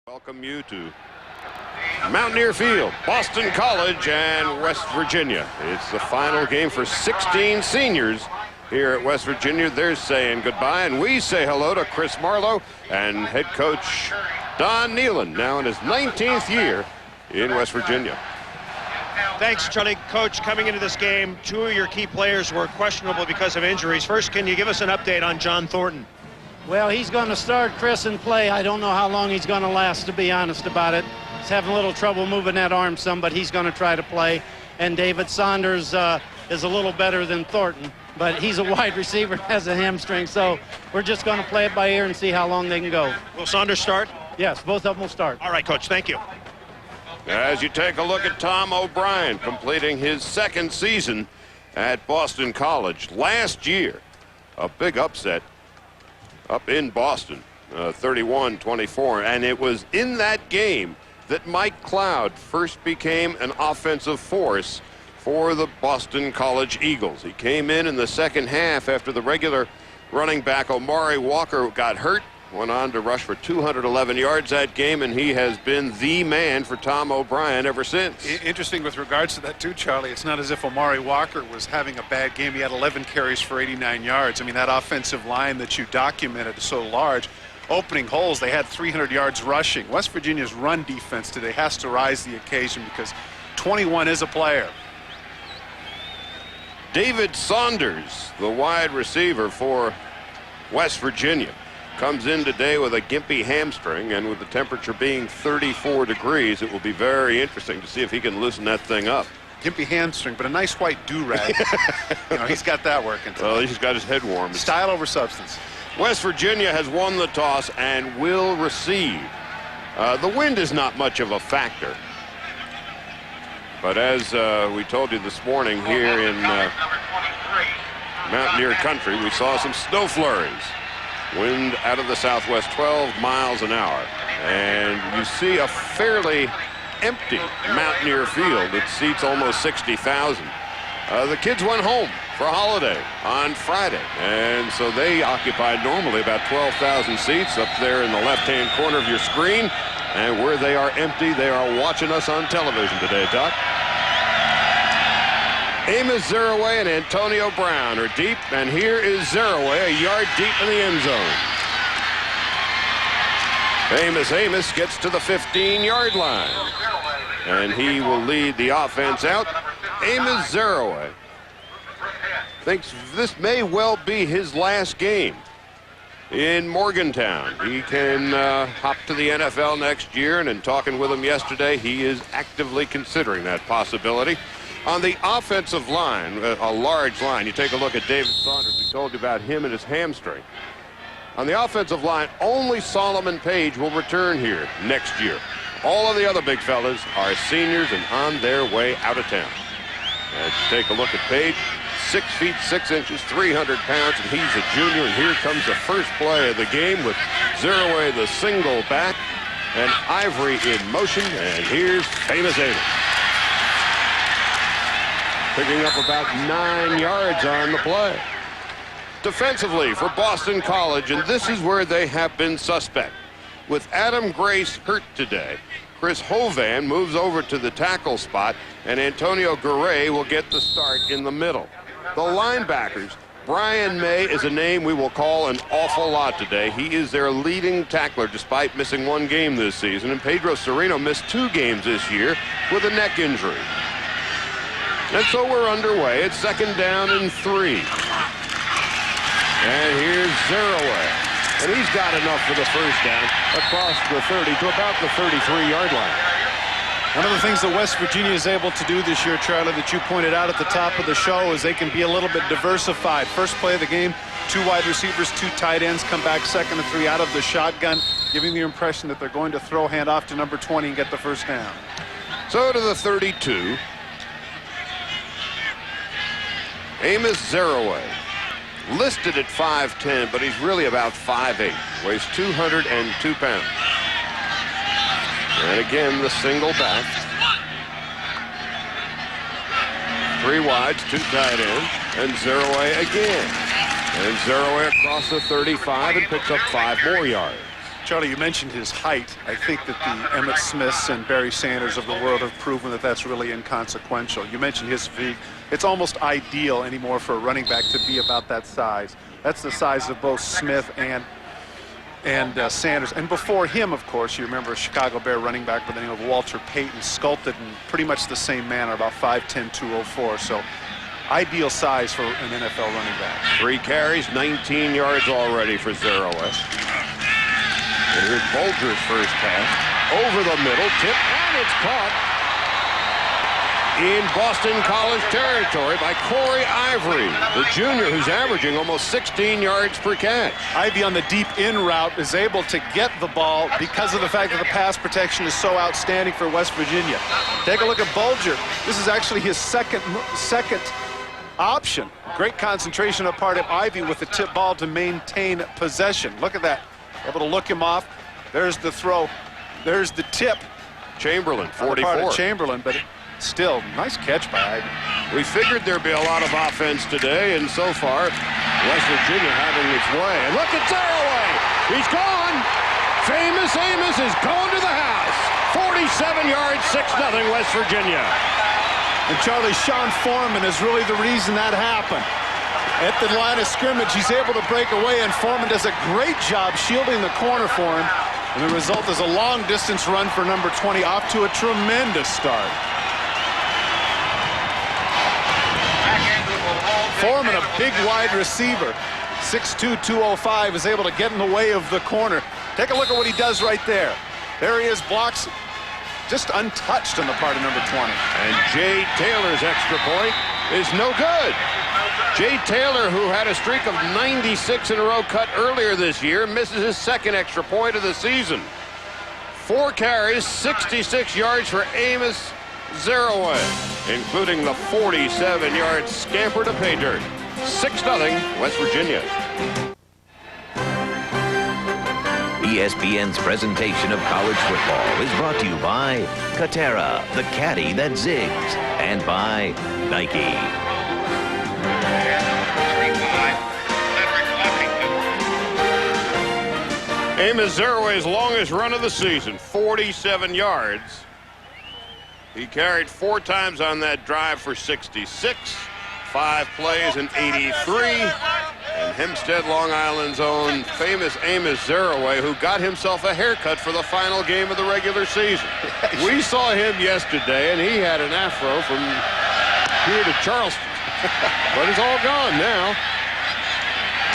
Welcome you to Mountaineer Field, Boston College and West Virginia. It's the final game for 16 seniors here at West Virginia. They're saying goodbye, and we say hello to Chris Marlowe and head coach Don Nealon, now in his 19th year in West Virginia. Thanks, Charlie. Coach, coming into this game, two of your key players were questionable because of injuries. First, can you give us an update on John Thornton? Well, he's going to start Chris and play. I don't know how long he's going to last, to be honest about it. He's having a little trouble moving that arm some, but he's going to try to play. And David Saunders is a little better than Thornton, but he's a wide receiver, has a hamstring. So we're just going to play it by ear and see how long they can go. Will Saunders start? Yes, both of them will start. All right, Coach, thank you. As you take a look at Tom O'Brien completing his second season at Boston College. Last year, a big upset up in Boston, 31-24, and it was in that game that Mike Cloud first became an offensive force for the Boston College Eagles. He came in the second half after the regular running back Omari Walker got hurt, went on to rush for 211 yards that game, and he has been the man for Tom O'Brien ever since. Interesting with regards to that too, Charlie. It's not as if Omari Walker was having a bad game. He had 11 carries for 89 yards. I mean, that offensive line that you documented is so large. Opening holes, they had 300 yards rushing. West Virginia's run defense today has to rise the occasion because 21 is a player. David Saunders, the wide receiver for West Virginia, comes in today with a gimpy hamstring, and with the temperature being 34 degrees, it will be very interesting to see if he can loosen that thing up. Gimpy hamstring, but a nice white do-rag. You know, he's got that working today. Well, he's got his head warm. Style over substance. West Virginia has won the toss and will receive. The wind is not much of a factor. But as we told you this morning here in Mountaineer country, we saw some snow flurries. Wind out of the southwest, 12 miles an hour. And you see a fairly empty Mountaineer field. It seats almost 60,000. The kids went home for a holiday on Friday, and so they occupied normally about 12,000 seats up there in the left-hand corner of your screen. And where they are empty, they are watching us on television today, Doc. Amos Zeraway and Antonio Brown are deep, and here is Zeraway a yard deep in the end zone. Amos gets to the 15-yard line, and he will lead the offense out. Amos Zeraway thinks this may well be his last game in Morgantown. He can hop to the NFL next year, and in talking with him yesterday, he is actively considering that possibility. On the offensive line, a large line, you take a look at David Saunders. We told you about him and his hamstring. On the offensive line, only Solomon Page will return here next year. All of the other big fellas are seniors and on their way out of town. As you take a look at Page, 6 feet 6 inches, 300 pounds, and he's a junior. And here comes the first play of the game with Zeraway the single back and Ivory in motion. And here's Famous Amos, picking up about 9 yards on the play. Defensively for Boston College, and this is where they have been suspect. With Adam Grace hurt today, Chris Hovan moves over to the tackle spot, and Antonio Garay will get the start in the middle. The linebackers, Brian May is a name we will call an awful lot today. He is their leading tackler despite missing 1 game this season, and Pedro Sereno missed 2 games this year with a neck injury. And so we're underway. It's 2nd down and 3. And here's Zeraway. And he's got enough for the first down across the 30 to about the 33-yard line. One of the things that West Virginia is able to do this year, Charlie, that you pointed out at the top of the show, is they can be a little bit diversified. First play of the game, 2 wide receivers, 2 tight ends, come back 2nd and 3 out of the shotgun, giving the impression that they're going to throw hand off to number 20 and get the first down. So to the 32. Amos Zeraway, listed at 5'10", but he's really about 5'8", weighs 202 pounds. And again, the single back. 3 wides, 2 tight ends, and Zeraway again. And Zeraway across the 35 and picks up 5 more yards. Charlie, you mentioned his height. I think that the Emmitt Smiths and Barry Sanders of the world have proven that that's really inconsequential. You mentioned his physique. It's almost ideal anymore for a running back to be about that size. That's the size of both Smith and Sanders. And before him, of course, you remember a Chicago Bear running back by the name of Walter Payton, sculpted in pretty much the same manner, about 5'10", 204. So ideal size for an NFL running back. 3 carries, 19 yards already for Zerowick. And here's Bulger's first pass. Over the middle, tip, and it's caught in Boston College territory by Corey Ivory, the junior who's averaging almost 16 yards per catch. Ivy on the deep in route is able to get the ball because of the fact that the pass protection is so outstanding for West Virginia. Take a look at Bulger. This is actually his second option. Great concentration up part of Ivy with the tip ball to maintain possession. Look at that. Able to look him off. There's the throw. There's the tip. Chamberlain, 44. Part of Chamberlain, but still, nice catch by Ivy. We figured there'd be a lot of offense today, and so far, West Virginia having its way. And look at Zerowick. He's gone. Famous Amos is going to the house. 47 yards, 6-0 West Virginia. And Charlie, Sean Foreman is really the reason that happened. At the line of scrimmage, he's able to break away, and Foreman does a great job shielding the corner for him. And the result is a long-distance run for number 20, off to a tremendous start. Foreman, a big wide receiver, 6'2", 205, is able to get in the way of the corner. Take a look at what he does right there. There he is, blocks just untouched on the part of number 20. And Jay Taylor's extra point is no good. Jay Taylor, who had a streak of 96 in a row cut earlier this year, misses his second extra point of the season. 4 carries, 66 yards for Amos Zerowick, including the 47-yard scamper to pay dirt. 6-0 West Virginia. ESPN's presentation of college football is brought to you by Katera, the caddy that zigs, and by Nike. Amos Zerowick's longest run of the season, 47 yards. He carried 4 times on that drive for 66, 5 plays and 83. And Hempstead, Long Island's own famous Amos Zerowick, who got himself a haircut for the final game of the regular season. We saw him yesterday, and he had an afro from here to Charleston. But it's all gone now.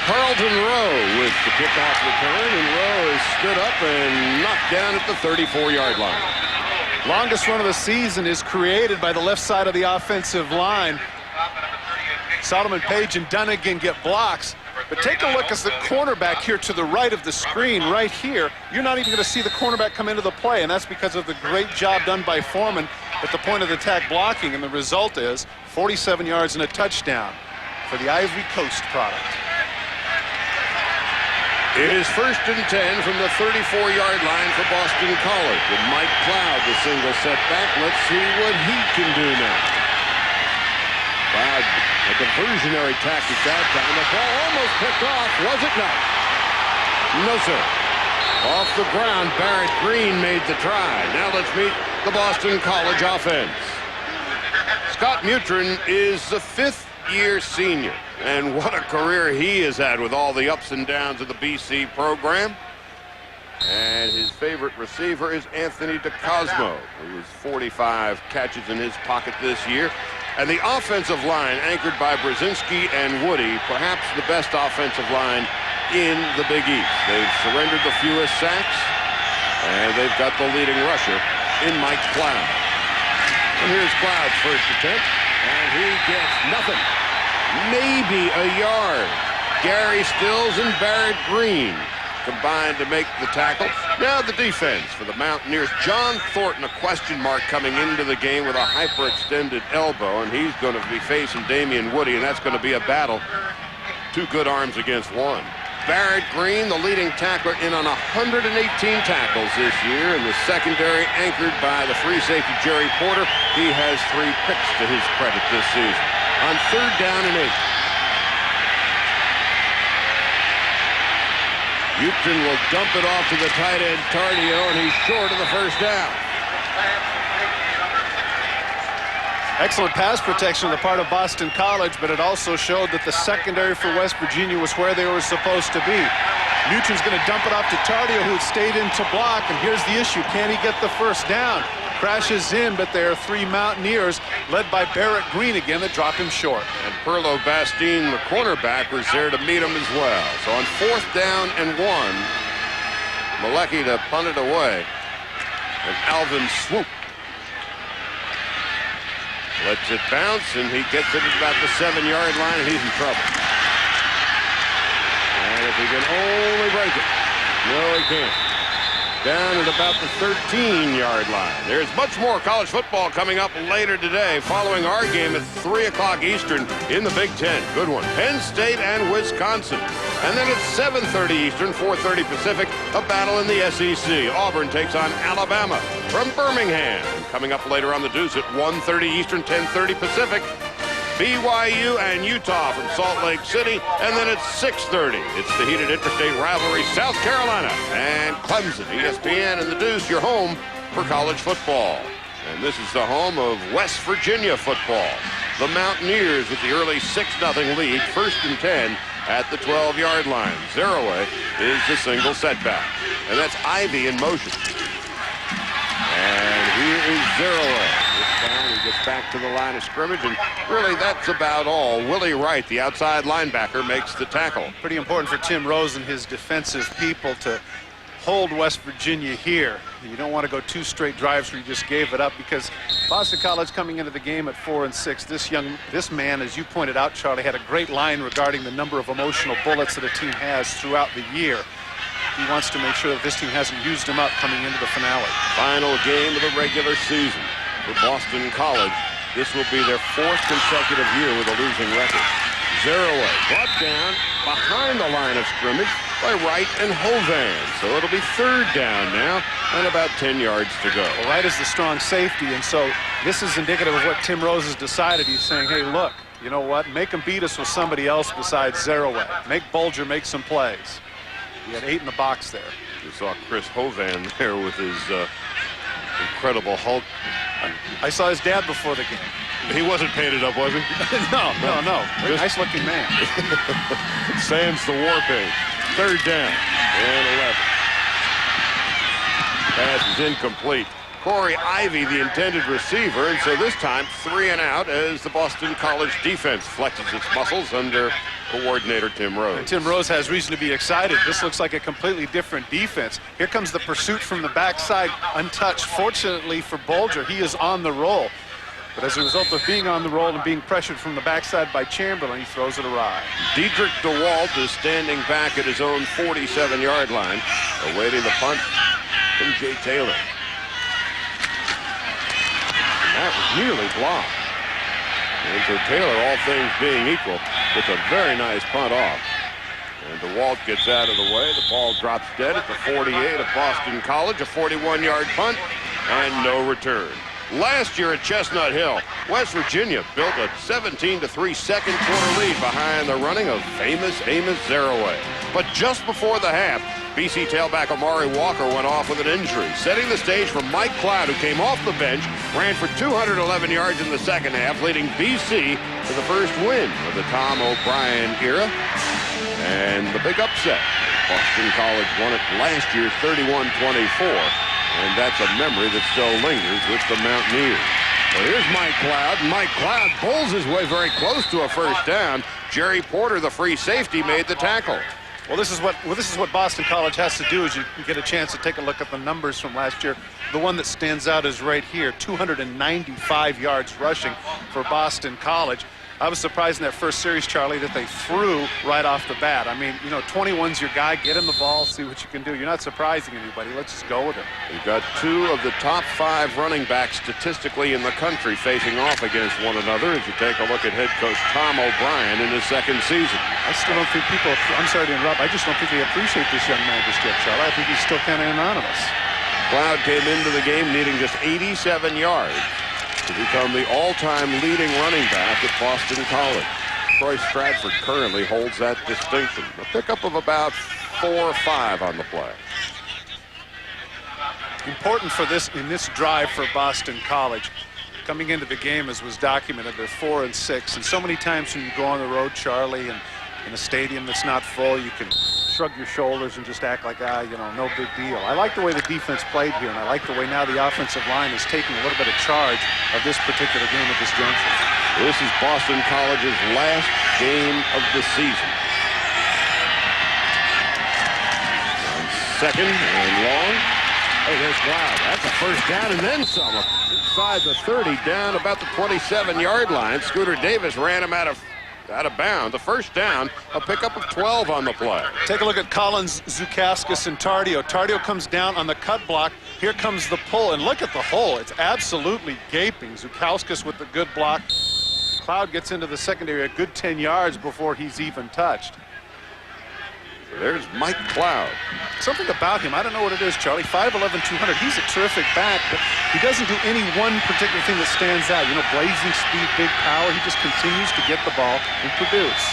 Carlton Rowe with the kickoff return, and Rowe is stood up and knocked down at the 34-yard line. Longest run of the season is created by the left side of the offensive line. Solomon Page and Dunnigan get blocks. But take a look at the cornerback here to the right of the screen, right here. You're not even going to see the cornerback come into the play, and that's because of the great job done by Foreman at the point of the attack blocking, and the result is 47 yards and a touchdown for the Ivory Coast product. It is 1st and 10 from the 34-yard line for Boston College. And Mike Cloud, the single setback. Let's see what he can do now. Cloud, a diversionary tactic that time. The ball almost picked off, was it not? No, sir. Off the ground, Barrett Green made the try. Now let's meet the Boston College offense. Scott Mutrin is the 5th-year senior. And what a career he has had with all the ups and downs of the BC program. And his favorite receiver is Anthony DeCosmo, who has 45 catches in his pocket this year. And the offensive line, anchored by Brzezinski and Woody, perhaps the best offensive line in the Big East. They've surrendered the fewest sacks, and they've got the leading rusher in Mike Cloud. And here's Cloud's first attempt, and he gets nothing. Maybe a yard. Gary Stills and Barrett Green combined to make the tackle. Now the defense for the Mountaineers. John Thornton, a question mark coming into the game with a hyperextended elbow, and he's going to be facing Damian Woody, and that's going to be a battle. 2 good arms against 1. Barrett Green, the leading tackler, in on 118 tackles this year, and the secondary anchored by the free safety Jerry Porter. He has 3 picks to his credit this season. On 3rd down and 8. Houston will dump it off to the tight end, Tardio, and he's short of the first down. Excellent pass protection on the part of Boston College, but it also showed that the secondary for West Virginia was where they were supposed to be. Newton's going to dump it off to Tardio, who had stayed in to block, and here's the issue. Can he get the first down? Crashes in, but there are 3 Mountaineers, led by Barrett Green again, that drop him short. And Perlo Bastine, the cornerback, was there to meet him as well. So on 4th down and 1, Malecki to punt it away. And Alvin Swoop lets it bounce, and he gets it at about the 7-yard line, and he's in trouble. And if he can only break it. No, he can't. Down at about the 13-yard line. There's much more college football coming up later today following our game at 3 o'clock Eastern in the Big Ten. Good one. Penn State and Wisconsin. And then at 7:30 Eastern, 4:30 Pacific, a battle in the SEC. Auburn takes on Alabama from Birmingham. And coming up later on the Deuce at 1:30 Eastern, 10:30 Pacific, BYU and Utah from Salt Lake City. And then at 6:30, it's the heated interstate rivalry, South Carolina and Clemson. ESPN and the Deuce, your home for college football. And this is the home of West Virginia football. The Mountaineers with the early 6-0 lead, 1st and 10 at the 12-yard line. Zeroaway is the single setback. And that's Ivy in motion. And here is Zeroaway. This time he gets back to the line of scrimmage, and really that's about all. Willie Wright, the outside linebacker, makes the tackle. Pretty important for Tim Rose and his defensive people to hold West Virginia here. You don't want to go 2 straight drives where you just gave it up, because Boston College coming into the game at 4-6. This man, as you pointed out, Charlie, had a great line regarding the number of emotional bullets that a team has throughout the year. He wants to make sure that this team hasn't used them up coming into the finale. Final game of the regular season for Boston College. This will be their 4th consecutive year with a losing record. Zeroaway brought down behind the line of scrimmage by Wright and Hovan. So it'll be 3rd down now and about 10 yards to go. Well, Wright is the strong safety, and so this is indicative of what Tim Rose has decided. He's saying, hey, look, you know what? Make them beat us with somebody else besides Zeroaway. Make Bulger make some plays. He had 8 in the box there. You saw Chris Hovan there with his incredible Hulk. I saw his dad before the game. He wasn't painted up, was he? No. Nice looking man. Sam's the war paint. 3rd down and 11. Pass is incomplete. Corey Ivy, the intended receiver, and so this time 3 and out as the Boston College defense flexes its muscles under coordinator Tim Rose. And Tim Rose has reason to be excited. This looks like a completely different defense. Here comes the pursuit from the backside, untouched. Fortunately for Bulger, he is on the roll. But as a result of being on the roll and being pressured from the backside by Chamberlain, he throws it awry. Dietrich DeWalt is standing back at his own 47-yard line, awaiting the punt from Jay Taylor. And that was nearly blocked. And so Taylor, all things being equal, gets a very nice punt off. And DeWalt gets out of the way. The ball drops dead at the 48 of Boston College, a 41-yard punt, and no return. Last year at Chestnut Hill, West Virginia built a 17-3 second quarter lead behind the running of famous Amos Zeroaway. But just before the half, BC tailback Amari Walker went off with an injury, setting the stage for Mike Cloud, who came off the bench, ran for 211 yards in the second half, leading BC to the first win of the Tom O'Brien era. And the big upset, Boston College won it last year 31-24. And that's a memory that still lingers with the Mountaineers. Well, here's Mike Cloud. And Mike Cloud pulls his way very close to a first down. Jerry Porter, the free safety, made the tackle. Well, this is what Boston College has to do, is you get a chance to take a look at the numbers from last year. The one that stands out is right here, 295 yards rushing for Boston College. I was surprised in that first series, Charlie, that they threw right off the bat. I mean, 21's your guy. Get him the ball, see what you can do. You're not surprising anybody. Let's just go with it. We've got 2 of the top 5 running backs statistically in the country facing off against one another as you take a look at head coach Tom O'Brien in his 2nd season. I still don't think people, I'm sorry to interrupt, I just don't think they appreciate this young man just yet, Charlie. I think he's still kind of anonymous. Cloud came into the game needing just 87 yards to become the all-time leading running back at Boston College. Troy Stratford currently holds that distinction. A pickup of about 4-5 on the play. Important for this in this drive for Boston College. Coming into the game, as was documented, they're 4-6, and so many times when you go on the road, Charlie, and in a stadium that's not full, you can shrug your shoulders and just act like, no big deal. I like the way the defense played here, and I like the way now the offensive line is taking a little bit of charge of this particular game at this juncture. This is Boston College's last game of the season. On second and long. Hey, there's Cloud. That's a first down and then some. Inside the 30, down about the 27-yard line. Scooter Davis ran him out of bounds. The first down, a pickup of 12 on the play. Take a look at Collins, Zukauskas, and Tardio. Tardio comes down on the cut block. Here comes the pull, and look at the hole. It's absolutely gaping. Zukauskas with the good block. Cloud gets into the secondary a good 10 yards before he's even touched. There's Mike Cloud. Something about him, I don't know what it is, Charlie. 5'11", 200. He's a terrific back, but he doesn't do any one particular thing that stands out. Blazing speed, big power. He just continues to get the ball and produce.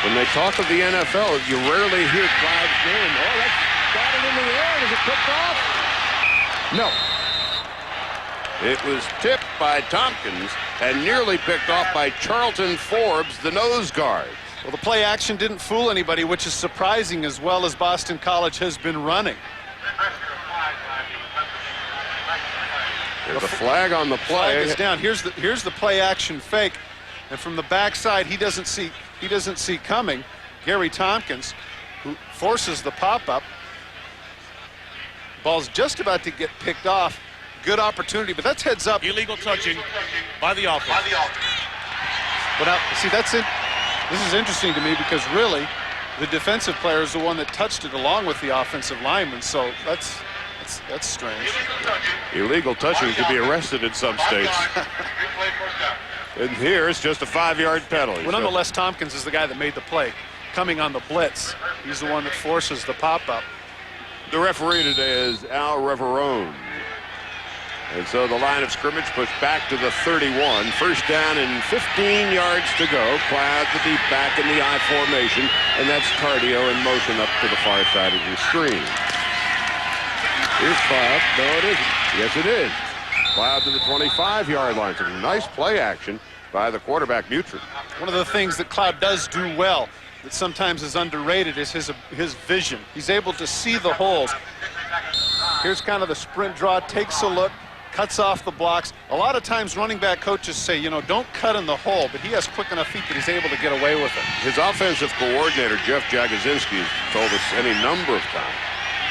When they talk of the NFL, you rarely hear Cloud's name. Oh, that's got it in the air. Is it picked off? No. It was tipped by Tompkins and nearly picked off by Charlton Forbes, the nose guard. Well, the play action didn't fool anybody, which is surprising as well as Boston College has been running. There's a flag on the play. Flag is down. Here's the play action fake, and from the backside he doesn't see coming. Gary Tompkins, who forces the pop up. Ball's just about to get picked off. Good opportunity, but that's heads up. Illegal touching by the offense. But now, see, that's it. This is interesting to me because really the defensive player is the one that touched it along with the offensive lineman, so that's strange. Illegal touching could be arrested in some states. And here it's just a 5-yard penalty. Well, nonetheless, Tompkins is the guy that made the play. Coming on the blitz, he's the one that forces the pop-up. The referee today is Al Reverone. And so the line of scrimmage pushed back to the 31. First down and 15 yards to go. Cloud, the deep back in the I formation. And that's Tardio in motion up to the far side of the screen. Here's Cloud. No, it isn't. Yes, it is. Cloud to the 25-yard line. So nice play action by the quarterback, Mutrin. One of the things that Cloud does do well that sometimes is underrated is his vision. He's able to see the holes. Here's kind of the sprint draw, takes a look, cuts off the blocks. A lot of times running back coaches say, don't cut in the hole, but he has quick enough feet that he's able to get away with it. His offensive coordinator, Jeff Jagosinski, told us any number of times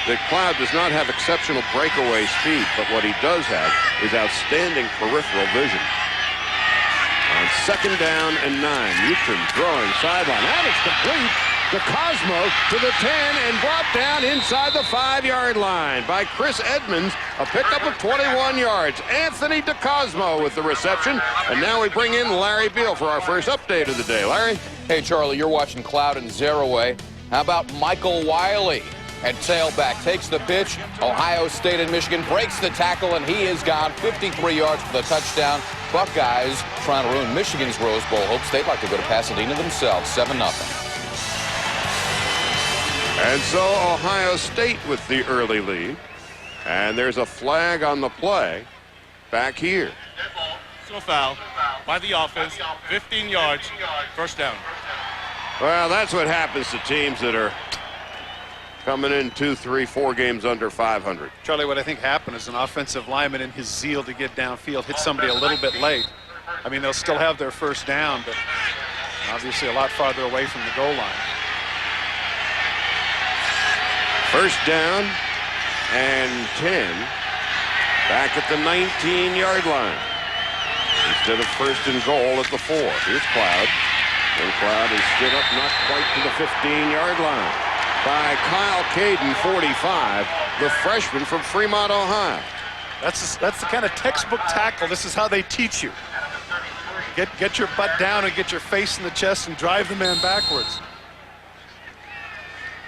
that Cloud does not have exceptional breakaway speed, but what he does have is outstanding peripheral vision. On second down and 9, Mutrin throwing sideline, and it's complete. DeCosmo to the 10 and brought down inside the 5-yard line by Chris Edmonds, a pickup of 21 yards. Anthony DeCosmo with the reception, and now we bring in Larry Beal for our first update of the day. Larry? Hey, Charlie, you're watching Cloud and Zeraway. How about Michael Wiley at tailback? Takes the pitch. Ohio State and Michigan breaks the tackle, and he is gone. 53 yards for the touchdown. Buckeyes trying to ruin Michigan's Rose Bowl hopes. They'd like to go to Pasadena themselves. 7-0. And so Ohio State with the early lead. And there's a flag on the play back here. So foul by the offense. 15 yards. First down. Well, that's what happens to teams that are coming in 2, 3, 4 games under 500. Charlie, what I think happened is an offensive lineman in his zeal to get downfield hit somebody a little bit late. I mean, they'll still have their first down, but obviously a lot farther away from the goal line. First down and 10. Back at the 19-yard line. Instead of first and goal at the 4. Here's Cloud. And Cloud is stood up not quite to the 15-yard line by Kyle Caden, 45, the freshman from Fremont, Ohio. That's the kind of textbook tackle. This is how they teach you. Get your butt down and get your face in the chest and drive the man backwards.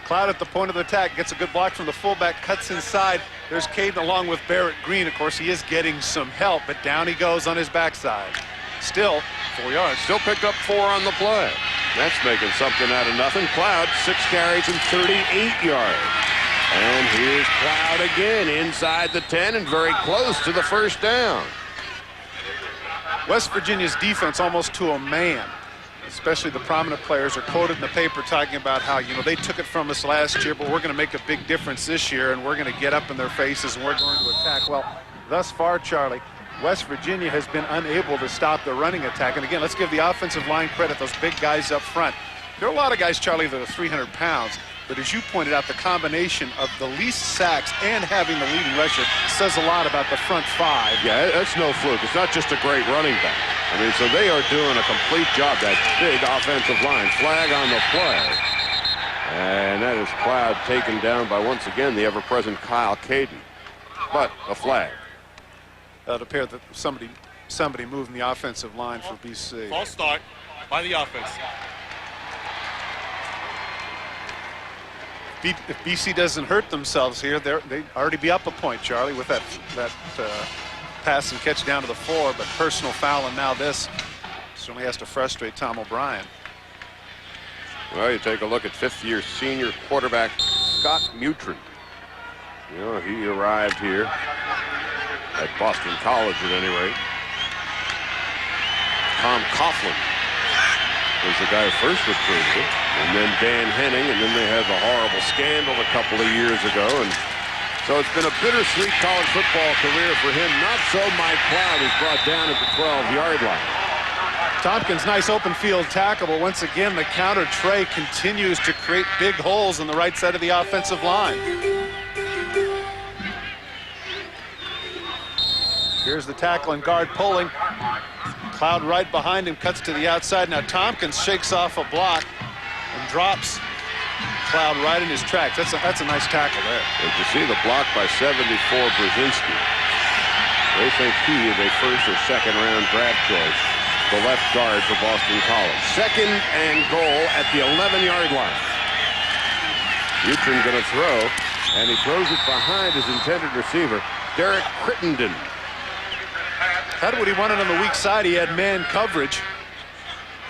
Cloud at the point of the attack gets a good block from the fullback, cuts inside. There's Caden along with Barrett Green. Of course, he is getting some help, but down he goes on his backside. Still 4 yards. Still picked up 4 on the play. That's making something out of nothing. Cloud, 6 carries and 38 yards. And here's Cloud again inside the 10 and very close to the first down. West Virginia's defense almost to a man. Especially the prominent players are quoted in the paper talking about how, you know, they took it from us last year, but we're going to make a big difference this year, and we're going to get up in their faces, and we're going to attack. Well, thus far, Charlie, West Virginia has been unable to stop the running attack. And again, let's give the offensive line credit, those big guys up front. There are a lot of guys, Charlie, that are 300 pounds. But as you pointed out, the combination of the least sacks and having the leading rusher says a lot about the front 5. Yeah, that's no fluke. It's not just a great running back. I mean, so they are doing a complete job. That big offensive line. Flag on the play. And that is Cloud taken down by, once again, the ever-present Kyle Caden. But a flag. It appeared that somebody moved in the offensive line for BC. False start by the offense. If BC doesn't hurt themselves here, they'd already be up a point, Charlie, with that pass and catch down to the 4. But personal foul, and now this certainly has to frustrate Tom O'Brien. Well, you take a look at 5th-year senior quarterback Scott Mutrin. You know, he arrived here at Boston College at any rate. Tom Coughlin was the guy who first recruited him. And then Dan Henning, and then they had the horrible scandal a couple of years ago. And so it's been a bittersweet college football career for him. Not so Mike Cloud, who's brought down at the 12-yard line. Tompkins, nice open field tackle, but once again, the counter tray continues to create big holes on the right side of the offensive line. Here's the tackle and guard pulling. Cloud right behind him, cuts to the outside. Now Tompkins shakes off a block and drops Cloud right in his tracks. That's a nice tackle there. And to see the block by 74 Brzezinski. They think he is a 1st or 2nd round draft choice, the left guard for Boston College. 2nd and goal at the 11-yard line. Mutrin going to throw, and he throws it behind his intended receiver, Derek Crittenden. Had what he wanted on the weak side. He had man coverage.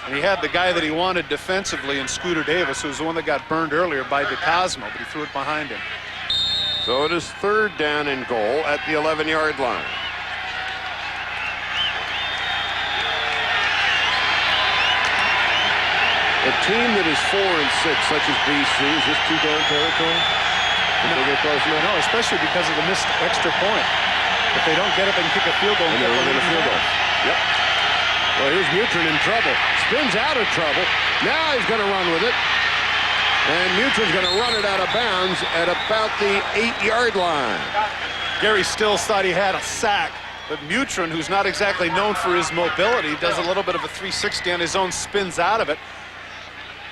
And he had the guy that he wanted defensively in Scooter Davis, who was the one that got burned earlier by DeCosmo, but he threw it behind him. So it is 3rd down and goal at the 11-yard line. A team that is 4 and 6, such as BC, is this 2-down territory? They get close enough? No, especially because of the missed extra point. If they don't get it, they can kick a field goal. And they're within a field goal. Yep. Well, here's Mutrin in trouble. Spins out of trouble. Now he's going to run with it. And Mutrin's going to run it out of bounds at about the 8-yard line. Gary Stills thought he had a sack, but Mutrin, who's not exactly known for his mobility, does a little bit of a 360 on his own, spins out of it,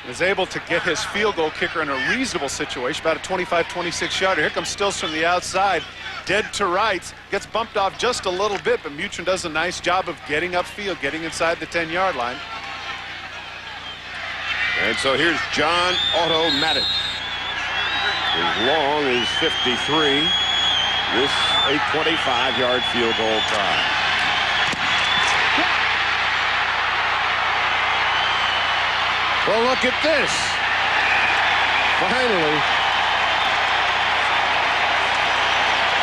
is able to get his field goal kicker in a reasonable situation, about a 25-26 yarder. Here comes Stills from the outside, dead to rights, gets bumped off just a little bit, but Mutrin does a nice job of getting upfield, getting inside the 10-yard line. And so here's John Otto Madden. His long is 53. This a 25-yard field goal try. Well, look at this. Finally,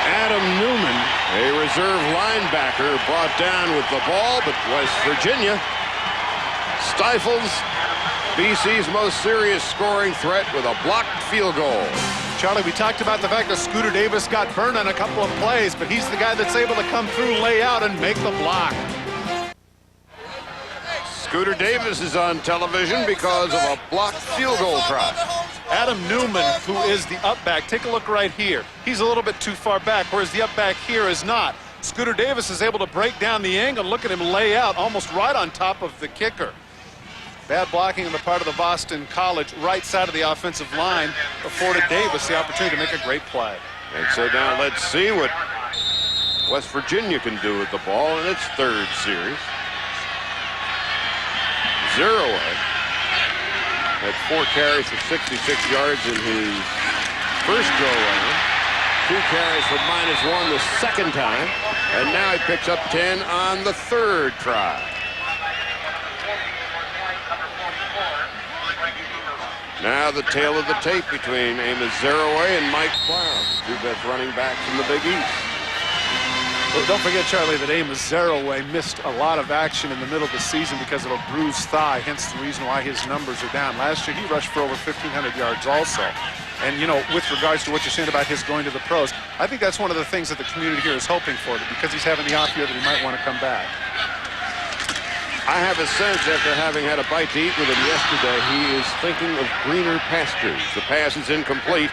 Adam Newman, a reserve linebacker, brought down with the ball, but West Virginia stifles BC's most serious scoring threat with a blocked field goal. Charlie, we talked about the fact that Scooter Davis got burned on a couple of plays, but he's the guy that's able to come through, lay out, and make the block. Scooter Davis is on television because of a blocked field goal try. Adam Newman, who is the up back, take a look right here. He's a little bit too far back, whereas the up back here is not. Scooter Davis is able to break down the angle. Look at him lay out almost right on top of the kicker. Bad blocking on the part of the Boston College right side of the offensive line afforded Davis the opportunity to make a great play. And so now let's see what West Virginia can do with the ball in its third series. Zeroay had 4 carries for 66 yards in his first go-around. 2 carries for -1 the second time. And now he picks up 10 on the third try. Now the tail of the tape between Amos Zeraway and Mike Cloud, two best running backs in the Big East. Well, don't forget, Charlie, that Amos Zeraway missed a lot of action in the middle of the season because of a bruised thigh, hence the reason why his numbers are down. Last year, he rushed for over 1,500 yards also. And, you know, with regards to what you're saying about his going to the pros, I think that's one of the things that the community here is hoping for, that because he's having the off year that he might want to come back. I have a sense after having had a bite to eat with him yesterday, he is thinking of greener pastures. The pass is incomplete,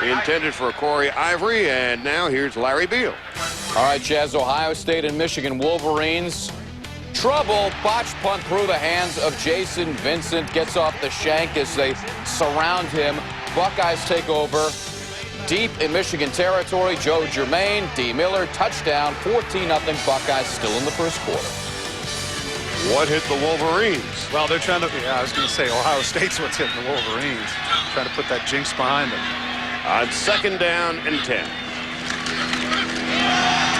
intended for Corey Ivory, and now here's Larry Beal. All right, Chaz, Ohio State and Michigan Wolverines. Trouble, botched punt through the hands of Jason Vincent. Gets off the shank as they surround him. Buckeyes take over deep in Michigan territory. Joe Germain, D. Miller, touchdown, 14-0 Buckeyes still in the first quarter. What hit the Wolverines? Well, they're trying to, yeah, I was going to say Ohio State's what's hitting the Wolverines. Trying to put that jinx behind them. On 2nd down and 10.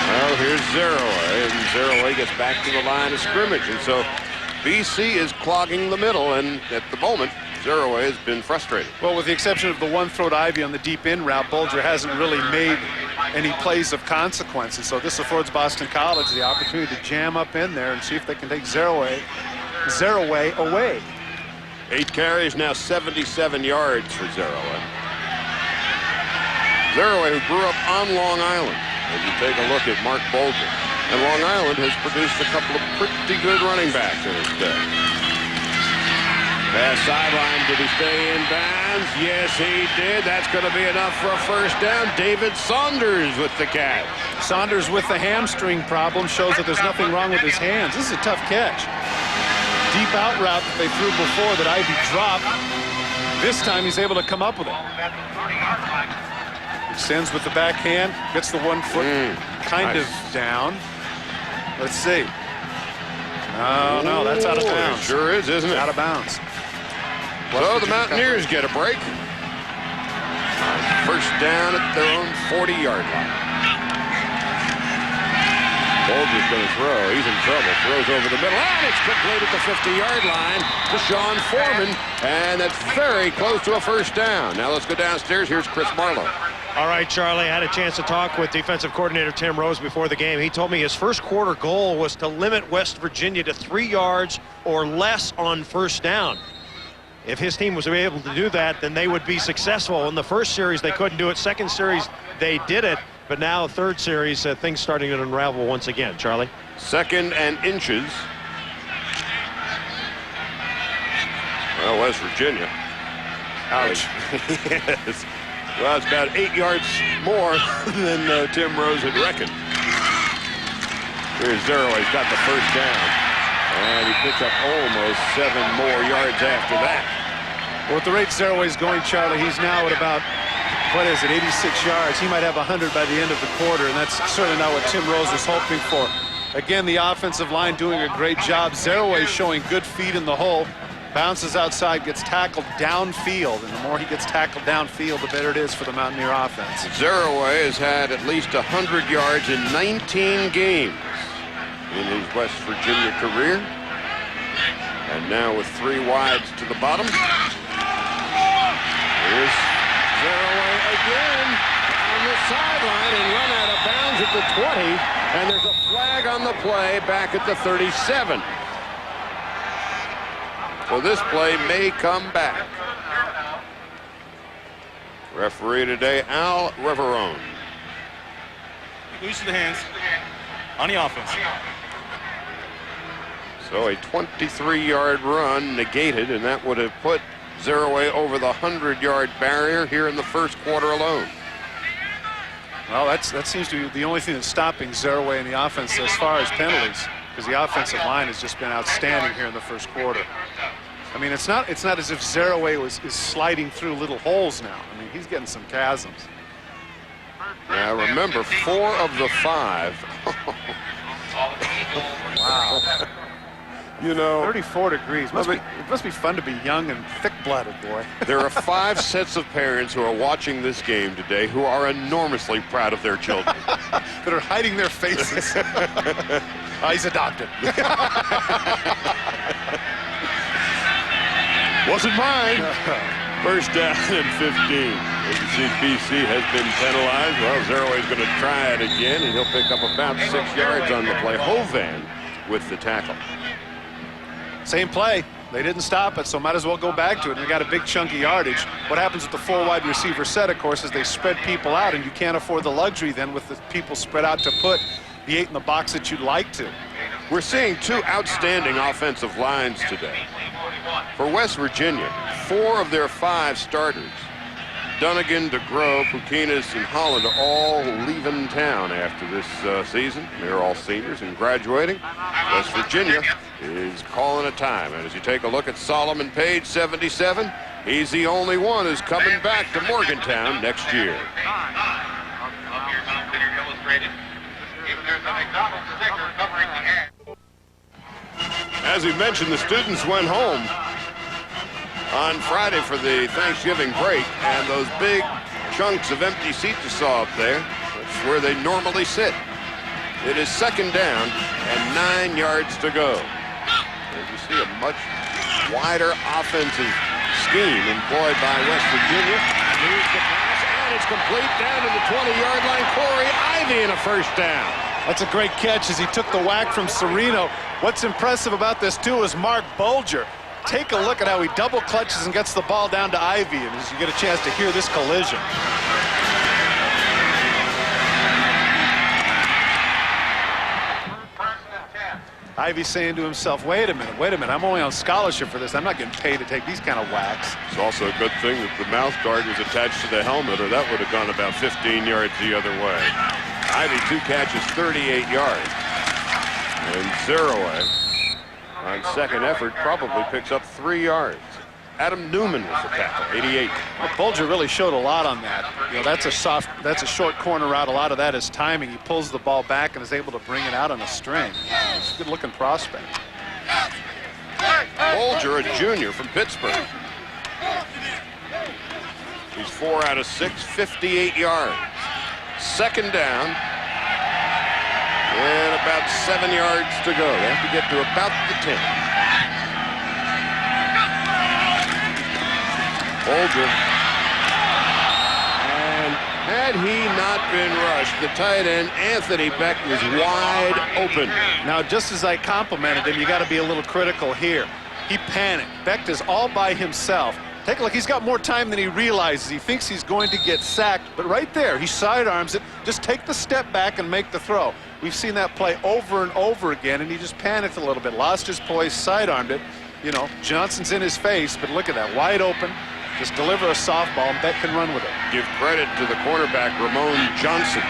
Well, here's Zeraway, and Zeraway gets back to the line of scrimmage. And so BC is clogging the middle, and at the moment, Zeraway has been frustrated. Well, with the exception of the one throw to Ivy on the deep in route, Bulger hasn't really made any plays of consequences. So this affords Boston College the opportunity to jam up in there and see if they can take Zeraway away. 8 carries, now 77 yards for Zeraway. Zeraway, who grew up on Long Island, as you take a look at Mark Bulger. And Long Island has produced a couple of pretty good running backs in its day. Pass sideline, did he stay in bounds? Yes, he did. That's going to be enough for a first down. David Saunders with the catch. Saunders with the hamstring problem shows that there's nothing wrong with his hands. This is a tough catch. Deep out route that they threw before that Ivy dropped. This time he's able to come up with it. Extends with the backhand, gets the 1 foot kind of down. Let's see. No, that's out of bounds. It sure is, isn't it? Out of bounds. So the Mountaineers get a break. First down at their own 40-yard line. Bulger's going to throw. He's in trouble. Throws over the middle. And it's complete at the 50-yard line to Sean Foreman. And that's very close to a first down. Now let's go downstairs. Here's Chris Marlowe. All right, Charlie, I had a chance to talk with defensive coordinator Tim Rose before the game. He told me his first quarter goal was to limit West Virginia to 3 yards or less on first down. If his team was able to do that, then they would be successful. In the first series, they couldn't do it. Second series, they did it. But now, third series, things starting to unravel once again. Charlie? 2nd and inches. Well, West Virginia. Ouch. Yes. Well, it's about 8 yards more than Tim Rose had reckoned. Here's Zeraway. He's got the first down. And he picks up almost 7 more yards after that. Well, with the rate Zeraway's going, Charlie, he's now at about, 86 yards. He might have 100 by the end of the quarter, and that's certainly not what Tim Rose was hoping for. Again, the offensive line doing a great job. Zeraway showing good feet in the hole. Bounces outside, gets tackled downfield, and the more he gets tackled downfield, the better it is for the Mountaineer offense. Zeraway has had at least 100 yards in 19 games in his West Virginia career. And now with 3 wides to the bottom. Here's Zeraway again on the sideline and run out of bounds at the 20. And there's a flag on the play back at the 37. So this play may come back. Referee today, Al Riverone. Loose the hands on the offense. So a 23-yard run negated, and that would have put Zeraway over the 100-yard barrier here in the first quarter alone. Well, that seems to be the only thing that's stopping Zeraway in the offense as far as penalties, because the offensive line has just been outstanding here in the first quarter. I mean, it's not as if Zeraway is sliding through little holes now. I mean, he's getting some chasms. Now remember, 4 of the 5. Wow. You know, 34 degrees. It must be fun to be young and thick-blooded, boy. There are 5 sets of parents who are watching this game today who are enormously proud of their children. That are hiding their faces. He's adopted. Wasn't mine. First down and 15. As you see, BC has been penalized. Well, Zeroue's going to try it again, and he'll pick up about 6 yards on the play. Hovan with the tackle. Same play. They didn't stop it, so might as well go back to it. And they got a big chunky yardage. What happens with the 4 wide receiver set, of course, is they spread people out, and you can't afford the luxury then with the people spread out to put the 8 in the box that you'd like to. We're seeing 2 outstanding offensive lines today. For West Virginia, 4 of their 5 starters, Dunnigan, DeGrove, Pukinas, and Holland, are all leaving town after this season. They're all seniors and graduating. West Virginia is calling a time. And as you take a look at Solomon Page, 77, he's the only one who's coming back to Morgantown next year. As we mentioned, the students went home on Friday for the Thanksgiving break, and those big chunks of empty seats you saw up there, that's where they normally sit. It is second down and 9 yards to go. As you see, a much wider offensive scheme employed by West Virginia. Moves the pass, and it's complete down to the 20-yard line. Corey Ivy in a first down. That's a great catch as he took the whack from Serino. What's impressive about this, too, is Mark Bolger. Take a look at how he double clutches and gets the ball down to Ivy, and as you get a chance to hear this collision. Ivy's saying to himself, wait a minute, I'm only on scholarship for this. I'm not getting paid to take these kind of whacks. It's also a good thing that the mouth guard was attached to the helmet, or that would have gone about 15 yards the other way. Ivy, 2 catches, 38 yards. And Zeroue, on second effort, probably picks up 3 yards. Adam Newman was the tackle, 88. Well, Bolger really showed a lot on that. You know, that's a short corner route. A lot of that is timing. He pulls the ball back and is able to bring it out on a string. It's a good-looking prospect. Bolger, a junior from Pittsburgh. He's 4 out of 6, 58 yards. Second down, and about 7 yards to go. They have to get to about the 10. Bolger, and had he not been rushed, the tight end Anthony Beck was wide open. Now, just as I complimented him, you got to be a little critical here. He panicked. Beck is all by himself. Take a look. He's got more time than he realizes. He thinks he's going to get sacked, but right there, he sidearms it. Just take the step back and make the throw. We've seen that play over and over again, and he just panicked a little bit, lost his poise, sidearmed it. You know, Johnson's in his face, but look at that, wide open. Just deliver a softball, and Beck can run with it. Give credit to the cornerback, Ramon Johnson,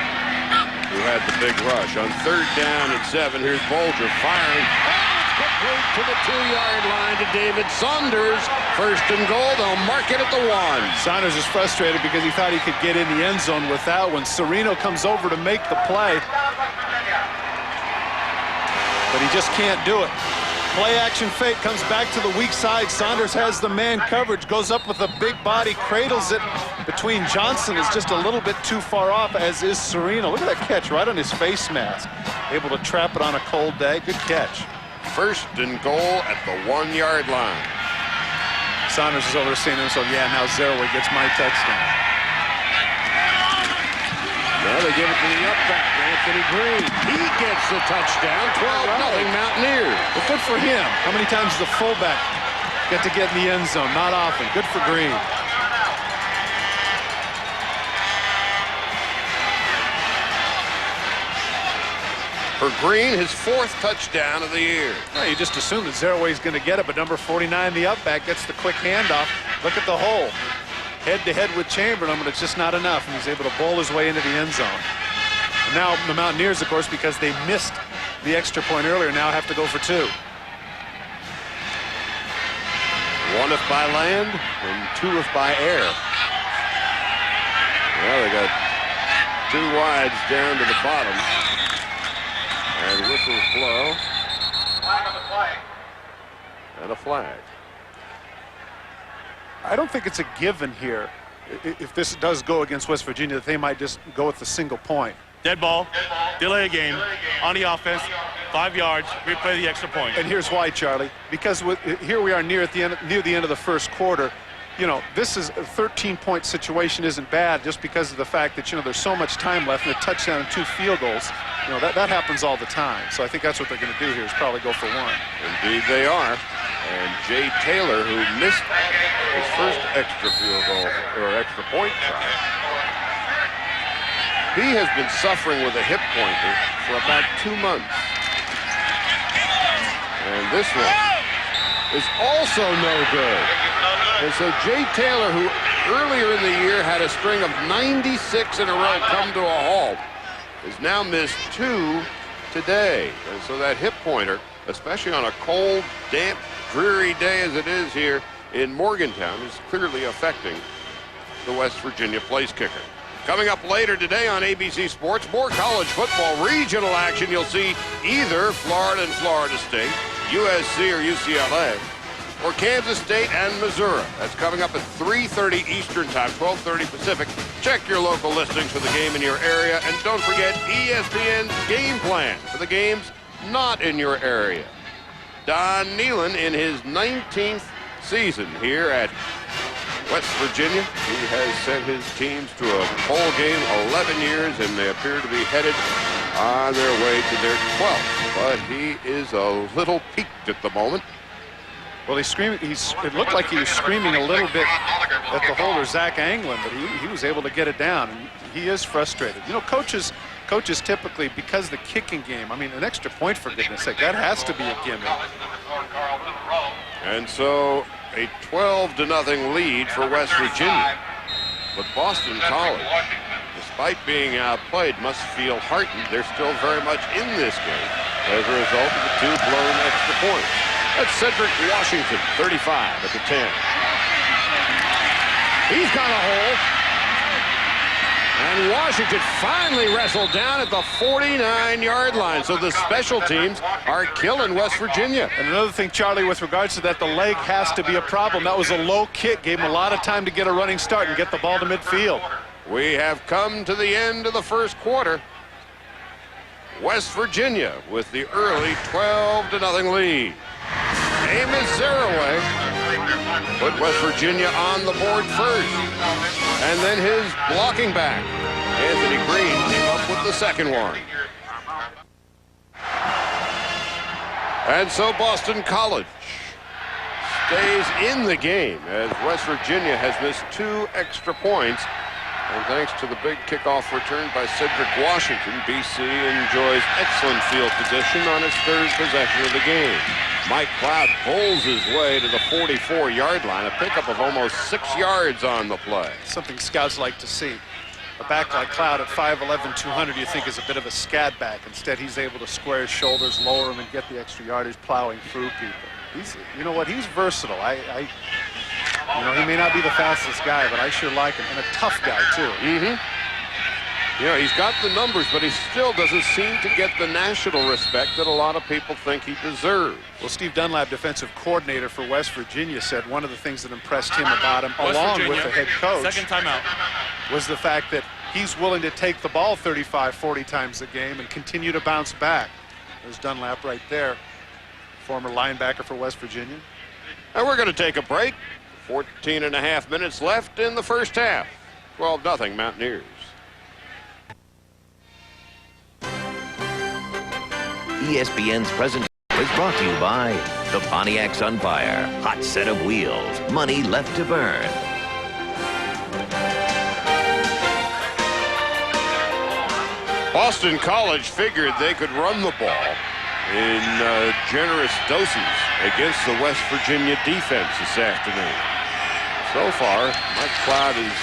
who had the big rush. On third down and 7, here's Bolger firing. And it's complete to the 2-yard line to David Saunders. First and goal, they'll mark it at the 1. Saunders is frustrated because he thought he could get in the end zone with that one. Serino comes over to make the play, but he just can't do it. Play action fake, comes back to the weak side. Saunders has the man coverage, goes up with a big body, cradles it between Johnson, is just a little bit too far off, as is Serino. Look at that catch right on his face mask. Able to trap it on a cold day. Good catch. First and goal at the 1-yard line. Saunders is overseeing him, so yeah, now Zeroue gets my touchdown. Now they give it to the upback, Anthony Green. He gets the touchdown, 12-0 Mountaineers. Well, good for him. How many times does the fullback get to get in the end zone? Not often. Good for Green. For Green, his 4th touchdown of the year. Well, you just assume that Zeroue's going to get it, but number 49, the upback, gets the quick handoff. Look at the hole. Head-to-head with Chamberlain, but it's just not enough, and he's able to bowl his way into the end zone. And now the Mountaineers, of course, because they missed the extra point earlier, now have to go for 2. 1 if by land and 2 if by air. Well, they got 2 wides down to the bottom. And whistles blow. Flag on the flag. And a flag. I don't think it's a given here, if this does go against West Virginia, that they might just go with the single point. Dead ball, delay a game, on the offense, 5 yards, replay the extra point. And here's why, Charlie. Because here we are near the end of the first quarter. you know, this is a 13-point situation isn't bad just because of the fact that, you know, there's so much time left and a touchdown and 2 field goals. You know, that happens all the time. So I think that's what they're going to do here is probably go for 1. Indeed they are. And Jay Taylor, who missed his first extra field goal or extra point try, he has been suffering with a hip pointer for about 2 months. And this one is also no good. And so Jay Taylor, who earlier in the year had a string of 96 in a row come to a halt, has now missed 2 today. And so that hip pointer, especially on a cold, damp, dreary day as it is here in Morgantown, is clearly affecting the West Virginia place kicker. Coming up later today on ABC Sports, more college football regional action. You'll see either Florida and Florida State, USC or UCLA, or Kansas State and Missouri. That's coming up at 3:30 Eastern Time, 12:30 Pacific. Check your local listings for the game in your area, and don't forget ESPN's game plan for the games not in your area. Don Nealon in his 19th season here at West Virginia. He has sent his teams to a bowl game 11 years, and they appear to be headed on their way to their 12th. But he is a little peaked at the moment. Well, he's screaming. It looked like he was screaming a little bit at the holder, Zach Anglin, but he was able to get it down, and he is frustrated. You know, coaches typically, because the kicking game, I mean, an extra point, for goodness sake, that has to be a gimme. And so a 12-0 lead for West Virginia. But Boston College, despite being outplayed, must feel heartened. They're still very much in this game as a result of the 2 blown extra points. That's Cedric Washington, 35 at the 10. He's got a hole. And Washington finally wrestled down at the 49-yard line. So the special teams are killing West Virginia. And another thing, Charlie, with regards to that, the leg has to be a problem. That was a low kick. Gave him a lot of time to get a running start and get the ball to midfield. We have come to the end of the first quarter. West Virginia with the early 12-0 lead. Amos Zaraway put West Virginia on the board first. And then his blocking back, Anthony Green, came up with the second one. And so Boston College stays in the game as West Virginia has missed 2 extra points. And thanks to the big kickoff return by Cedric Washington, BC enjoys excellent field position on its 3rd possession of the game. Mike Cloud pulls his way to the 44-yard line, a pickup of almost 6 yards on the play. Something scouts like to see. A back like Cloud at 5'11", 200, you think is a bit of a scat back. Instead, he's able to square his shoulders, lower him, and get the extra yardage plowing through people. You know what? He's versatile. You know, he may not be the fastest guy, but I sure like him, and a tough guy, too. You know, he's got the numbers, but he still doesn't seem to get the national respect that a lot of people think he deserves. Well, Steve Dunlap, defensive coordinator for West Virginia, said one of the things that impressed him about him, along with the head coach, second timeout, was the fact that he's willing to take the ball 35, 40 times a game and continue to bounce back. There's Dunlap right there, former linebacker for West Virginia. And we're going to take a break. 14.5 minutes left in the first half. 12-0 Mountaineers. ESPN's present is brought to you by the Pontiac Sunfire. Hot set of wheels. Money left to burn. Boston College figured they could run the ball in generous doses against the West Virginia defense this afternoon. So far, Mike Cloud has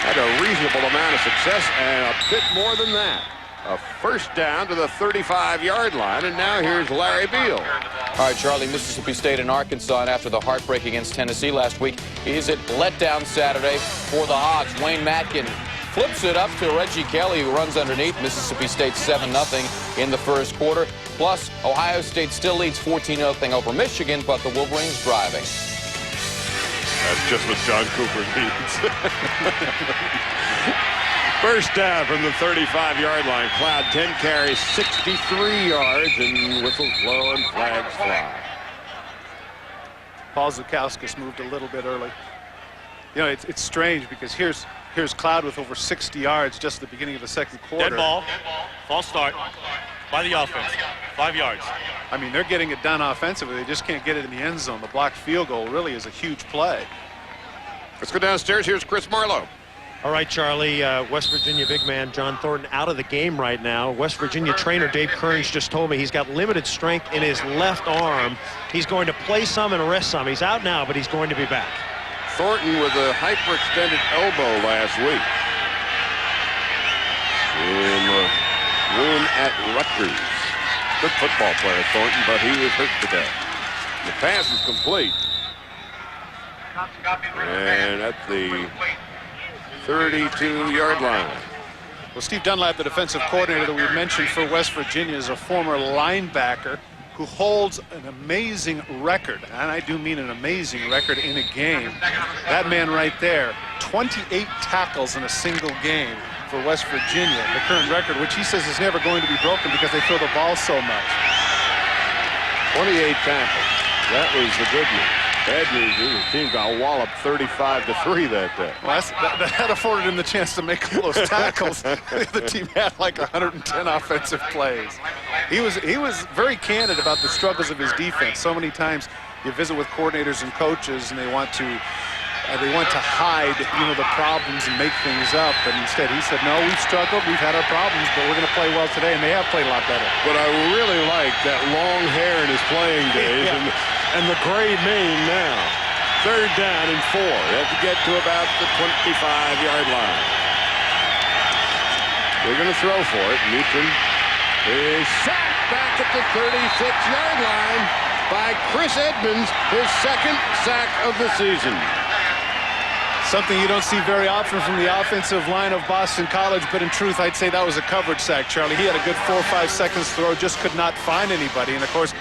had a reasonable amount of success and a bit more than that. A first down to the 35-yard line, and now here's Larry Beal. All right, Charlie, Mississippi State and Arkansas, and after the heartbreak against Tennessee last week, is it letdown Saturday for the Hogs? Wayne Matkin flips it up to Reggie Kelly, who runs underneath. Mississippi State 7-0 in the first quarter. Plus, Ohio State still leads 14-0 over Michigan, but the Wolverines driving. That's just what John Cooper needs. First down from the 35-yard line. Cloud 10 carries, 63 yards, and whistles blow and flags fly. Paul Zukowskis moved a little bit early. You know, it's strange because here's Cloud with over 60 yards just at the beginning of the second quarter. Dead ball. False start by the offense. 5 yards. I mean, they're getting it done offensively. They just can't get it in the end zone. The blocked field goal really is a huge play. Let's go downstairs. Here's Chris Marlowe. All right, Charlie, West Virginia big man John Thornton out of the game right now. West Virginia trainer Dave Kearns just told me he's got limited strength in his left arm. He's going to play some and rest some. He's out now, but he's going to be back. Thornton with a hyperextended elbow last week in the room at Rutgers. Good football player, Thornton, but he was hurt today. The pass is complete. And at the 32-yard line. Well, Steve Dunlap, the defensive coordinator that we mentioned for West Virginia, is a former linebacker who holds an amazing record, and I do mean an amazing record in a game. That man right there, 28 tackles in a single game for West Virginia, the current record, which he says is never going to be broken because they throw the ball so much. 28 tackles. That was the good news. Bad news is the team got walloped 35-3 that day. Well, that afforded him the chance to make all those tackles. The team had like 110 offensive plays. He was very candid about the struggles of his defense. So many times you visit with coordinators and coaches, and they want to hide, the problems and make things up. But instead, he said, "No, we've struggled, we've had our problems, but we're going to play well today," and they have played a lot better. But I really like that long hair in his playing days. Yeah. And the gray mane now. 3rd down and 4. They have to get to about the 25-yard line. They're going to throw for it. Newton is sacked back at the 36-yard line by Chris Edmonds, his 2nd sack of the season. Something you don't see very often from the offensive line of Boston College, but in truth, I'd say that was a coverage sack, Charlie. He had a good 4 or 5 seconds throw, just could not find anybody. And, of course,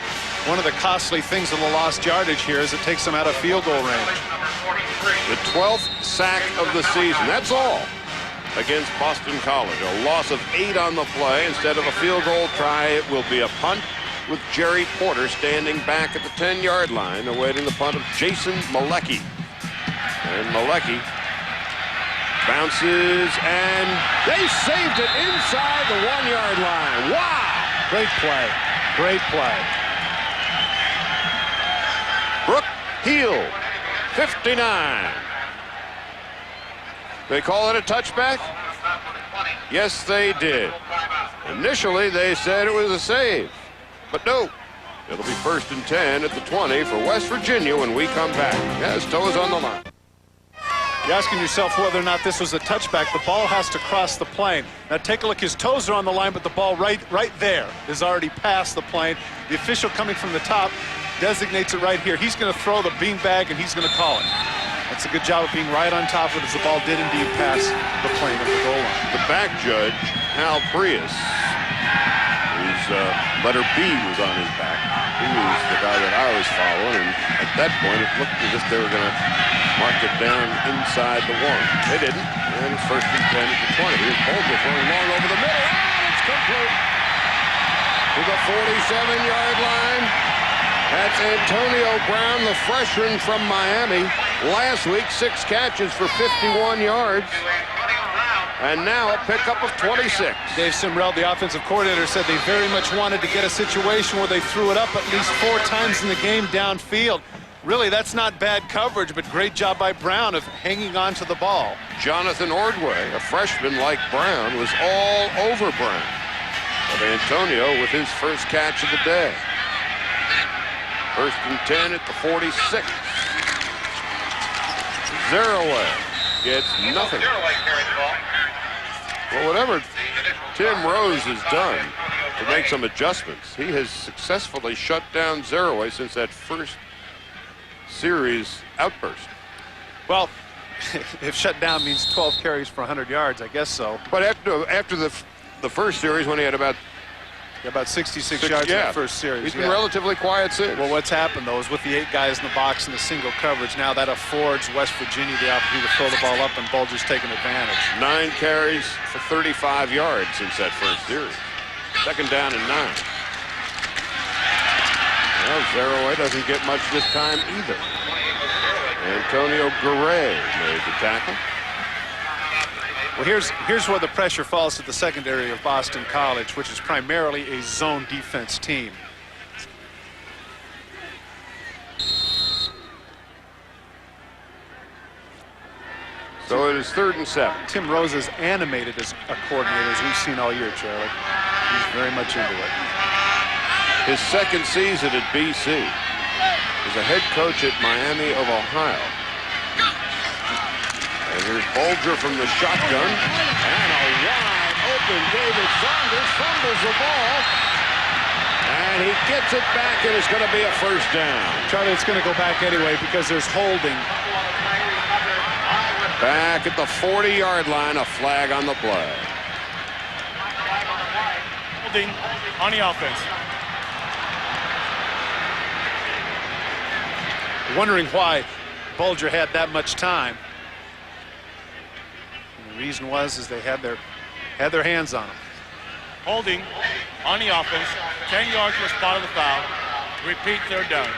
one of the costly things of the lost yardage here is it takes them out of field goal range. The 12th sack of the season. That's all against Boston College. A loss of 8 on the play. Instead of a field goal try, it will be a punt with Jerry Porter standing back at the 10-yard line awaiting the punt of Jason Malecki. And Malecki bounces, and they saved it inside the 1-yard line. Wow! Great play. Great play. Brooke Heel, 59. They call it a touchback? Yes, they did. Initially, they said it was a save, but no. It'll be 1st and 10 at the 20 for West Virginia when we come back. Yes, toe is on the line. You're asking yourself whether or not this was a touchback. The ball has to cross the plane. Now take a look. His toes are on the line, but the ball right there is already past the plane. The official coming from the top designates it right here. He's going to throw the beanbag, and he's going to call it. That's a good job of being right on top of it as the ball did indeed pass the plane of the goal line. The back judge, Hal Prius, whose letter B was on his back. He was the guy that I was following, and at that point it looked as if they were going to mark it down inside the 1. They didn't, and it's 1st and 10 at the 20. Here's Bolger throwing long over the middle, and it's complete to the 47-yard line. That's Antonio Brown, the freshman from Miami. Last week, 6 catches for 51 yards. And now a pickup of 26. Dave Simrell, the offensive coordinator, said they very much wanted to get a situation where they threw it up at least 4 times in the game downfield. Really, that's not bad coverage, but great job by Brown of hanging on to the ball. Jonathan Ordway, a freshman like Brown, was all over Brown. But Antonio with his first catch of the day. 1st and 10 at the 46. Zeraway gets nothing. Well, whatever Tim Rose has done to make some adjustments, he has successfully shut down Zeraway since that first series outburst. Well, if shut down means 12 carries for 100 yards, I guess so. But after the first series, when he had about 66 yards in the first series. He's been relatively quiet since. Well, what's happened, though, is with the 8 guys in the box and the single coverage, now that affords West Virginia the opportunity to throw the ball up, and Bulger's taking advantage. 9 carries for 35 yards since that first series. 2nd down and 9. Well, Zeraway doesn't get much this time either. Antonio Garay made the tackle. Well, here's where the pressure falls to the secondary of Boston College, which is primarily a zone defense team. So it is 3rd and 7. Tim Rose is animated as a coordinator, as we've seen all year, Charlie. He's very much into it. His second season at BC. As a head coach at Miami of Ohio. And here's Bulger from the shotgun. And a wide open David Saunders fumbles the ball. And he gets it back, and it's going to be a first down. Charlie, it's going to go back anyway because there's holding. Back at the 40-yard line, a flag on the play. Holding on the offense. Wondering why Bulger had that much time. And the reason is they had their hands on him. Holding on the offense. 10 yards from the spot of the foul. Repeat, 3rd down.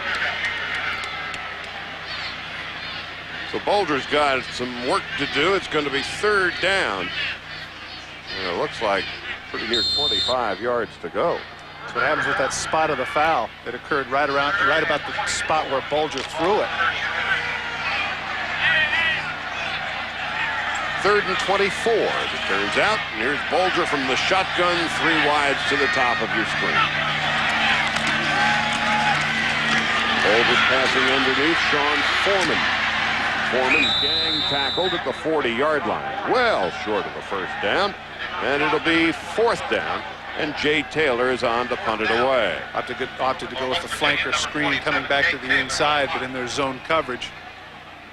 So Bulger's got some work to do. It's going to be 3rd down. And it looks like pretty near 25 yards to go. That's what happens with that spot of the foul that occurred right about the spot where Bulger threw it. 3rd and 24, as it turns out. And here's Bulger from the shotgun, 3 wides to the top of your screen. Bulger passing underneath Sean Foreman. Foreman gang tackled at the 40-yard line. Well short of a first down. And it'll be 4th down. And Jay Taylor is on to punt it away. Opted to go with the flanker screen coming back to the inside, but in their zone coverage.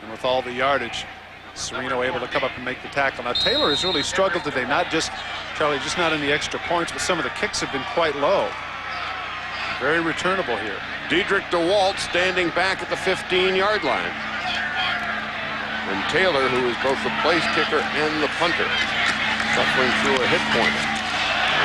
And with all the yardage, Serino able to come up and make the tackle. Now Taylor has really struggled today, not just, Charlie, just not in the extra points, but some of the kicks have been quite low. Very returnable here. Diedrich DeWalt standing back at the 15-yard line. And Taylor, who is both the place kicker and the punter, suffering through a hit pointer.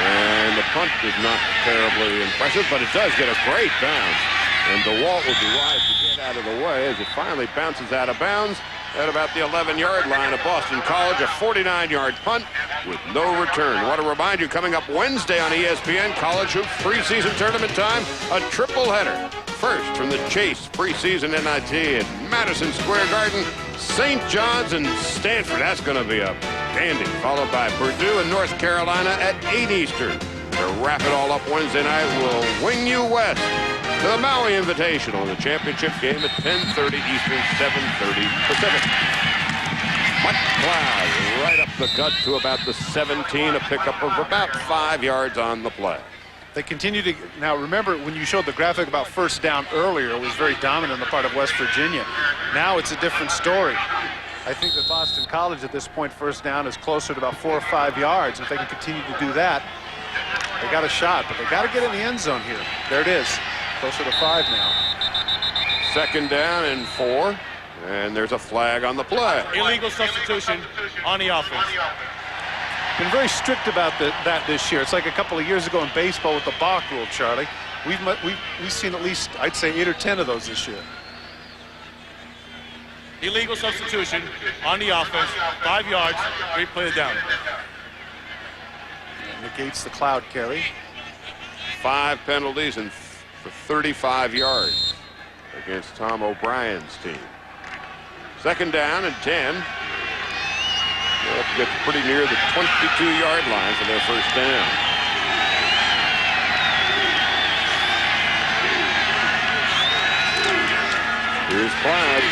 And the punt is not terribly impressive, but it does get a great bounce. And DeWalt will be wise to get out of the way as it finally bounces out of bounds at about the 11-yard line of Boston College, a 49-yard punt with no return. I want to remind you, coming up Wednesday on ESPN, College Hoops preseason tournament time, a triple header. First from the Chase preseason NIT at Madison Square Garden, St. John's and Stanford. That's going to be a dandy. Followed by Purdue and North Carolina at 8 Eastern. To wrap it all up Wednesday night, we'll wing you west to the Maui Invitational in the championship game at 10:30 Eastern, 7:30 Pacific. Much cloud right up the gut to about the 17, a pickup of about 5 yards on the play. They continue to, now remember when you showed the graphic about first down earlier, it was very dominant on the part of West Virginia. Now it's a different story. I think that Boston College at this point, first down is closer to about 4 or 5 yards. If they can continue to do that, they got a shot, but they got to get in the end zone here. There it is, closer to 5 now. 2nd down and 4, and there's a flag on the play. Illegal substitution on the offense. Been very strict about that this year. It's like a couple of years ago in baseball with the balk rule, Charlie. We've seen at least, I'd say, 8 or 10 of those this year. Illegal substitution on the offense. 5 yards. Replay it down. Negates the cloud carry. 5 penalties and for 35 yards against Tom O'Brien's team. 2nd down and 10. They'll have to get pretty near the 22-yard line for their first down. Here's Cloud.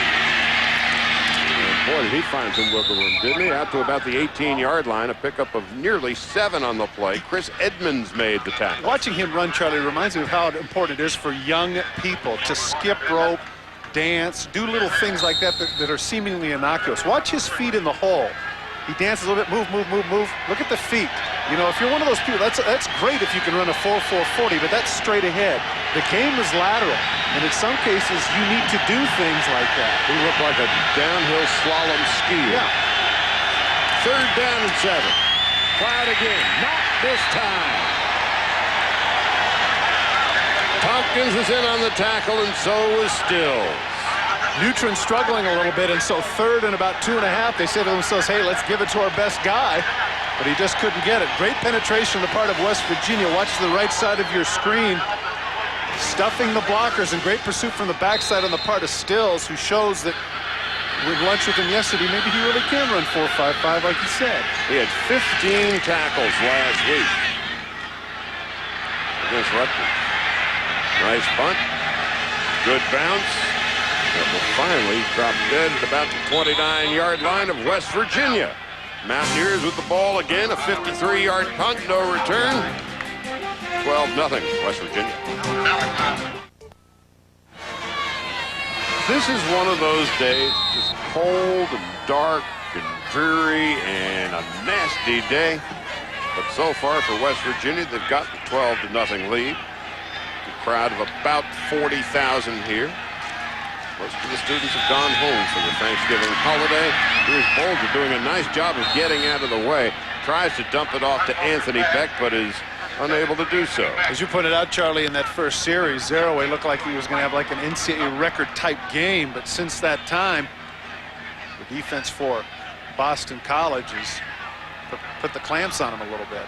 And boy, did he find some wiggle room, didn't he? Out to about the 18-yard line, a pickup of nearly 7 on the play. Chris Edmonds made the tackle. Watching him run, Charlie, reminds me of how important it is for young people to skip rope, dance, do little things like that that are seemingly innocuous. Watch his feet in the hole. He dances a little bit, move, move, move, move. Look at the feet. You know, if you're one of those people, that's great if you can run a 4.40, but that's straight ahead. The game is lateral, and in some cases, you need to do things like that. He looked like a downhill slalom skier. Yeah. 3rd down and 7. Cloud again, not this time. Tompkins is in on the tackle, and so was Stills. Neutron struggling a little bit, and so third and about 2.5, they say to themselves, hey, let's give it to our best guy. But he just couldn't get it. Great penetration on the part of West Virginia. Watch the right side of your screen. Stuffing the blockers, and great pursuit from the backside on the part of Stills, who shows that with lunch with him yesterday, maybe he really can run 4.55 like he said. He had 15 tackles last week against Rutgers. Nice punt. Good bounce. It will finally drop dead at about the 29-yard line of West Virginia. Mountaineers with the ball again. A 53-yard punt, no return. 12-0 West Virginia. This is one of those days, just cold and dark and dreary and a nasty day. But so far for West Virginia, they've got the 12-0 lead. A crowd of about 40,000 here. Most of the students have gone home for the Thanksgiving holiday. Here's Bolger doing a nice job of getting out of the way. Tries to dump it off to Anthony Beck, but is unable to do so. As you pointed out, Charlie, in that first series, Zeraway looked like he was going to have like an NCAA record-type game, but since that time, the defense for Boston College has put the clamps on him a little bit.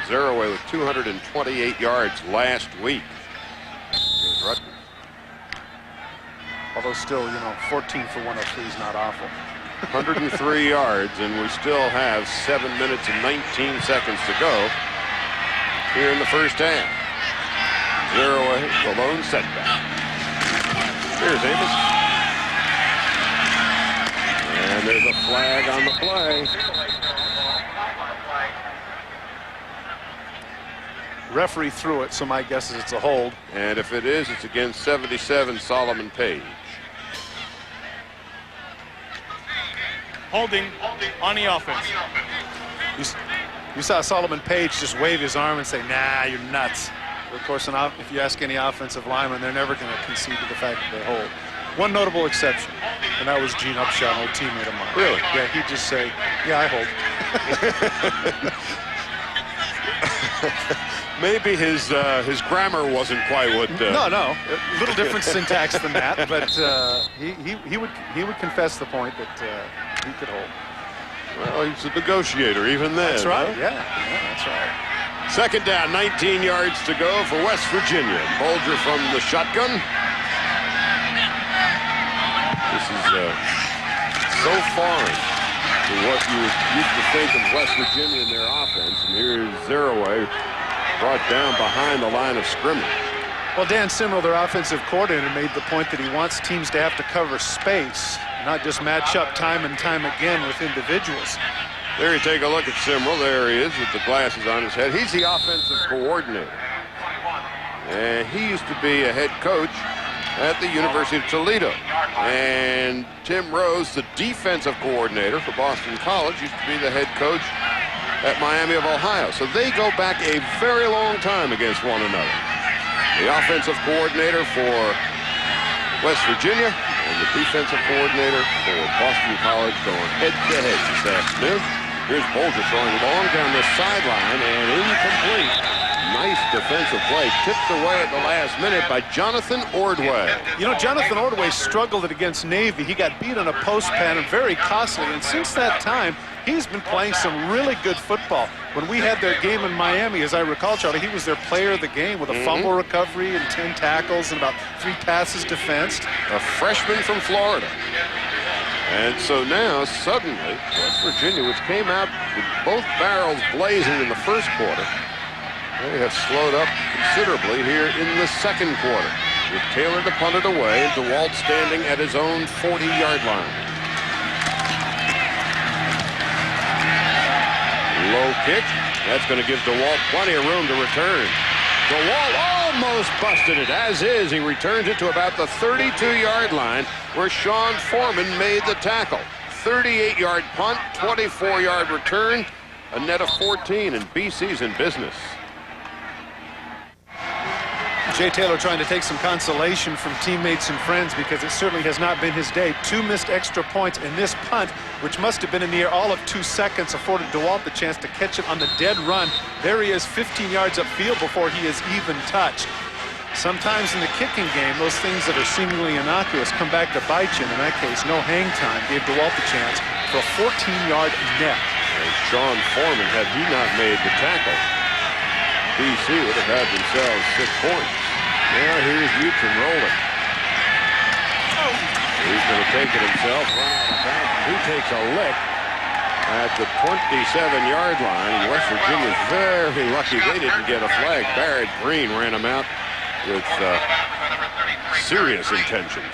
Zeraway with 228 yards last week. Here's Rutgers. Although still, you know, 14 for 103 is not awful. 103 yards, and we still have 7 minutes and 19 seconds to go here in the first half. Zeraway, the lone setback. Here's Amos. And there's a flag on the play. Referee threw it, so my guess is it's a hold. And if it is, it's against 77 Solomon Page. Holding on the offense. You saw Solomon Page just wave his arm and say, nah, you're nuts. But of course, if you ask any offensive lineman, they're never going to concede to the fact that they hold. One notable exception, and that was Gene Upshaw, an old teammate of mine. Really? Yeah, he'd just say, yeah, I hold. Maybe his grammar wasn't quite what. No, a little different syntax than that, but he would confess the point that he could hold. Well, he's a negotiator even then. That's right. Huh? Yeah, that's right. Second down, 19 yards to go for West Virginia. Bolger from the shotgun. This is so foreign to what you used to think of West Virginia in their offense. And here's Zeraway brought down behind the line of scrimmage. Well, Dan Simrell, their offensive coordinator, made the point that he wants teams to have to cover space, not just match up time and time again with individuals. There you take a look at Simrell. There he is with the glasses on his head. He's the offensive coordinator. And he used to be a head coach at the University of Toledo. And Tim Rose, the defensive coordinator for Boston College, used to be the head coach at Miami of Ohio. So they go back a very long time against one another. The offensive coordinator for West Virginia and the defensive coordinator for Boston College going head-to-head this afternoon. Here's Bolger throwing long down the sideline and incomplete. Nice defensive play, tipped away at the last minute by Jonathan Ordway. You know, Jonathan Ordway struggled against Navy. He got beat on a post pattern, very costly, and since that time, he's been playing some really good football. When we had their game in Miami, as I recall, Charlie, he was their player of the game with a fumble recovery and 10 tackles and about 3 passes defensed. A freshman from Florida. And so now, suddenly, West Virginia, which came out with both barrels blazing in the first quarter, they have slowed up considerably here in the second quarter, with Taylor to punt it away and DeWalt standing at his own 40-yard line. Low kick. That's going to give DeWalt plenty of room to return. DeWalt almost busted it. As is, he returns it to about the 32-yard line where Sean Foreman made the tackle. 38-yard punt, 24-yard return, a net of 14, and BC's in business. Jay Taylor trying to take some consolation from teammates and friends because it certainly has not been his day. 2 missed extra points in this punt, which must have been in the air all of 2 seconds, afforded DeWalt the chance to catch it on the dead run. There he is, 15 yards upfield before he is even touched. Sometimes in the kicking game, those things that are seemingly innocuous come back to bite you. In that case, no hang time gave DeWalt the chance for a 14-yard net. And Sean Foreman, had he not made the tackle, BC would have had themselves 6 points. Now here's Mutrin rolling. He's going to take it himself, run out of bounds. He takes a lick at the 27-yard line. And West Virginia's very lucky they didn't get a flag. Barrett Green ran him out with serious intentions.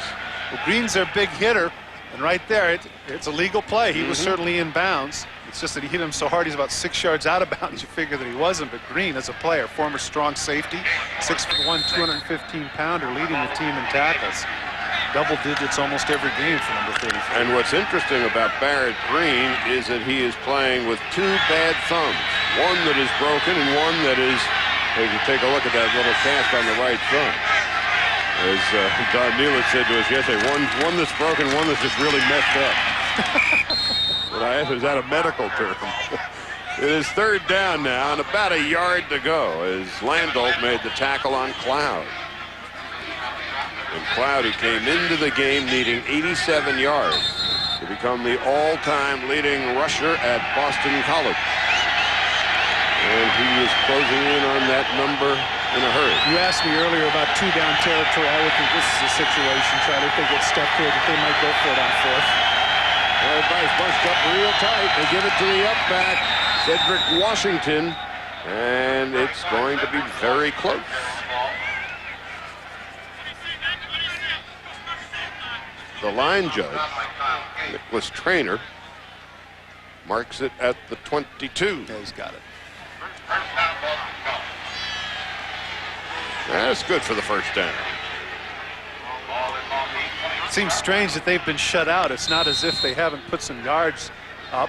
Well, Green's their big hitter, and right there, it's a legal play. He was certainly in bounds. It's just that he hit him so hard he's about 6 yards out of bounds. You figure that he wasn't, but Green, as a player, former strong safety, 6'1", 215-pounder, leading the team in tackles. Double digits almost every game for number 33. And what's interesting about Barrett Green is that he is playing with 2 bad thumbs. One that is broken and one that is, if you take a look at that little cast on the right thumb. As Don Nealon said to us yesterday, one that's broken, one that's just really messed up. But I asked, is that a medical term? It is 3rd down now and about a yard to go as Landolt made the tackle on Cloud. And Cloudy came into the game needing 87 yards to become the all-time leading rusher at Boston College. And he is closing in on that number in a hurry. You asked me earlier about 2-down territory. I would think this is a situation, Charlie, if they get stuck to it, that they might go for it on 4th. Well, everybody's bunched up real tight. They give it to the up back, Cedric Washington, and it's going to be very close. The line judge, Nicholas Traynor, marks it at the 22. Yeah, he's got it. That's good for the 1st down. It seems strange that they've been shut out. It's not as if they haven't put some yards up.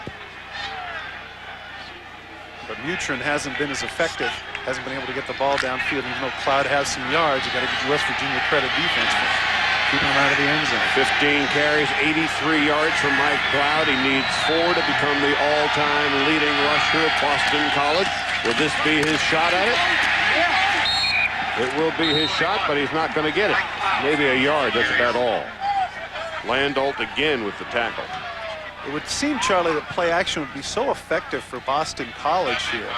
But Mutrin hasn't been as effective, hasn't been able to get the ball downfield. Even though Cloud has some yards, you got to give West Virginia credit defense for keeping him out of the end zone. 15 carries, 83 yards from Mike Cloud. He needs 4 to become the all-time leading rusher at Boston College. Will this be his shot at it? It will be his shot, but he's not going to get it. Maybe a yard, that's about all. Landolt again with the tackle. It would seem, Charlie, that play action would be so effective for Boston College here.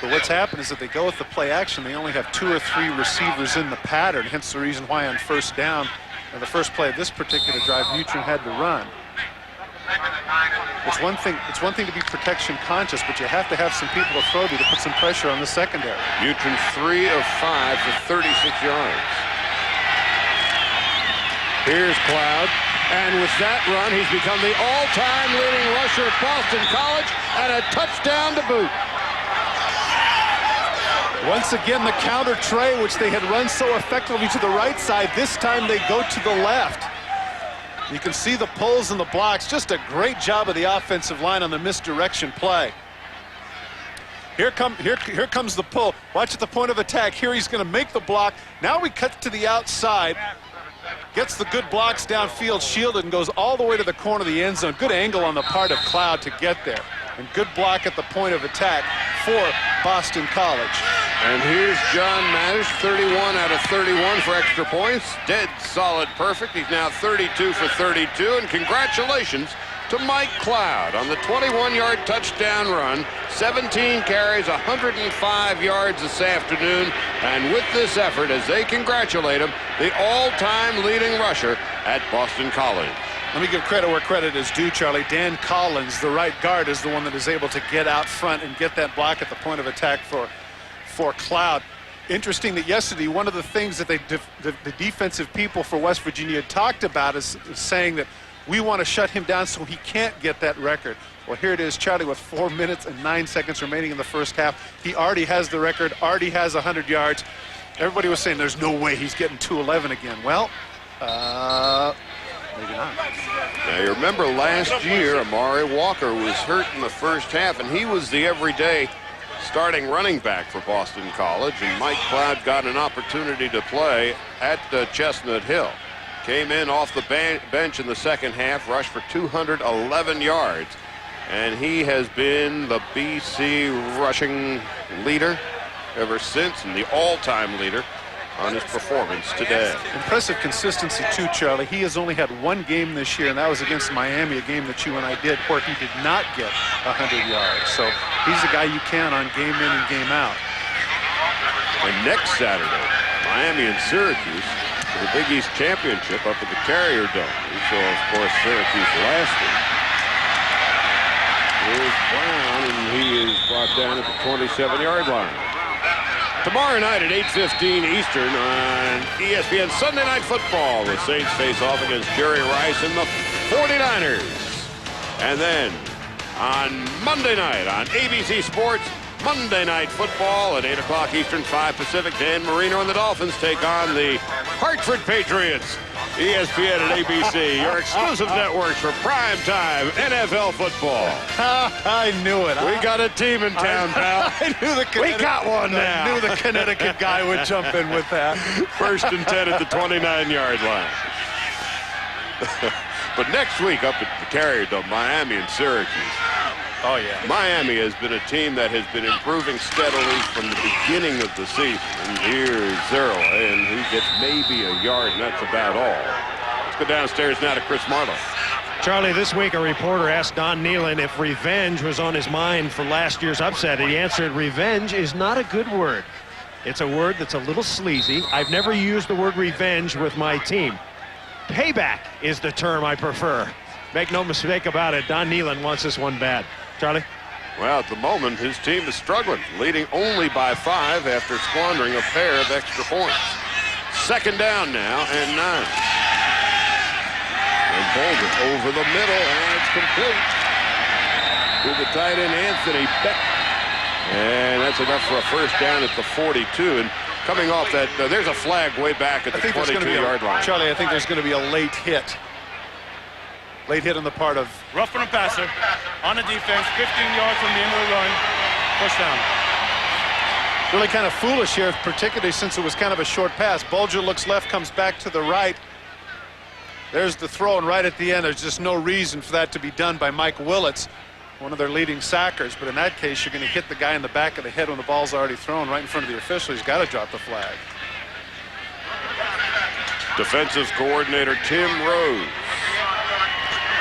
But what's happened is that they go with the play action. They only have 2 or 3 receivers in the pattern, hence the reason why on 1st down, and the first play of this particular drive, Mutrin had to run. It's one thing to be protection conscious, but you have to have some people to throw to put some pressure on the secondary. Mutrin 3 of 5 for 36 yards. Here's Cloud, and with that run, he's become the all-time leading rusher at Boston College, and a touchdown to boot. Once again, the counter tray, which they had run so effectively to the right side, this time they go to the left. You can see the pulls and the blocks. Just a great job of the offensive line on the misdirection play. Here comes the pull. Watch at the point of attack. Here he's going to make the block. Now we cut to the outside. Gets the good blocks downfield, shielded, and goes all the way to the corner of the end zone. Good angle on the part of Cloud to get there. And good block at the point of attack for Boston College. And here's John Madish, 31 out of 31 for extra points. Dead solid perfect. He's now 32 for 32. And congratulations to Mike Cloud on the 21-yard touchdown run. 17 carries, 105 yards this afternoon. And with this effort, as they congratulate him, the all-time leading rusher at Boston College. Let me give credit where credit is due, Charlie. Dan Collins, the right guard, is the one that is able to get out front and get that block at the point of attack for Cloud. Interesting that yesterday, one of the things that the defensive people for West Virginia talked about is saying that we want to shut him down so he can't get that record. Well, here it is, Charlie, with 4 minutes and 9 seconds remaining in the first half. He already has the record, already has 100 yards. Everybody was saying there's no way he's getting 211 again. Well, maybe not. Now, you remember last year, Amari Walker was hurt in the first half, and he was the everyday starting running back for Boston College, and Mike Cloud got an opportunity to play at Chestnut Hill. Came in off the bench in the second half, rushed for 211 yards, and he has been the BC rushing leader ever since, and the all-time leader on his performance today. Impressive consistency too, Charlie. He has only had one game this year, and that was against Miami, a game that you and I did, where he did not get 100 yards. So he's a guy you count on game in and game out. And next Saturday, Miami and Syracuse for the Big East Championship up at the Carrier Dome. We saw, of course, Syracuse last week. Here's Brown, and he is brought down at the 27-yard line. Tomorrow night at 8:15 Eastern on ESPN Sunday Night Football, the Saints face off against Jerry Rice and the 49ers. And then on Monday night on ABC Sports, Monday Night Football at 8 o'clock Eastern, 5 Pacific, Dan Marino and the Dolphins take on the Hartford Patriots. ESPN and ABC, your exclusive networks for primetime NFL football. I knew it. We got a team in town, pal. I knew the We got one now. I knew the Connecticut guy would jump in with that. 1st and 10 at the 29-yard line. But next week up at the Carrier Dome, Miami and Syracuse. Oh, yeah. Miami has been a team that has been improving steadily from the beginning of the season. And here's Zero, and he gets maybe a yard, and that's about all. Let's go downstairs now to Chris Marlowe. Charlie, this week a reporter asked Don Nehlen if revenge was on his mind for last year's upset. He answered, revenge is not a good word. It's a word that's a little sleazy. I've never used the word revenge with my team. Payback is the term I prefer. Make no mistake about it, Don Nehlen wants this one bad. Charlie? Well, at the moment, his team is struggling, leading only by 5 after squandering a pair of extra points. 2nd down now and 9. And Bolden over the middle, and it's complete to the tight end, Anthony Beck. And that's enough for a 1st down at the 42. And coming off that, there's a flag way back at the 22-yard line. Charlie, I think there's going to be a late hit. Late hit on the part of... Roughing the passer on the defense, 15 yards from the end of the run. First down. Really kind of foolish here, particularly since it was kind of a short pass. Bulger looks left, comes back to the right. There's the throw, and right at the end, there's just no reason for that to be done by Mike Willits, one of their leading sackers. But in that case, you're going to hit the guy in the back of the head when the ball's already thrown right in front of the official. He's got to drop the flag. Defensive coordinator Tim Rose.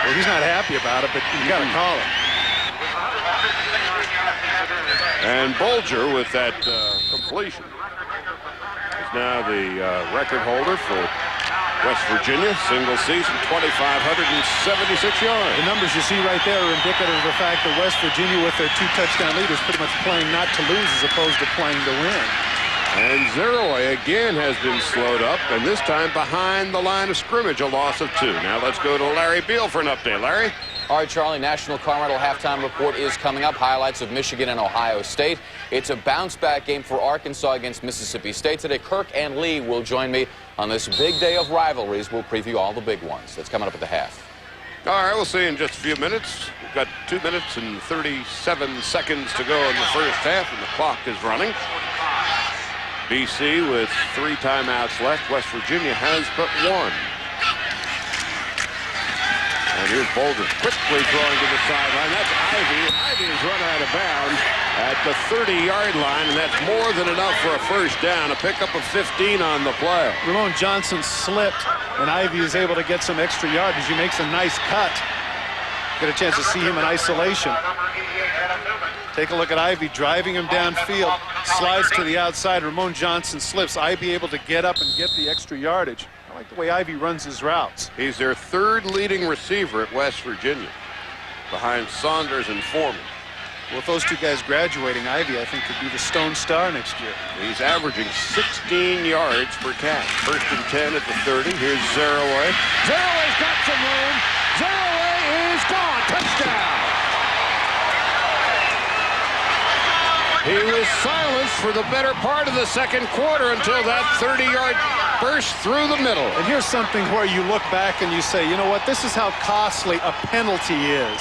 Well, he's not happy about it, but you got to call it. And Bulger with that completion is now the record holder for West Virginia, single season, 2,576 yards. The numbers you see right there are indicative of the fact that West Virginia, with their 2 touchdown lead, is pretty much playing not to lose as opposed to playing to win. And Zeroy again has been slowed up, and this time behind the line of scrimmage, a loss of 2. Now let's go to Larry Beal for an update. Larry? All right, Charlie, National Car Rental halftime report is coming up. Highlights of Michigan and Ohio State. It's a bounce-back game for Arkansas against Mississippi State today. Kirk and Lee will join me on this big day of rivalries. We'll preview all the big ones. That's coming up at the half. All right, we'll see you in just a few minutes. We've got 2 minutes and 37 seconds to go in the first half, and the clock is running. BC with 3 timeouts left. West Virginia has but 1. And here's Bolden quickly throwing to the sideline. That's Ivy. Ivy is run out of bounds at the 30-yard line, and that's more than enough for a 1st down. A pickup of 15 on the play. Ramon Johnson slipped, and Ivy is able to get some extra yardage. He makes a nice cut. Get a chance to see him in isolation. Take a look at Ivy driving him downfield. Slides to the outside. Ramon Johnson slips. Ivy able to get up and get the extra yardage. I like the way Ivy runs his routes. He's their 3rd leading receiver at West Virginia, behind Saunders and Foreman. With those 2 guys graduating, Ivy, I think, could be the Stone Star next year. He's averaging 16 yards per catch. 1st and 10 at the 30. Here's Zeroy. Zeroy's got some room. Zeroy is gone. Touchdown. He was silenced for the better part of the 2nd quarter until that 30-yard burst through the middle. And here's something where you look back and you say, you know what, this is how costly a penalty is.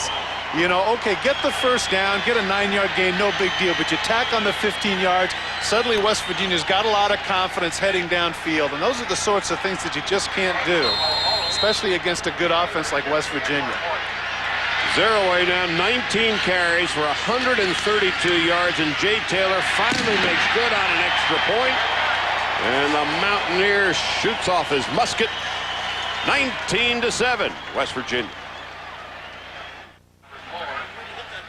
You know, okay, get the 1st down, get a 9-yard gain, no big deal, but you tack on the 15 yards, suddenly West Virginia's got a lot of confidence heading downfield, and those are the sorts of things that you just can't do, especially against a good offense like West Virginia. Zeroy down 19 carries for 132 yards, and Jay Taylor finally makes good on an extra point. And the Mountaineers shoots off his musket. 19-7, West Virginia.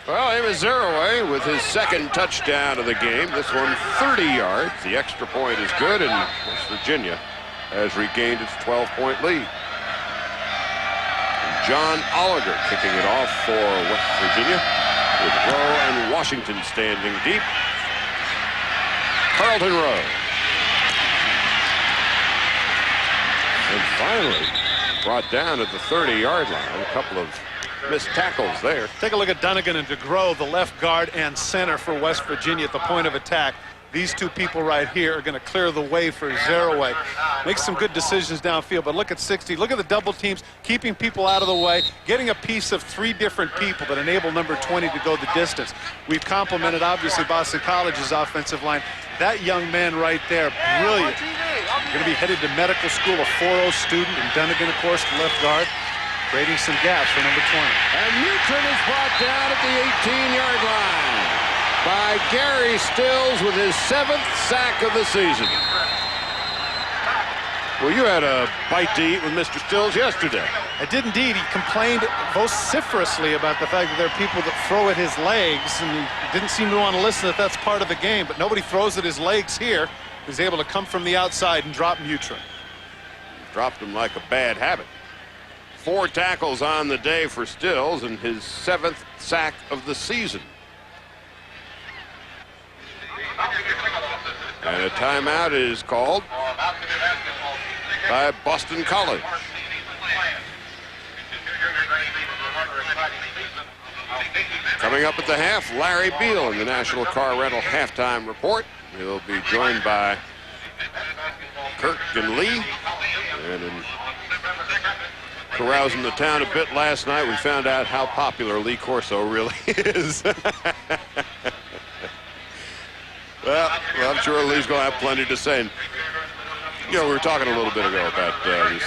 Well, Amos Zeroway with his second touchdown of the game. This one 30 yards. The extra point is good, and West Virginia has regained its 12-point lead. And John Oliger kicking it off for West Virginia, with Rowe and Washington standing deep. Carlton Rowe. And finally brought down at the 30-yard line. A couple of missed tackles there. Take a look at Dunnigan and DeGrow, the left guard and center for West Virginia at the point of attack. These two people right here are going to clear the way for Zeroway. Makes some good decisions downfield, but look at 60. Look at the double teams, keeping people out of the way, getting a piece of 3 different people that enable number 20 to go the distance. We've complimented, obviously, Boston College's offensive line. That young man right there, brilliant. Going to be headed to medical school, a 4.0 student, and Dunnigan, of course, the left guard, creating some gaps for number 20. And Newton is brought down at the 18-yard line by Gary Stills with his 7th sack of the season. Well, you had a bite to eat with Mr. Stills yesterday. I did indeed. He complained vociferously about the fact that there are people that throw at his legs, and he didn't seem to want to listen that that's part of the game, but nobody throws at his legs here. He's able to come from the outside and drop Neutron. Dropped him like a bad habit. 4 tackles on the day for Stills and his 7th sack of the season. And a timeout is called by Boston College. Coming up at the half, Larry Beal in the National Car Rental halftime report. He'll be joined by Kirk and Lee. And in carousing the town a bit last night, we found out how popular Lee Corso really is. Well, I'm sure Lee's going to have plenty to say. And, you know, we were talking a little bit ago about this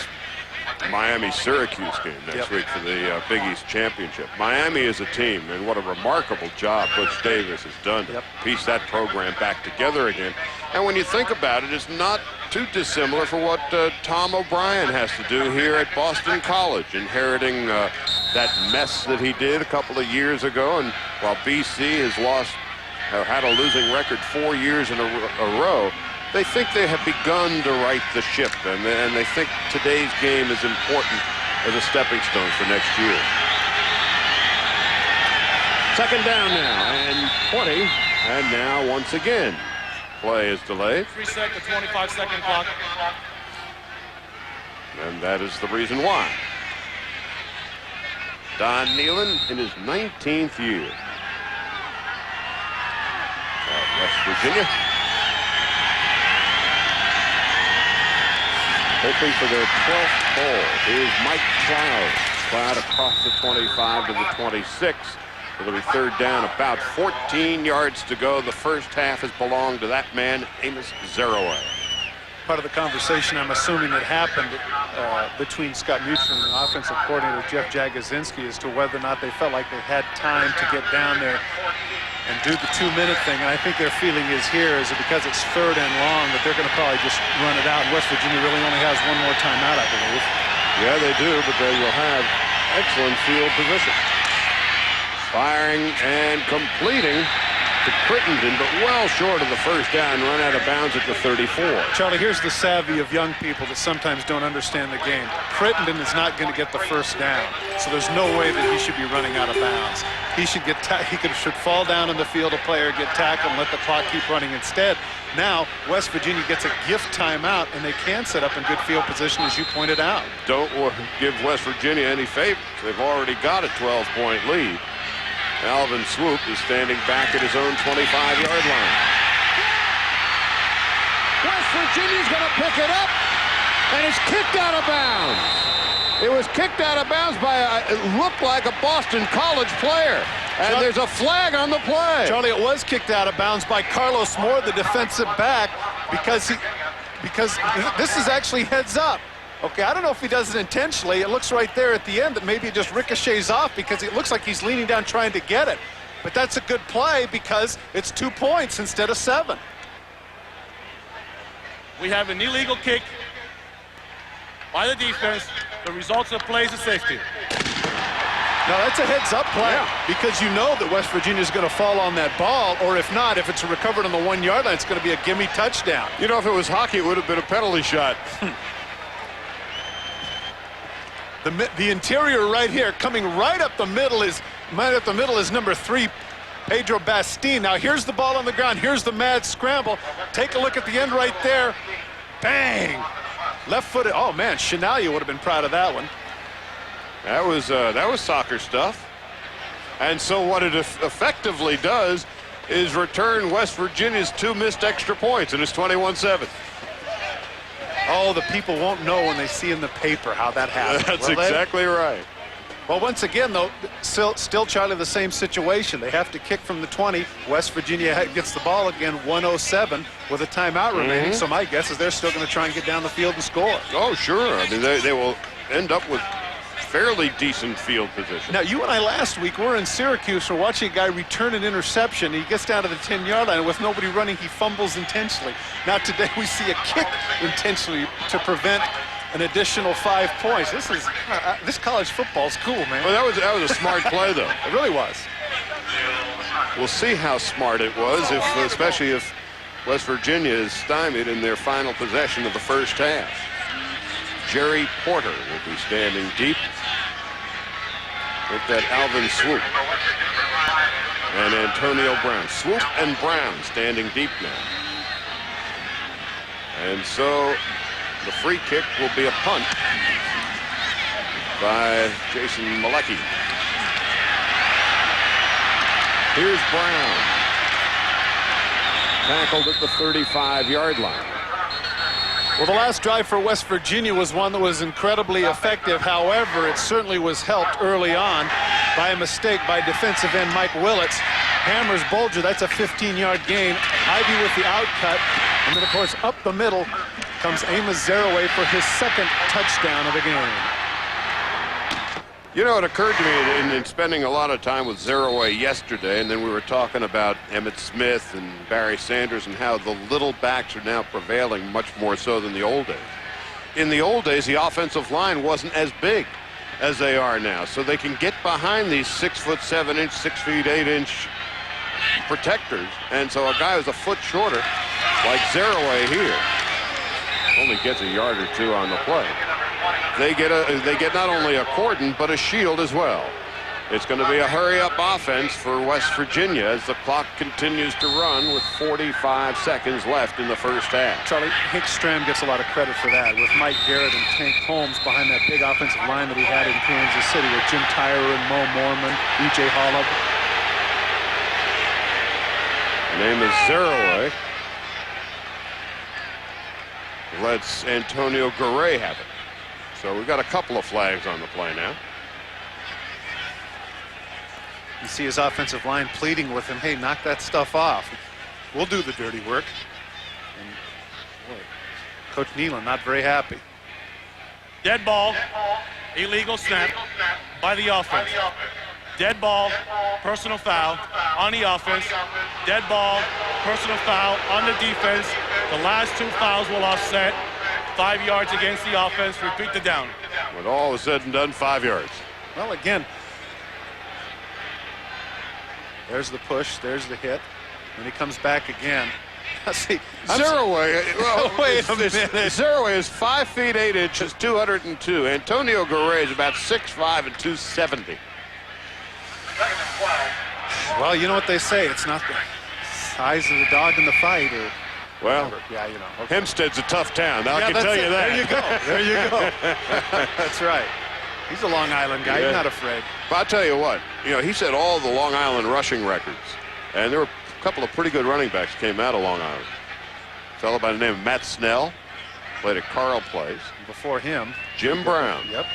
Miami-Syracuse game next week for the Big East Championship. Miami is a team, and what a remarkable job Butch Davis has done to piece that program back together again. And when you think about it, it's not too dissimilar for what Tom O'Brien has to do here at Boston College, inheriting that mess that he did a couple of years ago. And while BC has had a losing record 4 years in a row, they think they have begun to right the ship, and they think today's game is important as a stepping stone for next year. Second down now, and 20, and now once again, play is delayed. 3-second, 25-second clock. And that is the reason why. Don Nealon in his 19th year at West Virginia. Hoping for their 12th bowl. Here's Mike Cloud. Cloud across the 25 to the 26. It'll be third down, about 14 yards to go. The first half has belonged to that man, Amos Zeroway. Part of the conversation, I'm assuming, that happened between Scott Neutron and the offensive coordinator, Jeff Jagosinski, as to whether or not they felt like they had time to get down there and do the 2-minute thing. And I think their feeling is here is that because it's third and long that they're going to probably just run it out. And West Virginia really only has one more timeout, I believe. Yeah, they do, but they will have excellent field position. Firing and completing to Crittenden, but well short of the first down, run out of bounds at the 34. Charlie, here's the savvy of young people that sometimes don't understand the game. Crittenden is not going to get the first down, so there's no way that he should be running out of bounds. He should should fall down in the field of play or get tackled and let the clock keep running instead. Now, West Virginia gets a gift timeout, and they can set up in good field position, as you pointed out. Don't give West Virginia any favors. They've already got a 12-point lead. Alvin Swoop is standing back at his own 25-yard line. West Virginia's going to pick it up, and it's kicked out of bounds. It was kicked out of bounds by, it looked like a Boston College player. And there's a flag on the play. Charlie, it was kicked out of bounds by Carlos Moore, the defensive back, because this is actually heads up. Okay, I don't know if he does it intentionally. It looks right there at the end that maybe it just ricochets off because it looks like he's leaning down trying to get it. But that's a good play because it's 2 points instead of 7. We have an illegal kick by the defense. The results of the play is a safety. Now that's a heads-up play because you know that West Virginia is going to fall on that ball, or if not, if it's recovered on the 1 yard line, it's going to be a gimme touchdown. You know, if it was hockey, it would have been a penalty shot. The interior right here, coming right up the middle is number 3, Pedro Bastien. Now here's the ball on the ground. Here's the mad scramble. Take a look at the end right there. Bang! Left-footed. Oh man, Chinalia would have been proud of that one. That was soccer stuff. And so what it effectively does is return West Virginia's 2 missed extra points, and it's 21-7. Oh, the people won't know when they see in the paper how that happened. That's exactly right. Well, once again, though, still Charlie, the same situation. They have to kick from the 20. West Virginia gets the ball again, 1:07 with a timeout remaining. So my guess is they're still going to try and get down the field and score. Oh, sure. I mean, they will end up with fairly decent field position. Now, you and I last week were in Syracuse. We're watching a guy return an interception. He gets down to the 10-yard line. With nobody running, he fumbles intentionally. Now, today we see a kick intentionally to prevent an additional 5 points. This college football's cool, man. Well, that was a smart play, though. It really was. We'll see how smart it was, especially if West Virginia is stymied in their final possession of the first half. Jerry Porter will be standing deep with that Alvin Swoop. And Antonio Brown. Swoop and Brown standing deep now. And so the free kick will be a punt by Jason Malecki. Here's Brown. Tackled at the 35-yard line. Well, the last drive for West Virginia was one that was incredibly effective. However, it certainly was helped early on by a mistake by defensive end Mike Willits. Hammers Bolger, that's a 15-yard gain. Ivy with the outcut. And then, of course, up the middle comes Amos Zeraway for his 2nd touchdown of the game. You know, it occurred to me in spending a lot of time with Zeraway yesterday, and then we were talking about Emmitt Smith and Barry Sanders and how the little backs are now prevailing much more so than the old days. In the old days, the offensive line wasn't as big as they are now, so they can get behind these 6'7" 6'8" protectors, and so a guy who's a foot shorter, like Zeraway here, only gets a yard or 2 on the play. They get not only a cordon but a shield as well. It's going to be a hurry-up offense for West Virginia as the clock continues to run with 45 seconds left in the first half. Charlie, Hank Stram gets a lot of credit for that, with Mike Garrett and Tank Holmes behind that big offensive line that he had in Kansas City with Jim Tyrer and Mo Mormon, E.J. Holub. Name is Zeraway. Lets Antonio Garay have it. So we've got a couple of flags on the play now. You see his offensive line pleading with him, hey, knock that stuff off. We'll do the dirty work. And boy, Coach Nealon not very happy. Dead ball, illegal snap by the offense. Dead ball, personal foul on the offense. Dead ball, personal foul on the defense. The last 2 fouls will offset. 5 yards against the offense. Repeat the down. When all is said and done, 5 yards. Well, again, there's the push, there's the hit, and he comes back again. See, Zeraway, well, wait a minute. Zeraway is 5 feet 8 inches, 202. Antonio Garay is about 6'5" and 270. Well, you know what they say. It's not the size of the dog in the fight. Or well, whatever. Yeah, you know. Okay. Hempstead's a tough town. I can tell you that. There you go. There you go. That's right. He's a Long Island guy. Yeah. He's not afraid. But I'll tell you what. You know, he set all the Long Island rushing records. And there were a couple of pretty good running backs came out of Long Island. A fellow by the name of Matt Snell. Played at Carl Place. Before him, Jim Brown. Yep.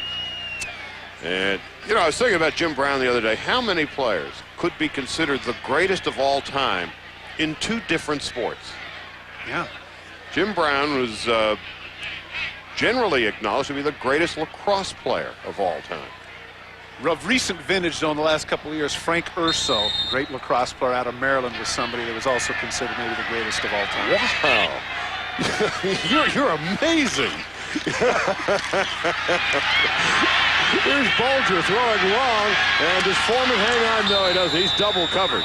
And, you know, I was thinking about Jim Brown the other day. How many players could be considered the greatest of all time in 2 different sports? Yeah. Jim Brown was generally acknowledged to be the greatest lacrosse player of all time. Of recent vintage, though, in the last couple of years, Frank Urso, great lacrosse player out of Maryland, was somebody that was also considered maybe the greatest of all time. Wow. You're amazing. Here's Bulger throwing long, and does Foreman hang on? No, he doesn't. He's double covered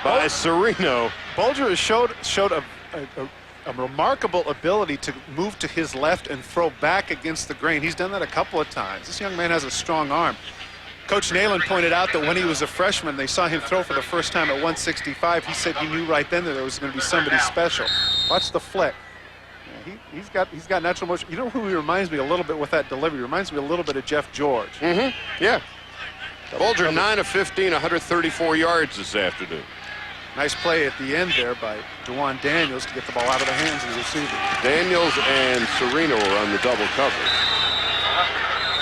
by Serino. Bulger has showed a remarkable ability to move to his left and throw back against the grain. He's done that a couple of times. This young man has a strong arm. Coach Nalen pointed out that when he was a freshman, they saw him throw for the first time at 165. He said he knew right then that there was going to be somebody special. Watch the flick. Yeah, he's got natural motion. You know who he reminds me a little bit with that delivery? He reminds me a little bit of Jeff George. Yeah. Bulger 9 of 15, 134 yards this afternoon. Nice play at the end there by DeJuan Daniels to get the ball out of the hands of the receiver. Daniels and Serino are on the double coverage.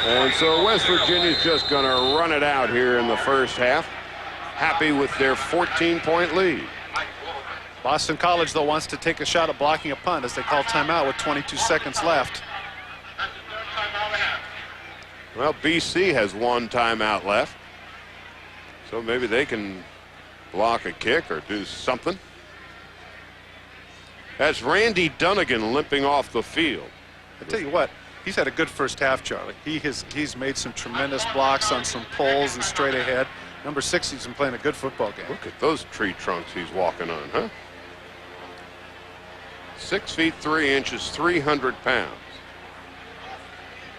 And so West Virginia's just going to run it out here in the first half. Happy with their 14-point lead. Boston College, though, wants to take a shot at blocking a punt as they call timeout with 22 seconds left. Well, BC has one timeout left. So maybe they can block a kick or do something. That's Randy Dunnigan limping off the field. I tell you what, he's had a good first half, Charlie. He's made some tremendous blocks on some pulls and straight ahead. Number 6, he's been playing a good football game. Look at those tree trunks he's walking on, huh? 6 feet 3 inches, 300 pounds.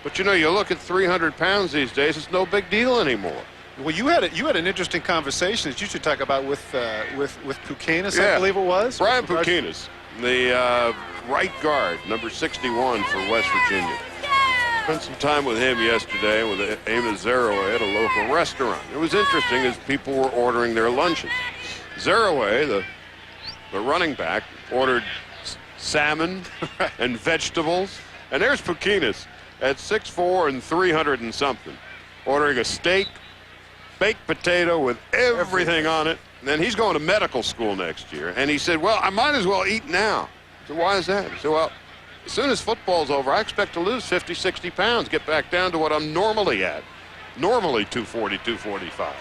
But you know, you look at 300 pounds these days, it's no big deal anymore. Well, you had an interesting conversation that you should talk about with Pukenas, Yeah. I believe it was. Brian Pukenas, the right guard, number 61 for West Virginia. Spent some time with him yesterday with Amos Zeroe at a local restaurant. It was interesting as people were ordering their lunches. Zeroe, the running back, ordered salmon and vegetables. And there's Pukenas at 6'4" and 300 and something, ordering a steak, baked potato with everything on it. And then he's going to medical school next year. And he said, well, I might as well eat now. I said, why is that? He said, well, as soon as football's over, I expect to lose 50, 60 pounds, get back down to what I'm normally at. Normally 240, 245.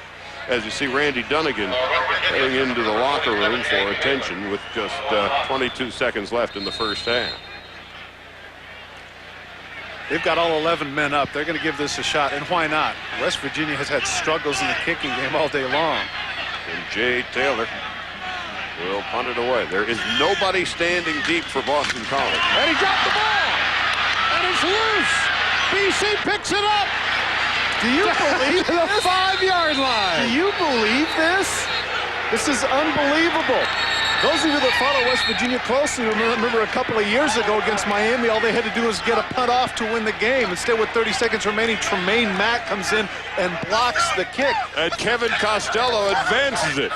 As you see Randy Dunnigan heading into the locker room for attention with just 22 seconds left in the first half. They've got all 11 men up. They're going to give this a shot, and why not? West Virginia has had struggles in the kicking game all day long. And Jay Taylor will punt it away. There is nobody standing deep for Boston College. And he dropped the ball! And it's loose! BC picks it up! Do you believe the 5-yard line? Do you believe this? This is unbelievable. Those of you that follow West Virginia closely remember a couple of years ago against Miami, all they had to do was get a punt off to win the game. Instead, with 30 seconds remaining, Tremaine Mack comes in and blocks the kick. And Kevin Costello advances it.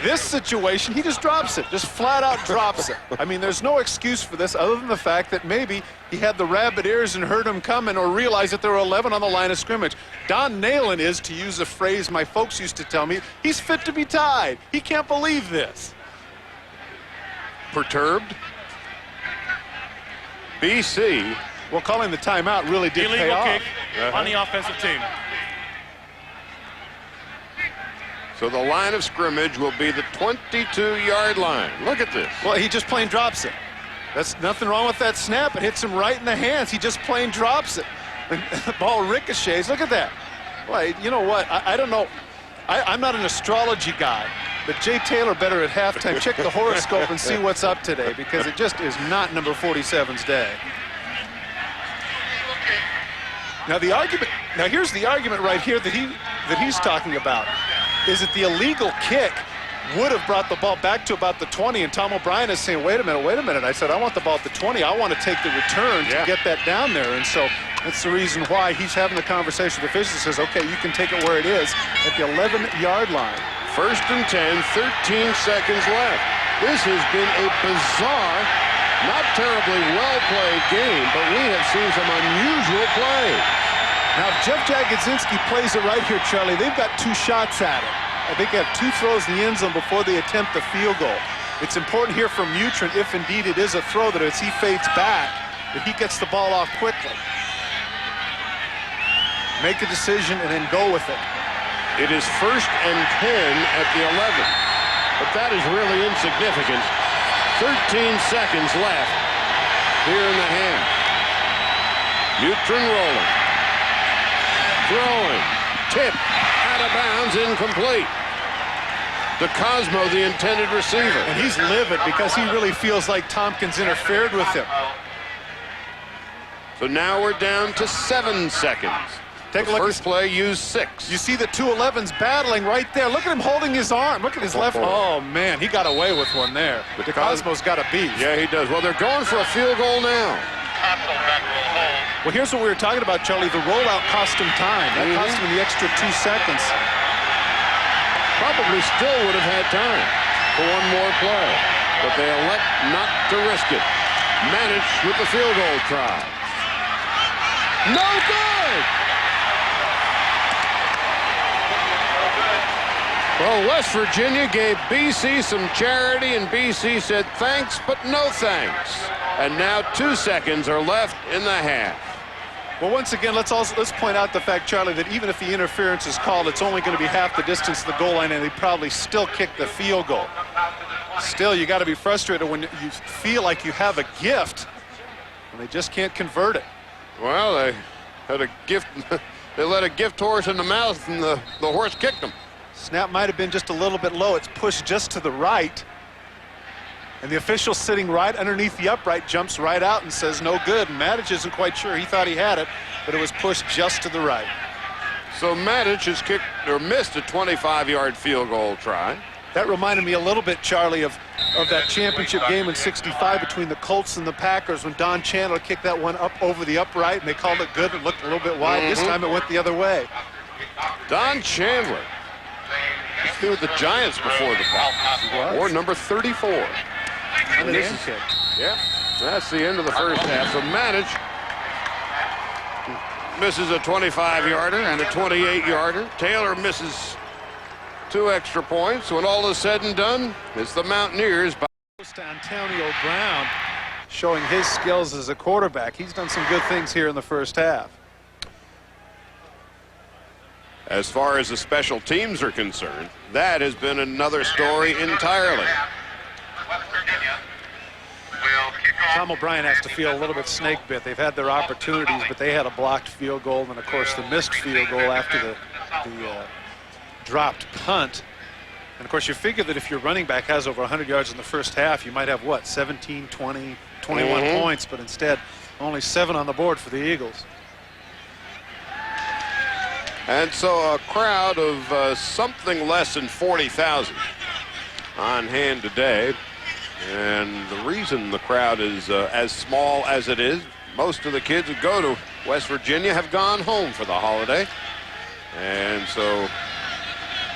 This situation, he just drops it, just flat out drops it. I mean, there's no excuse for this other than the fact that maybe he had the rabbit ears and heard him coming or realized that there were 11 on the line of scrimmage. Don Nalen is, to use a phrase my folks used to tell me, he's fit to be tied. He can't believe this. Perturbed. BC. Well, calling the timeout really did pay Illegal off. kick on the offensive team. So the line of scrimmage will be the 22-yard line. Look at this. Well, he just plain drops it. That's nothing wrong with that snap. It hits him right in the hands. He just plain drops it. And the ball ricochets. Look at that. Well, you know what? I don't know. I'm not an astrology guy, but Jay Taylor better at halftime check the horoscope and see what's up today, because it just is not number 47's day. Now the argument. Now here's the argument right here that he's talking about. Is that the illegal kick would have brought the ball back to about the 20, and Tom O'Brien is saying, wait a minute. I said, I want the ball at the 20. I want to take the return to get that down there. And so that's the reason why he's having the conversation with the officials. Says, okay, you can take it where it is at the 11-yard line. 1st and 10, 13 seconds left. This has been a bizarre, not terribly well-played game, but we have seen some unusual play. Now, if Jeff Jagodzinski plays it right here, Charlie, they've got 2 shots at it. I think they have 2 throws in the end zone before they attempt the field goal. It's important here for Mutrin, if indeed it is a throw, that as he fades back, that he gets the ball off quickly. Make a decision and then go with it. It is 1st and 10 at the 11. But that is really insignificant. 13 seconds left here in the half. Neutron rolling. Throwing. Tip. Out of bounds. Incomplete. To Cosmo, the intended receiver. And he's livid because he really feels like Tompkins interfered with him. So now we're down to 7 seconds. Take a The look. first play used 6. You see the 211s battling right there. Look at him holding his arm. Look at his left. Oh, man, he got away with one there. But Cosmo's got a beat. Yeah, he does. Well, they're going for a field goal now. Well, here's what we were talking about, Charlie. The rollout cost him time. That cost him the extra 2 seconds. Probably still would have had time for one more play, but they elect not to risk it. Managed with the field goal try. No good! Well, West Virginia gave BC some charity, and BC said thanks, but no thanks. And now 2 seconds are left in the half. Well, once again, let's point out the fact, Charlie, that even if the interference is called, it's only going to be half the distance to the goal line, and they probably still kick the field goal. Still, you got to be frustrated when you feel like you have a gift, and they just can't convert it. Well, they had a gift. They let a gift horse in the mouth, and the horse kicked them. Snap might have been just a little bit low. It's pushed just to the right. And the official sitting right underneath the upright jumps right out and says no good. And Matic isn't quite sure. He thought he had it, but it was pushed just to the right. So Matic has kicked or missed a 25-yard field goal try. That reminded me a little bit, Charlie, of that championship game in '65 between the Colts and the Packers when Don Chandler kicked that one up over the upright, and they called it good. It looked a little bit wide. This time it went the other way. Don Chandler. He's been with the Giants before the Packers. Or number 34. And this is kick. Yeah, that's the end of the first half. So Matic misses a 25-yarder and a 28-yarder. Taylor misses 2 extra points. When all is said and done, it's the Mountaineers. To Antonio Brown, showing his skills as a quarterback. He's done some good things here in the first half. As far as the special teams are concerned, that has been another story entirely. Tom O'Brien has to feel a little bit snake bit. They've had their opportunities, but they had a blocked field goal, and of course the missed field goal after the dropped punt. And of course you figure that if your running back has over 100 yards in the first half, you might have what, 17, 20, 21 points, but instead only 7 on the board for the Eagles. And so a crowd of something less than 40,000 on hand today. And the reason the crowd is as small as it is, most of the kids who go to West Virginia have gone home for the holiday. And so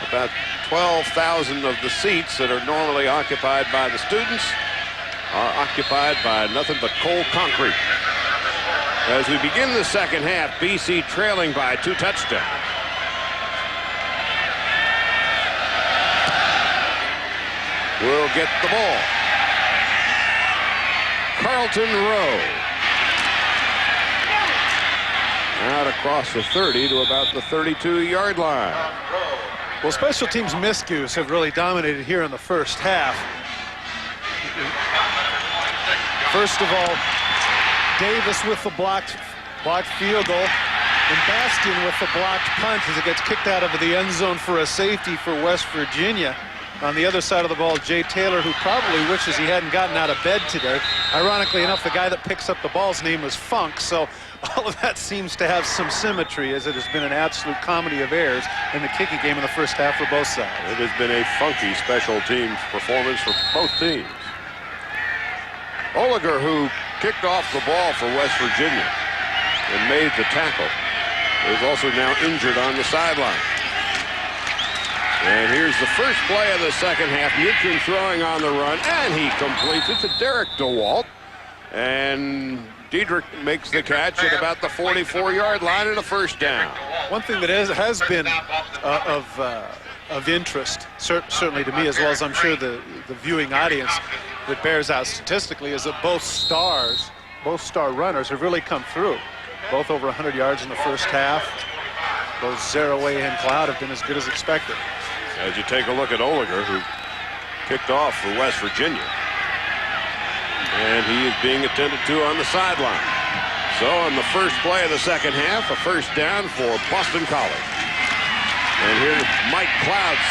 about 12,000 of the seats that are normally occupied by the students are occupied by nothing but cold concrete. As we begin the second half, BC trailing by 2 touchdowns. We'll get the ball. Carlton Rowe. Out across the 30 to about the 32-yard line. Well, special teams miscues have really dominated here in the first half. First of all, Davis with the blocked field goal, and Bastian with the blocked punt as it gets kicked out of the end zone for a safety for West Virginia. On the other side of the ball, Jay Taylor, who probably wishes he hadn't gotten out of bed today. Ironically enough, the guy that picks up the ball's name was Funk, so all of that seems to have some symmetry, as it has been an absolute comedy of errors in the kicking game in the first half for both sides. It has been a funky special teams performance for both teams. Oliger, who kicked off the ball for West Virginia and made the tackle, is also now injured on the sideline. And here's the first play of the second half. Neutron throwing on the run, and he completes it to Derek DeWalt. And Diedrich makes the catch at about the 44-yard line and a first down. One thing that has been of interest, certainly to me, as well as I'm sure the viewing audience, that bears out statistically, is that both star runners have really come through. Both over 100 yards in the first half. Both Zeraway and Cloud have been as good as expected. As you take a look at Oliger, who kicked off for West Virginia. And he is being attended to on the sideline. So on the first play of the second half, a first down for Boston College. And here's Mike Cloud's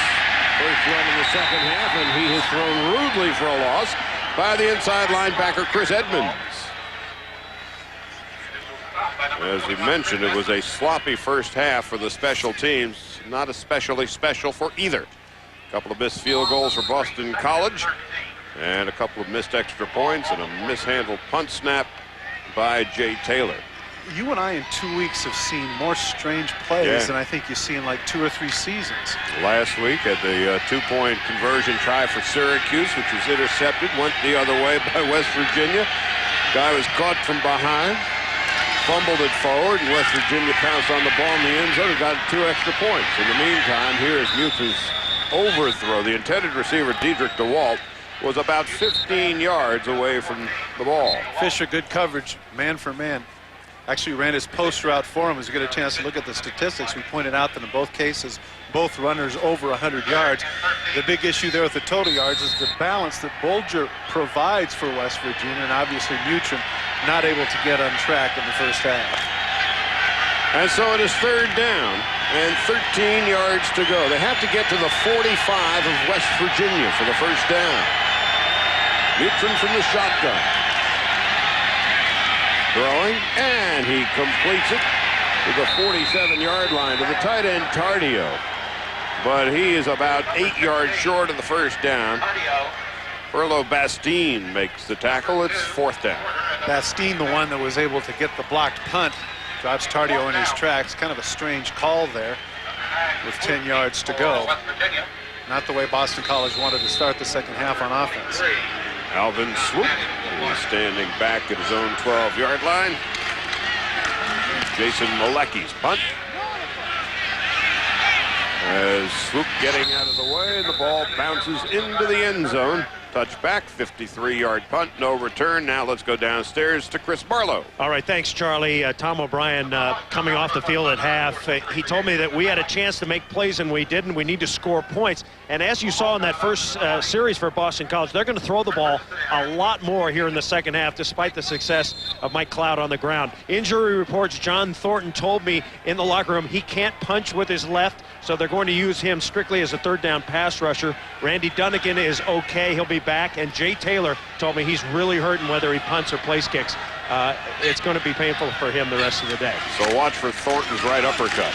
first run in the second half, and he is thrown rudely for a loss by the inside linebacker Chris Edmonds. As we mentioned, it was a sloppy first half for the special teams, not especially special for either. A couple of missed field goals for Boston College, and a couple of missed extra points, and a mishandled punt snap by Jay Taylor. You and I in 2 weeks have seen more strange plays than I think you see in like 2 or 3 seasons. Last week at the two-point conversion try for Syracuse, which was intercepted, went the other way by West Virginia. Guy was caught from behind, fumbled it forward, and West Virginia pounced on the ball in the end zone and got 2 extra points. In the meantime, here is Muth's overthrow. The intended receiver, Diedrich DeWalt, was about 15 yards away from the ball. Fisher, good coverage, man for man. Actually ran his post route for him. As we get a chance to look at the statistics, we pointed out that in both cases, both runners over 100 yards. The big issue there with the total yards is the balance that Bulger provides for West Virginia, and obviously Mutrum not able to get on track in the first half. And so it is third down and 13 yards to go. They have to get to the 45 of West Virginia for the first down. Mutrum from the shotgun. Throwing, and he completes it to the 47-yard line to the tight end, Tardio. But he is about 8 yards short of the first down. Furlow Bastine makes the tackle. It's fourth down. Bastine, the one that was able to get the blocked punt, drives Tardio in his tracks. Kind of a strange call there with 10 yards to go. Not the way Boston College wanted to start the second half on offense. Alvin Swoop is standing back at his own 12-yard line. Jason Malecki's punt. As Swoop getting out of the way, the ball bounces into the end zone. Touchback, 53-yard punt, no return. Now let's go downstairs to Chris Barlow. All right, thanks, Charlie. Tom O'Brien coming off the field at half. He told me that we had a chance to make plays and we didn't. We need to score points. And as you saw in that first series for Boston College, they're going to throw the ball a lot more here in the second half, despite the success of Mike Cloud on the ground. Injury reports, John Thornton told me in the locker room he can't punch with his left, so they're going to use him strictly as a third down pass rusher. Randy Dunnigan is okay. He'll be back. And Jay Taylor told me he's really hurting whether he punts or place kicks. It's going to be painful for him the rest of the day. So watch for Thornton's right uppercut.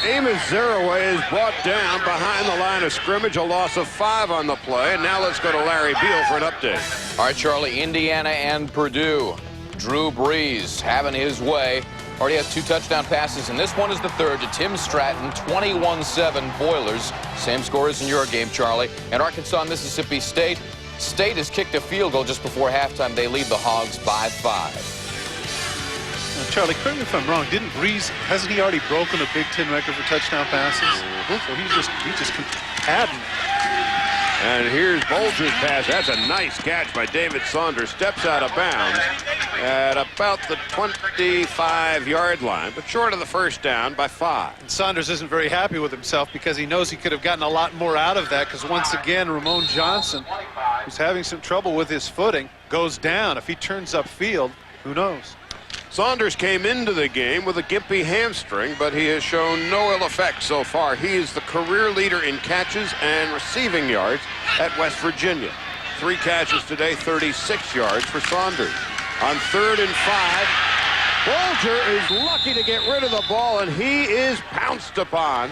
Amos Zeraway is brought down behind the line of scrimmage, a loss of 5 on the play. And now let's go to Larry Beal for an update. All right, Charlie, Indiana and Purdue. Drew Brees having his way. Already has 2 touchdown passes, and this one is the third to Tim Stratton, 21-7 Boilers. Same score as in your game, Charlie. And Arkansas, Mississippi State. State has kicked a field goal just before halftime. They lead the Hogs by 5. Now, Charlie, correct me if I'm wrong. Didn't Brees, hasn't he already broken a Big Ten record for touchdown passes? So he just adding. And here's Bulger's pass. That's a nice catch by David Saunders. Steps out of bounds at about the 25-yard line, but short of the first down by 5. And Saunders isn't very happy with himself because he knows he could have gotten a lot more out of that, because once again, Ramon Johnson, who's having some trouble with his footing, goes down. If he turns upfield, who knows? Saunders came into the game with a gimpy hamstring, but he has shown no ill effect so far. He is the career leader in catches and receiving yards at West Virginia. 3 catches today, 36 yards for Saunders. On 3rd and 5, Bulger is lucky to get rid of the ball, and he is pounced upon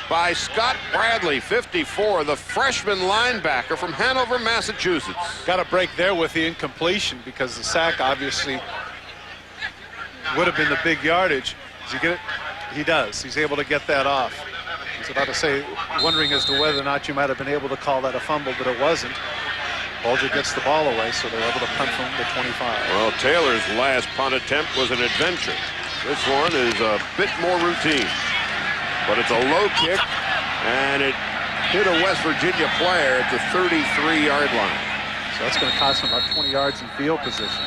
by Scott Bradley, 54, the freshman linebacker from Hanover, Massachusetts. Got a break there with the incompletion because the sack obviously would have been the big yardage. Does he get it? He does. He's able to get that off. I was about to say, wondering as to whether or not you might have been able to call that a fumble, but it wasn't. Bulger gets the ball away, so they're able to punt from the 25. Well, Taylor's last punt attempt was an adventure. This one is a bit more routine. But it's a low kick, and it hit a West Virginia player at the 33-yard line. So that's going to cost him about 20 yards in field position.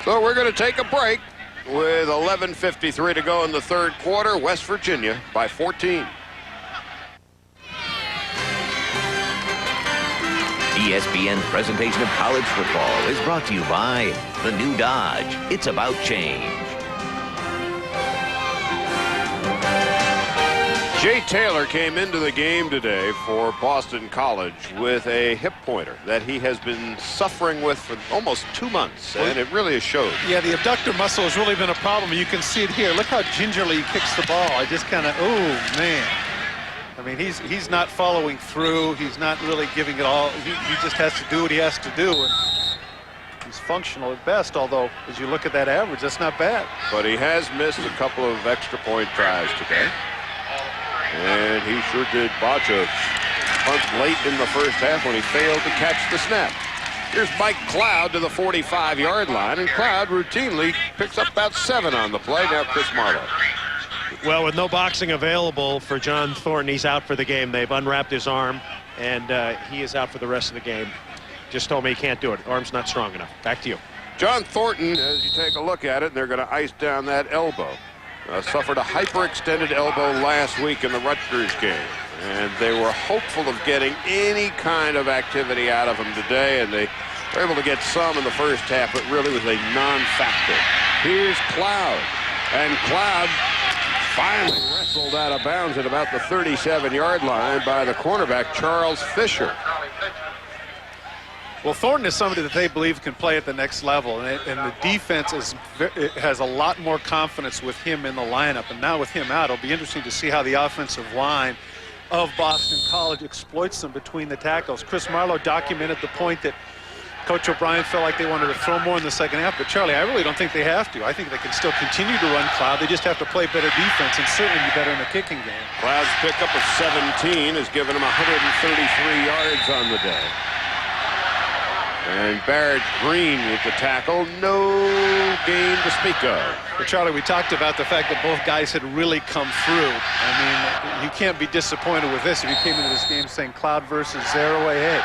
So we're going to take a break with 11:53 to go in the third quarter. West Virginia by 14. ESPN's presentation of college football is brought to you by the new Dodge. It's about change. Jay Taylor came into the game today for Boston College with a hip pointer that he has been suffering with for almost 2 months, and it really has showed. Yeah, the abductor muscle has really been a problem. You can see it here. Look how gingerly he kicks the ball. I just kind of, oh, man. I mean, he's not following through. He's not really giving it all. He just has to do what he has to do. And he's functional at best, although, as you look at that average, that's not bad. But he has missed a couple of extra point tries today. And he sure did botch a punt late in the first half when he failed to catch the snap. Here's Mike Cloud to the 45-yard line, and Cloud routinely picks up about 7 on the play. Now Chris Marlowe. Well, with no boxing available for John Thornton, he's out for the game. They've unwrapped his arm, and he is out for the rest of the game. Just told me he can't do it. Arm's not strong enough. Back to you. John Thornton, as you take a look at it, they're going to ice down that elbow. Suffered a hyperextended elbow last week in the Rutgers game, and they were hopeful of getting any kind of activity out of him today, and they were able to get some in the first half, but really was a non-factor. Here's Cloud, and Cloud finally wrestled out of bounds at about the 37-yard line by the cornerback Charles Fisher. Well, Thornton is somebody that they believe can play at the next level, and the defense has a lot more confidence with him in the lineup. And now with him out, it'll be interesting to see how the offensive line of Boston College exploits them between the tackles. Chris Marlowe documented the point that Coach O'Brien felt like they wanted to throw more in the second half. But, Charlie, I really don't think they have to. I think they can still continue to run Cloud. They just have to play better defense and certainly be better in the kicking game. Cloud's pickup of 17 has given him 133 yards on the day. And Barrett Green with the tackle. No gain to speak of. Well, Charlie, we talked about the fact that both guys had really come through. I mean, you can't be disappointed with this if you came into this game saying Cloud versus Zeraway. Hey,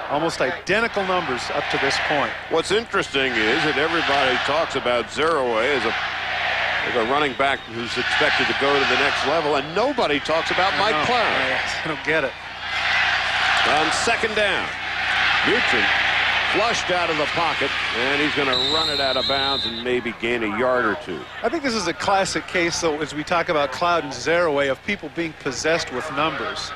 almost identical numbers up to this point. What's interesting is that everybody talks about Zeraway as a running back who's expected to go to the next level, and nobody talks about Mike Cloud. I don't get it. On second down, Newton flushed out of the pocket, and he's going to run it out of bounds and maybe gain a yard or two. I think this is a classic case, though, as we talk about Cloud and Zeraway, of people being possessed with numbers.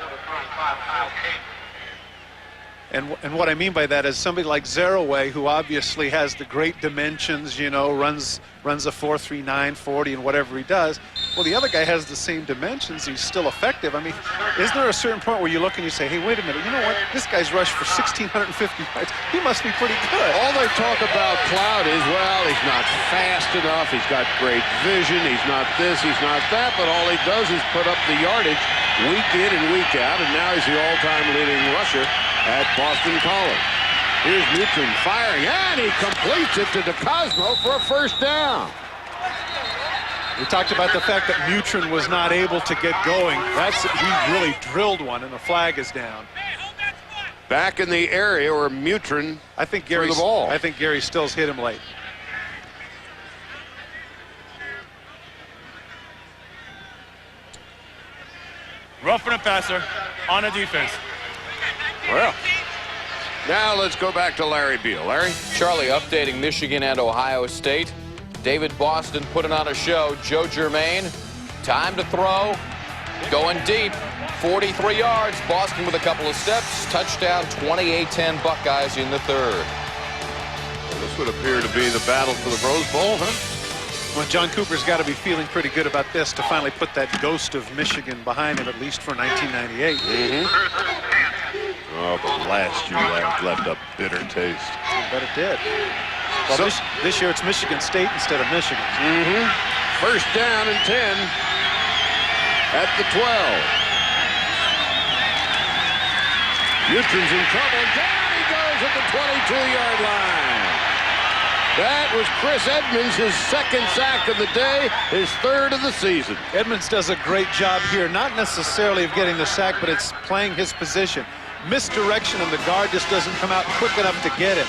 And what I mean by that is somebody like Zeraway, who obviously has the great dimensions, you know, runs a 4.39 40 and whatever he does. Well, the other guy has the same dimensions. He's still effective. I mean, isn't there a certain point where you look and you say, hey, wait a minute, you know what? This guy's rushed for 1,650 yards. He must be pretty good. All they talk about Cloud is, well, he's not fast enough. He's got great vision. He's not this, he's not that. But all he does is put up the yardage week in and week out. And now he's the all-time leading rusher at Boston College. Here's Newton firing, and he completes it to DeCosmo for a first down. We talked about the fact that Mutrin was not able to get going. He really drilled one, and the flag is down. Back in the area where Mutrin threw the ball. I think Gary Stills hit him late. Roughing a passer on a defense. Well, now let's go back to Larry Beal. Larry? Charlie updating Michigan and Ohio State. David Boston putting on a show. Joe Germain, time to throw. Going deep, 43 yards. Boston with a couple of steps. Touchdown, 28-10 Buckeyes in the third. Well, this would appear to be the battle for the Rose Bowl, huh? Well, John Cooper's got to be feeling pretty good about this to finally put that ghost of Michigan behind him, at least for 1998. Oh, but last year left a bitter taste. But it did. Well, So, this year it's Michigan State instead of Michigan. First down and 10 at the 12. Mutrin's in trouble. Down he goes at the 22-yard line. That was Chris Edmonds, his second sack of the day, his third of the season. Edmonds does a great job here, not necessarily of getting the sack, but it's playing his position. Misdirection, and the guard just doesn't come out quick enough to get it.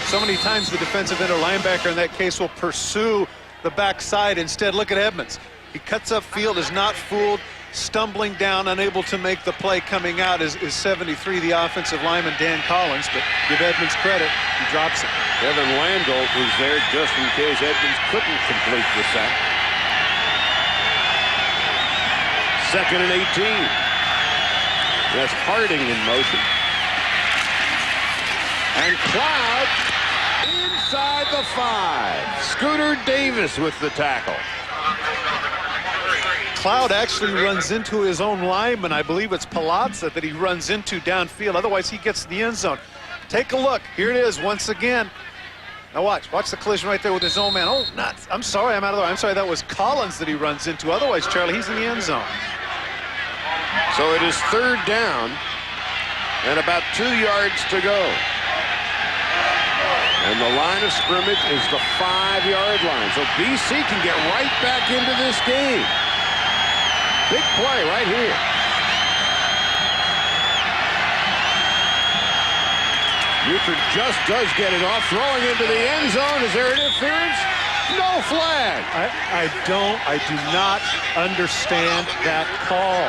So many times the defensive end or linebacker in that case will pursue the backside. Instead, look at Edmonds. He cuts up field, is not fooled, stumbling down, unable to make the play coming out is 73, the offensive lineman Dan Collins, but give Edmonds credit, he drops it. Kevin Landolt was there just in case Edmonds couldn't complete the sack. 2nd and 18. That's Harding in motion. And Cloud inside the 5. Scooter Davis with the tackle. Cloud actually runs into his own lineman. I believe it's Palazza that he runs into downfield. Otherwise, he gets to the end zone. Take a look. Here it is once again. Now watch the collision right there with his own man. Oh, nuts. I'm sorry, I'm out of the way. I'm sorry, that was Collins that he runs into. Otherwise, Charlie, he's in the end zone. So it is 3rd down and about 2 yards to go. And the line of scrimmage is the 5-yard line. So BC can get right back into this game. Big play right here. Buford just does get it off, throwing into the end zone. Is there interference? No flag. I do not understand that call.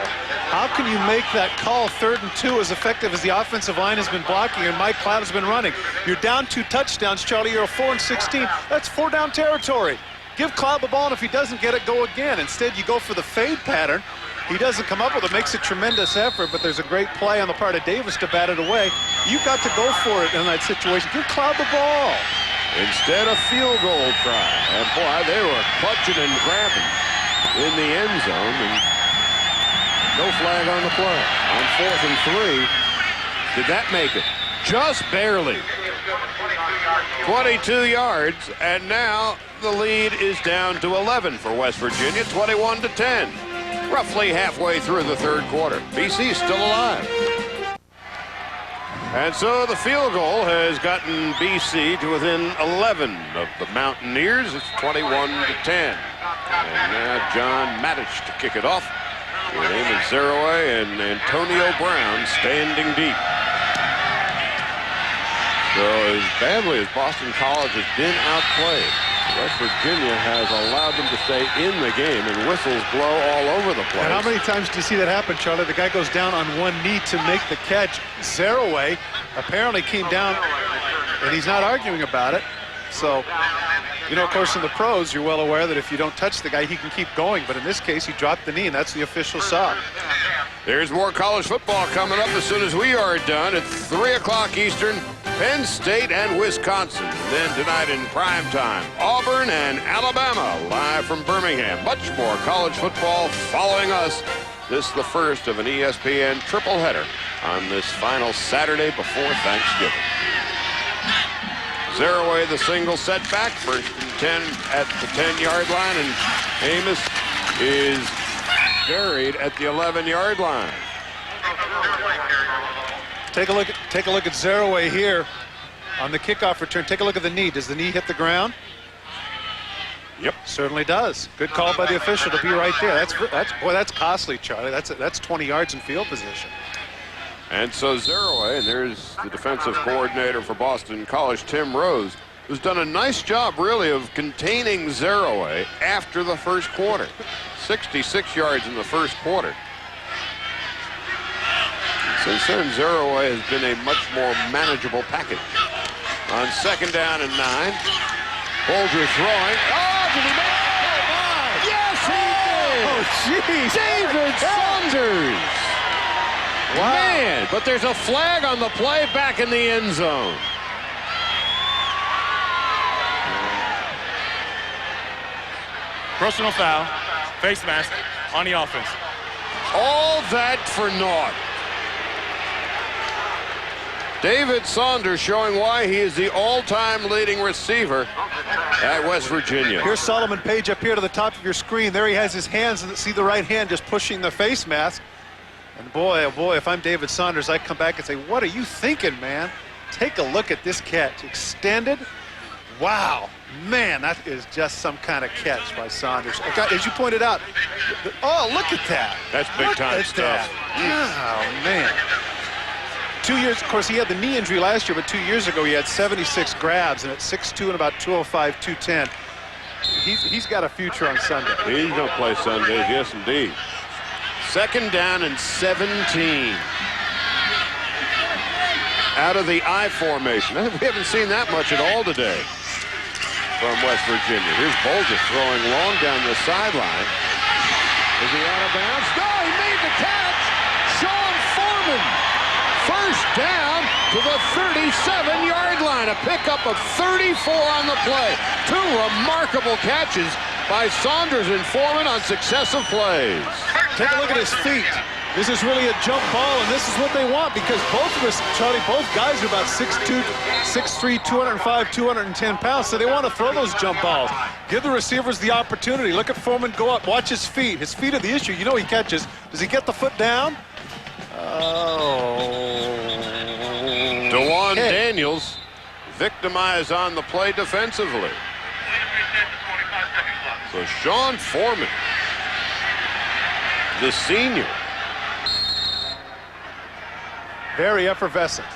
How can you make that call 3rd and 2 as effective as the offensive line has been blocking and Mike Cloud has been running? You're down 2 touchdowns, Charlie. You're a 4 and 16. That's 4 down territory. Give Cloud the ball, and if he doesn't get it, go again. Instead, you go for the fade pattern. He doesn't come up with it. Makes a tremendous effort, but there's a great play on the part of Davis to bat it away. You've got to go for it in that situation. Give Cloud the ball. Instead, a field goal try. And boy, they were clutching and grabbing in the end zone. And no flag on the play. On 4th and 3. Did that make it? Just barely. 22 yards, and now the lead is down to 11 for West Virginia, 21-10. Roughly halfway through the 3rd quarter. BC still alive. And so the field goal has gotten BC to within 11 of the Mountaineers. It's 21-10. And now John Mattich to kick it off. With Amos Zeroy and Antonio Brown standing deep. So as badly as Boston College has been outplayed, West Virginia has allowed them to stay in the game, and whistles blow all over the place. And how many times do you see that happen, Charlie? The guy goes down on one knee to make the catch. Zeroy apparently came down, and he's not arguing about it. So, you know, of course, in the pros, you're well aware that if you don't touch the guy, he can keep going. But in this case, he dropped the knee, and that's the official saw. There's more college football coming up as soon as we are done at 3 o'clock Eastern. Penn State and Wisconsin. And then tonight in prime time, Auburn and Alabama live from Birmingham. Much more college football following us. This is the first of an ESPN triple header on this final Saturday before Thanksgiving. Zeroy the single setback, 1st and 10 at the 10-yard line, and Amos is buried at the 11-yard line. Take a look at Zeroy here on the kickoff return. Take a look at the knee. Does the knee hit the ground? Yep, certainly does. Good call by the official to be right there. That's costly, Charlie. That's 20 yards in field position. And so Zeroy, and there's the defensive coordinator for Boston College, Tim Rose, who's done a nice job, really, of containing Zeroy after the first quarter. 66 yards in the first quarter. Since then, Zeroy has been a much more manageable package. On 2nd down and 9, Bolger throwing. Oh, did he make it? Oh, my! Yes, he did! Oh, jeez! David Saunders! Wow. Man, but there's a flag on the play back in the end zone. Personal foul, face mask on the offense. All that for naught. David Saunders showing why he is the all-time leading receiver at West Virginia. Here's Solomon Page up here to the top of your screen. There he has his hands, and see the right hand just pushing the face mask. And boy, oh boy, if I'm David Saunders, I come back and say, what are you thinking, man? Take a look at this catch. Extended. Wow. Man, that is just some kind of catch by Saunders. As you pointed out, oh, look at that. That's big-time stuff. Oh, man. 2 years, of course, he had the knee injury last year, but 2 years ago he had 76 grabs, and at 6'2" and about 205, 210. He's got a future on Sunday. He's going to play Sundays, yes, indeed. 2nd down and 17. Out of the I formation. We haven't seen that much at all today from West Virginia. Here's Botched throwing long down the sideline. Is he out of bounds? No, he made the catch. Sean Foreman. 1st down to the 37-yard line. A pickup of 34 on the play. 2 remarkable catches by Saunders and Foreman on successive plays. Take a look at his feet. This is really a jump ball, and this is what they want because both of us, Charlie, both guys are about 6'2", 6'3", 205, 210 pounds, so they want to throw those jump balls. Give the receivers the opportunity. Look at Foreman go up. Watch his feet. His feet are the issue. You know he catches. Does he get the foot down? Oh. DeJuan Daniels victimized on the play defensively. So Sean Foreman, the senior. Very effervescent.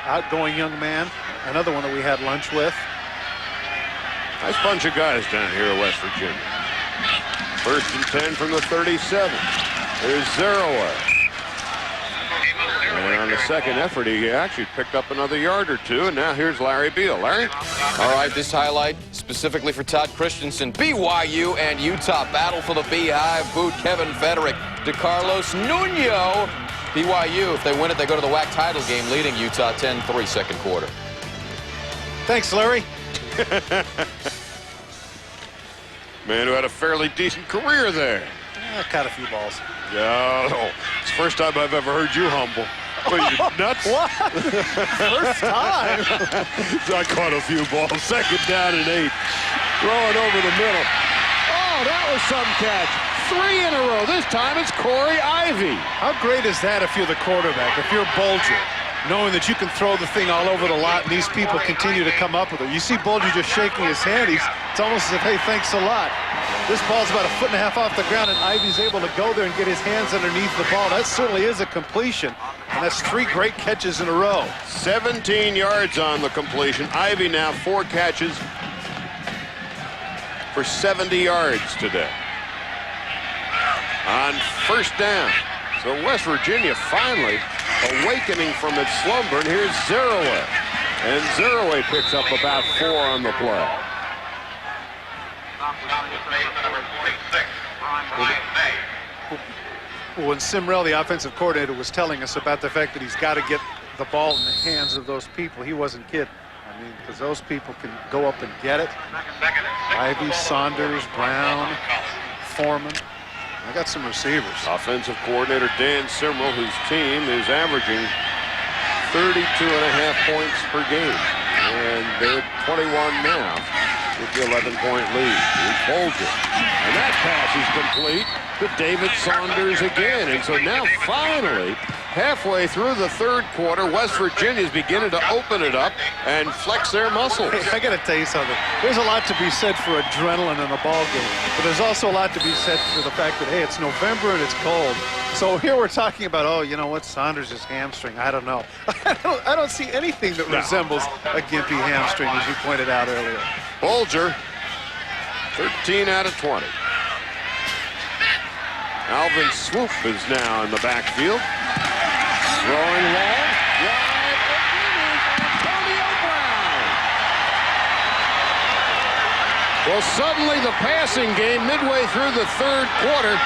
Outgoing young man. Another one that we had lunch with. Nice bunch of guys down here at West Virginia. 1st and 10 from the 37. There's Zeroa. And on the second effort, he actually picked up another yard or 2, and now here's Larry Beal. Larry? All right, this highlight specifically for Todd Christensen. BYU and Utah battle for the Beehive boot. Kevin Federick to Carlos Nuno. BYU, if they win it, they go to the WAC title game, leading Utah 10-3 2nd quarter. Thanks, Larry. Man who had a fairly decent career there. Caught a few balls. Yeah, it's the first time I've ever heard you humble. What, are you nuts? What? First time? I caught a few balls. 2nd down and 8. Throwing over the middle. Oh, that was some catch. 3 in a row. This time it's Corey Ivy. How great is that if you're the quarterback, if you're Bulger, knowing that you can throw the thing all over the lot and these people continue to come up with it. You see Bulger just shaking his hand. It's almost as if, hey, thanks a lot. This ball's about 1.5 feet off the ground, and Ivy's able to go there and get his hands underneath the ball. That certainly is a completion, and that's 3 great catches in a row. 17 yards on the completion. Ivy now 4 catches for 70 yards today. On 1st down. So West Virginia finally awakening from its slumber, and here's Zeroa. And Zeroa picks up about 4 on the play. When Simrell, the offensive coordinator, was telling us about the fact that he's got to get the ball in the hands of those people, he wasn't kidding. I mean, because those people can go up and get it. Ivy, Saunders, Brown, Foreman. I got some receivers. Offensive coordinator Dan Simrell, whose team is averaging 32.5 points per game. And they're 21 now with the 11-point lead. Here's Bulger. And that pass is complete to David Saunders again. And so now finally, halfway through the 3rd quarter, West Virginia is beginning to open it up and flex their muscles. Hey, I got to tell you something. There's a lot to be said for adrenaline in a ball game, but there's also a lot to be said for the fact that, hey, it's November and it's cold. So here we're talking about, oh, you know what, Saunders' hamstring. I don't know. I don't see anything that resembles a gimpy hamstring, as you pointed out earlier. Bulger, 13 out of 20. Alvin Swoop is now in the backfield. Throwing long. Wide open is Antonio Brown. Well, suddenly the passing game midway through the 3rd quarter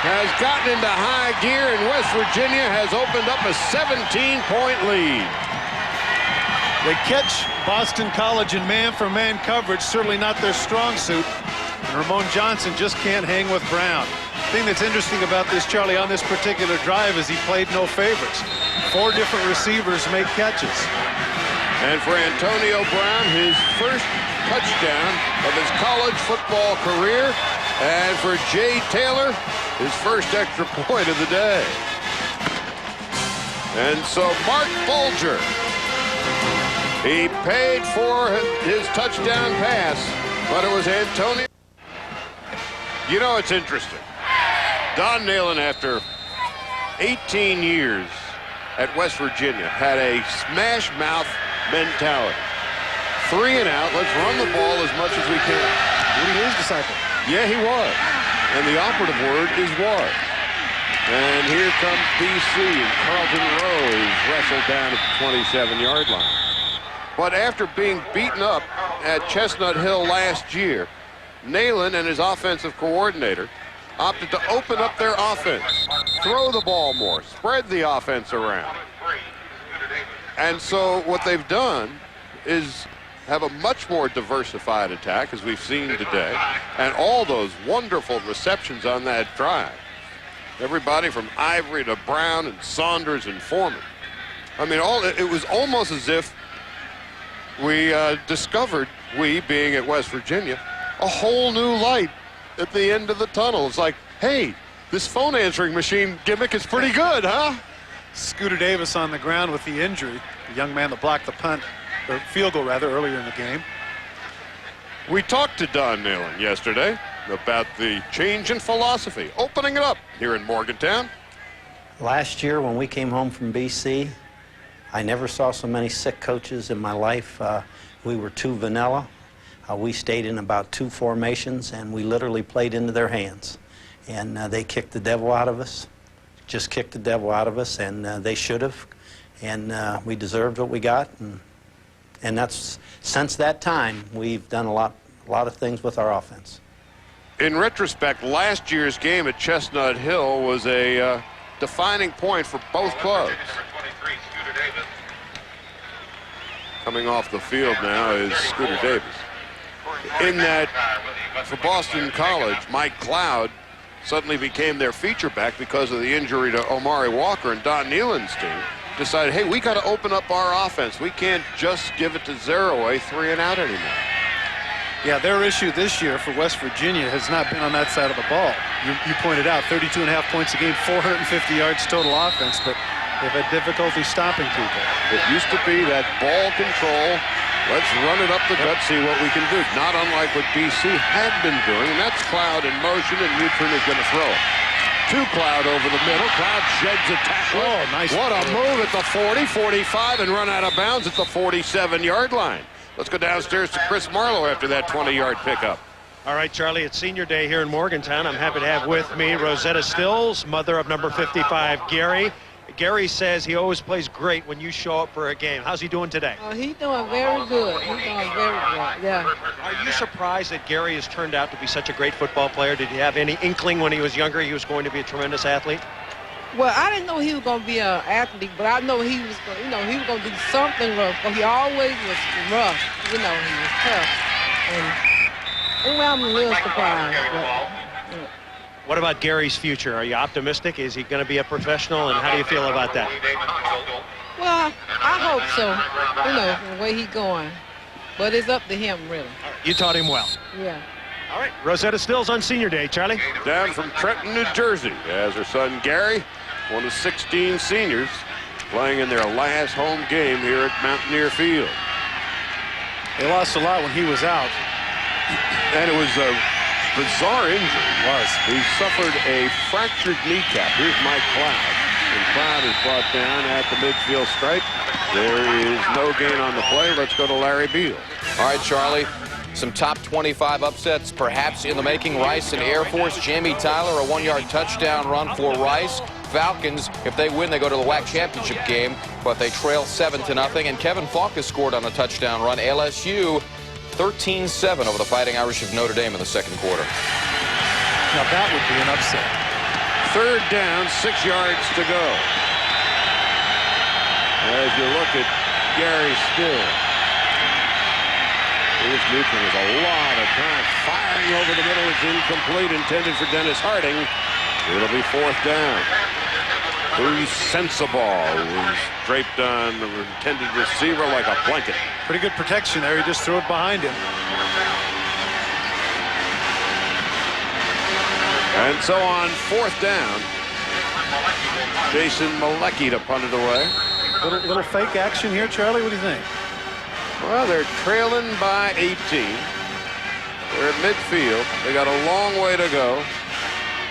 has gotten into high gear, and West Virginia has opened up a 17-point lead. They catch Boston College in man-for-man coverage, certainly not their strong suit. And Ramon Johnson just can't hang with Brown. The thing that's interesting about this, Charlie, on this particular drive is he played no favorites. 4 different receivers make catches. And for Antonio Brown, his first touchdown of his college football career. And for Jay Taylor, his first extra point of the day. And so Mark Bulger, he paid for his touchdown pass, but it was Antonio. You know, it's interesting. Don Nalen, after 18 years at West Virginia, had a smash mouth mentality. 3 and out, let's run the ball as much as we can. Woody Hayes' disciple. Yeah, he was. And the operative word is was. And here comes BC, and Carlton Rose wrestled down at the 27-yard line. But after being beaten up at Chestnut Hill last year, Nalen and his offensive coordinator opted to open up their offense, throw the ball more, spread the offense around. And so what they've done is have a much more diversified attack, as we've seen today, and all those wonderful receptions on that drive. Everybody from Ivory to Brown and Saunders and Foreman. I mean, it was almost as if we discovered, we being at West Virginia, a whole new light at the end of the tunnel. It's like, hey, this phone answering machine gimmick is pretty good, huh? Scooter Davis on the ground with the injury. The young man that blocked the punt, or field goal rather, earlier in the game. We talked to Don Nalen yesterday about the change in philosophy, opening it up here in Morgantown. Last year when we came home from BC, I never saw so many sick coaches in my life. We were too vanilla. We stayed in about 2 formations, and we literally played into their hands. And they kicked the devil out of us, just kicked the devil out of us, and they should have. And we deserved what we got. And that's, since that time, we've done a lot of things with our offense. In retrospect, last year's game at Chestnut Hill was a defining point for both clubs. Coming off the field now is Scooter Davis. In that, for Boston College, Mike Cloud suddenly became their feature back because of the injury to Omari Walker, and Don Nealon's team decided, hey, we got to open up our offense. We can't just give it to Zeraway 3 and out anymore. Yeah, their issue this year for West Virginia has not been on that side of the ball. You pointed out 32.5 points a game, 450 yards total offense, but they've had difficulty stopping people. It used to be that ball control. Let's run it up the gut, see what we can do. Not unlike what BC had been doing, and that's Cloud in motion, and Newton is going to throw it. To Cloud over the middle. Cloud sheds a tackle. Oh, nice. What a move at the 40, 45, and run out of bounds at the 47-yard line. Let's go downstairs to Chris Marlowe after that 20-yard pickup. All right, Charlie, it's senior day here in Morgantown. I'm happy to have with me Rosetta Stills, mother of number 55, Gary. Gary says he always plays great when you show up for a game. How's he doing today? He's doing very good. He's doing very good, yeah. Are you surprised that Gary has turned out to be such a great football player? Did he have any inkling when he was younger he was going to be a tremendous athlete? Well, I didn't know he was going to be an athlete, but I know he was, he was going to do something rough. But he always was rough. He was tough. And anyway, I'm a little surprised. But, What about Gary's future? Are you optimistic? Is he going to be a professional, and how do you feel about that? well, I hope so. The way he's going. But it's up to him, really. You taught him well. Yeah. All right, Rosetta Stills on senior day, Charlie. Down from Trenton, New Jersey, as her son Gary, one of 16 seniors, playing in their last home game here at Mountaineer Field. They lost a lot when he was out. And it was a bizarre injury. He suffered a fractured kneecap. Here's Mike Cloud. And Cloud is brought down at the midfield stripe. There is no gain on the play. Let's go to Larry Beal. All right, Charlie. Some top 25 upsets perhaps in the making. Rice and Air Force. Jamie Tyler, a 1-yard touchdown run for Rice. Falcons, if they win, they go to the WAC championship game, but they trail 7-0. And Kevin Falk has scored on a touchdown run. LSU 13-7 over the Fighting Irish of Notre Dame in the second quarter. Now that would be an upset. 3rd down, 6 yards to go. As you look at Gary Still. Here's Newton with a lot of time. Firing over the middle. It's incomplete, intended for Dennis Harding. It'll be 4th down. Who's Sensible was draped on the intended receiver like a blanket. Pretty good protection there. He just threw it behind him. And so on 4th down, Jason Malecki to punt it away. Little fake action here, Charlie. What do you think? Well, they're trailing by 18. They're at midfield. They got a long way to go.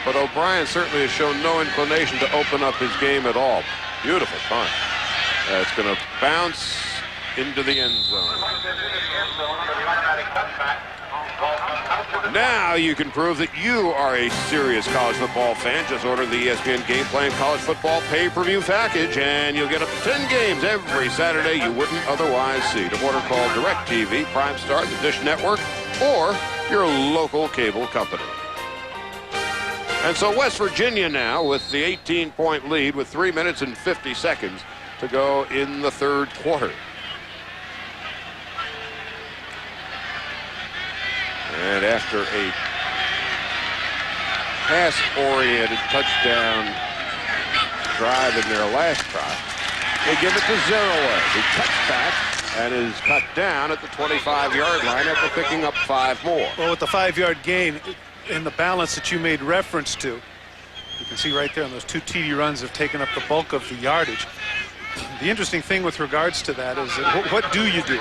But O'Brien certainly has shown no inclination to open up his game at all. Beautiful punt. It's going to bounce into the end zone. Now you can prove that you are a serious college football fan. Just order the ESPN Game Plan College Football Pay-Per-View Package, and you'll get up to 10 games every Saturday you wouldn't otherwise see. To order, call DirecTV, Prime Star, the Dish Network, or your local cable company. And so West Virginia now with the 18-point lead with 3 minutes and 50 seconds to go in the third quarter. And after a pass-oriented touchdown drive in their last drive, they give it to Zeroa, who cuts back and is cut down at the 25-yard line after picking up 5 more. Well, with the 5-yard gain and the balance that you made reference to, you can see right there on those 2 TD runs have taken up the bulk of the yardage. The interesting thing with regards to that is that what do you do?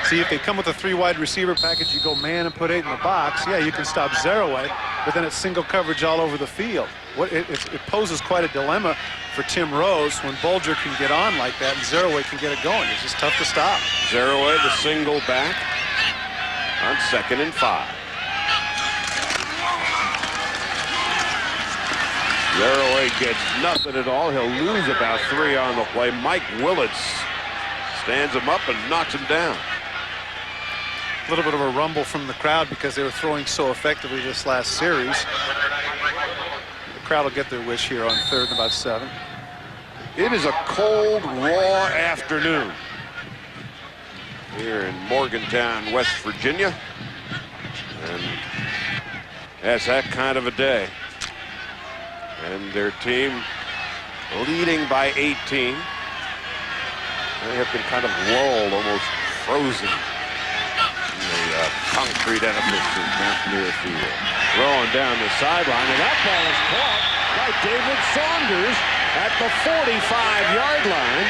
See, if they come with a 3 wide receiver package, you go man and put 8 in the box. Yeah, you can stop Zeroa, but then it's single coverage all over the field. It poses quite a dilemma for Tim Rose when Bulger can get on like that and Zeroa can get it going. It's just tough to stop. Zeroa, the single back on 2nd and 5. Zeroa gets nothing at all. He'll lose about 3 on the play. Mike Willits stands him up and knocks him down. A little bit of a rumble from the crowd because they were throwing so effectively this last series. The crowd will get their wish here on 3rd and about 7. It is a cold, raw afternoon here in Morgantown, West Virginia. And that's that kind of a day. And their team leading by 18. They have been kind of lulled, almost frozen in the concrete edifice of Mountaineer Field. Throwing down the sideline, and that ball is caught by David Saunders at the 45-yard line.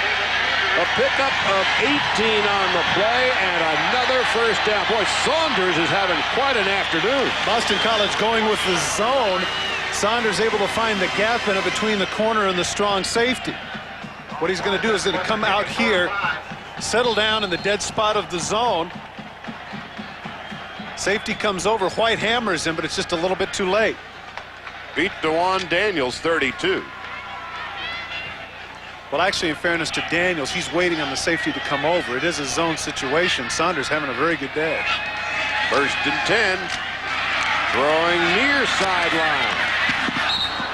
A pickup of 18 on the play and another first down. Boy, Saunders is having quite an afternoon. Boston College going with the zone. Saunders able to find the gap in it between the corner and the strong safety. What he's going to do is going to come out here, settle down in the dead spot of the zone. Safety comes over, White hammers him, but it's just a little bit too late. Beat DeJuan Daniels 32. Well, actually, in fairness to Daniels, he's waiting on the safety to come over. It is a zone situation. Saunders having a very good day. 1st and 10. Throwing near sideline.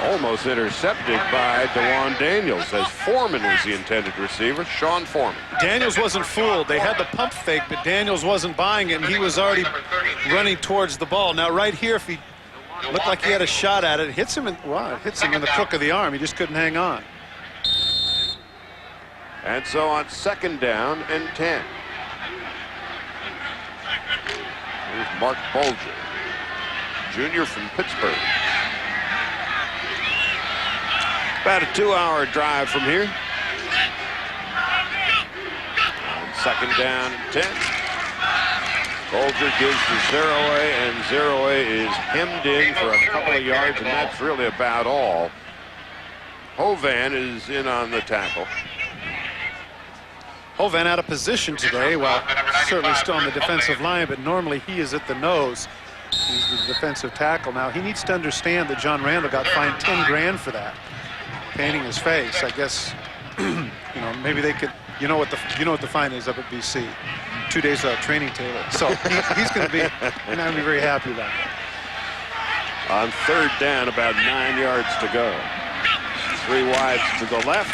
Almost intercepted by DeJuan Daniels, as Foreman was the intended receiver, Sean Foreman. Daniels wasn't fooled. They had the pump fake, but Daniels wasn't buying it, and he was already running towards the ball. Now, right here, if he looked like he had a shot at it, it hits him in the crook of the arm. He just couldn't hang on. And so on 2nd down and 10. Here's Mark Bulger, junior from Pittsburgh. About a 2-hour drive from here. On 2nd down and 10. Bulger gives to Zeroa, and Zeroa is hemmed in for a couple of yards, and that's really about all. Hovan is in on the tackle. Hovan out of position today. Well, certainly still on the defensive line, but normally he is at the nose. He's the defensive tackle. Now, he needs to understand that John Randall got fined 10 grand for that. Painting his face. I guess, maybe they could, you know what the fine is up at BC. 2 days without training Taylor. So he's going to be, and I'm very happy about it. On 3rd down, about 9 yards to go. 3 wides to the left.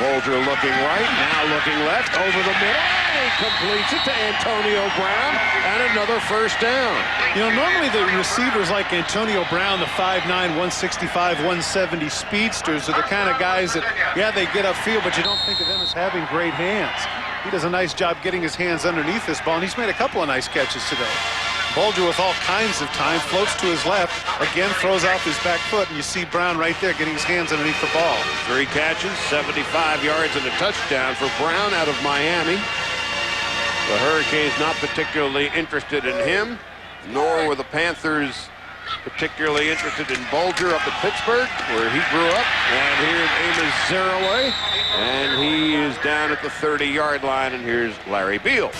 Bulger looking right, now looking left, over the middle, and he completes it to Antonio Brown, and another first down. Normally the receivers like Antonio Brown, the 5'9", 165, 170 speedsters are the kind of guys that, yeah, they get upfield, but you don't think of them as having great hands. He does a nice job getting his hands underneath this ball, and he's made a couple of nice catches today. Bulger with all kinds of time, floats to his left, again throws off his back foot, and you see Brown right there getting his hands underneath the ball. 3 catches, 75 yards, and a touchdown for Brown out of Miami. The Hurricanes not particularly interested in him, nor were the Panthers particularly interested in Bulger up at Pittsburgh, where he grew up. And here's Amos Zeraway, and he is down at the 30-yard line, and here's Larry Beal.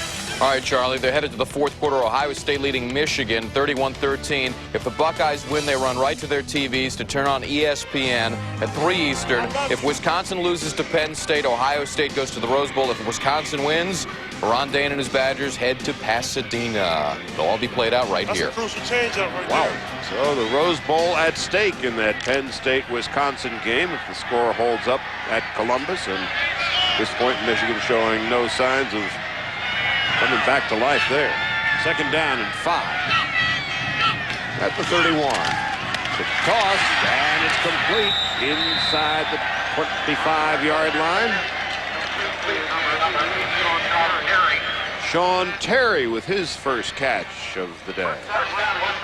All right, Charlie, they're headed to the fourth quarter. Ohio State leading Michigan 31-13. If the Buckeyes win, they run right to their TVs to turn on ESPN at 3 Eastern. If Wisconsin loses to Penn State, Ohio State goes to the Rose Bowl. If Wisconsin wins, Ron Dane and his Badgers head to Pasadena. It'll all be played out right here. That's a crucial change-up right Wow. there. So the Rose Bowl at stake in that Penn State-Wisconsin game if the score holds up at Columbus. And at this point, Michigan showing no signs of coming back to life there. Second down and 5. At the 31. The toss, and it's complete inside the 25-yard line. Sean Terry with his first catch of the day.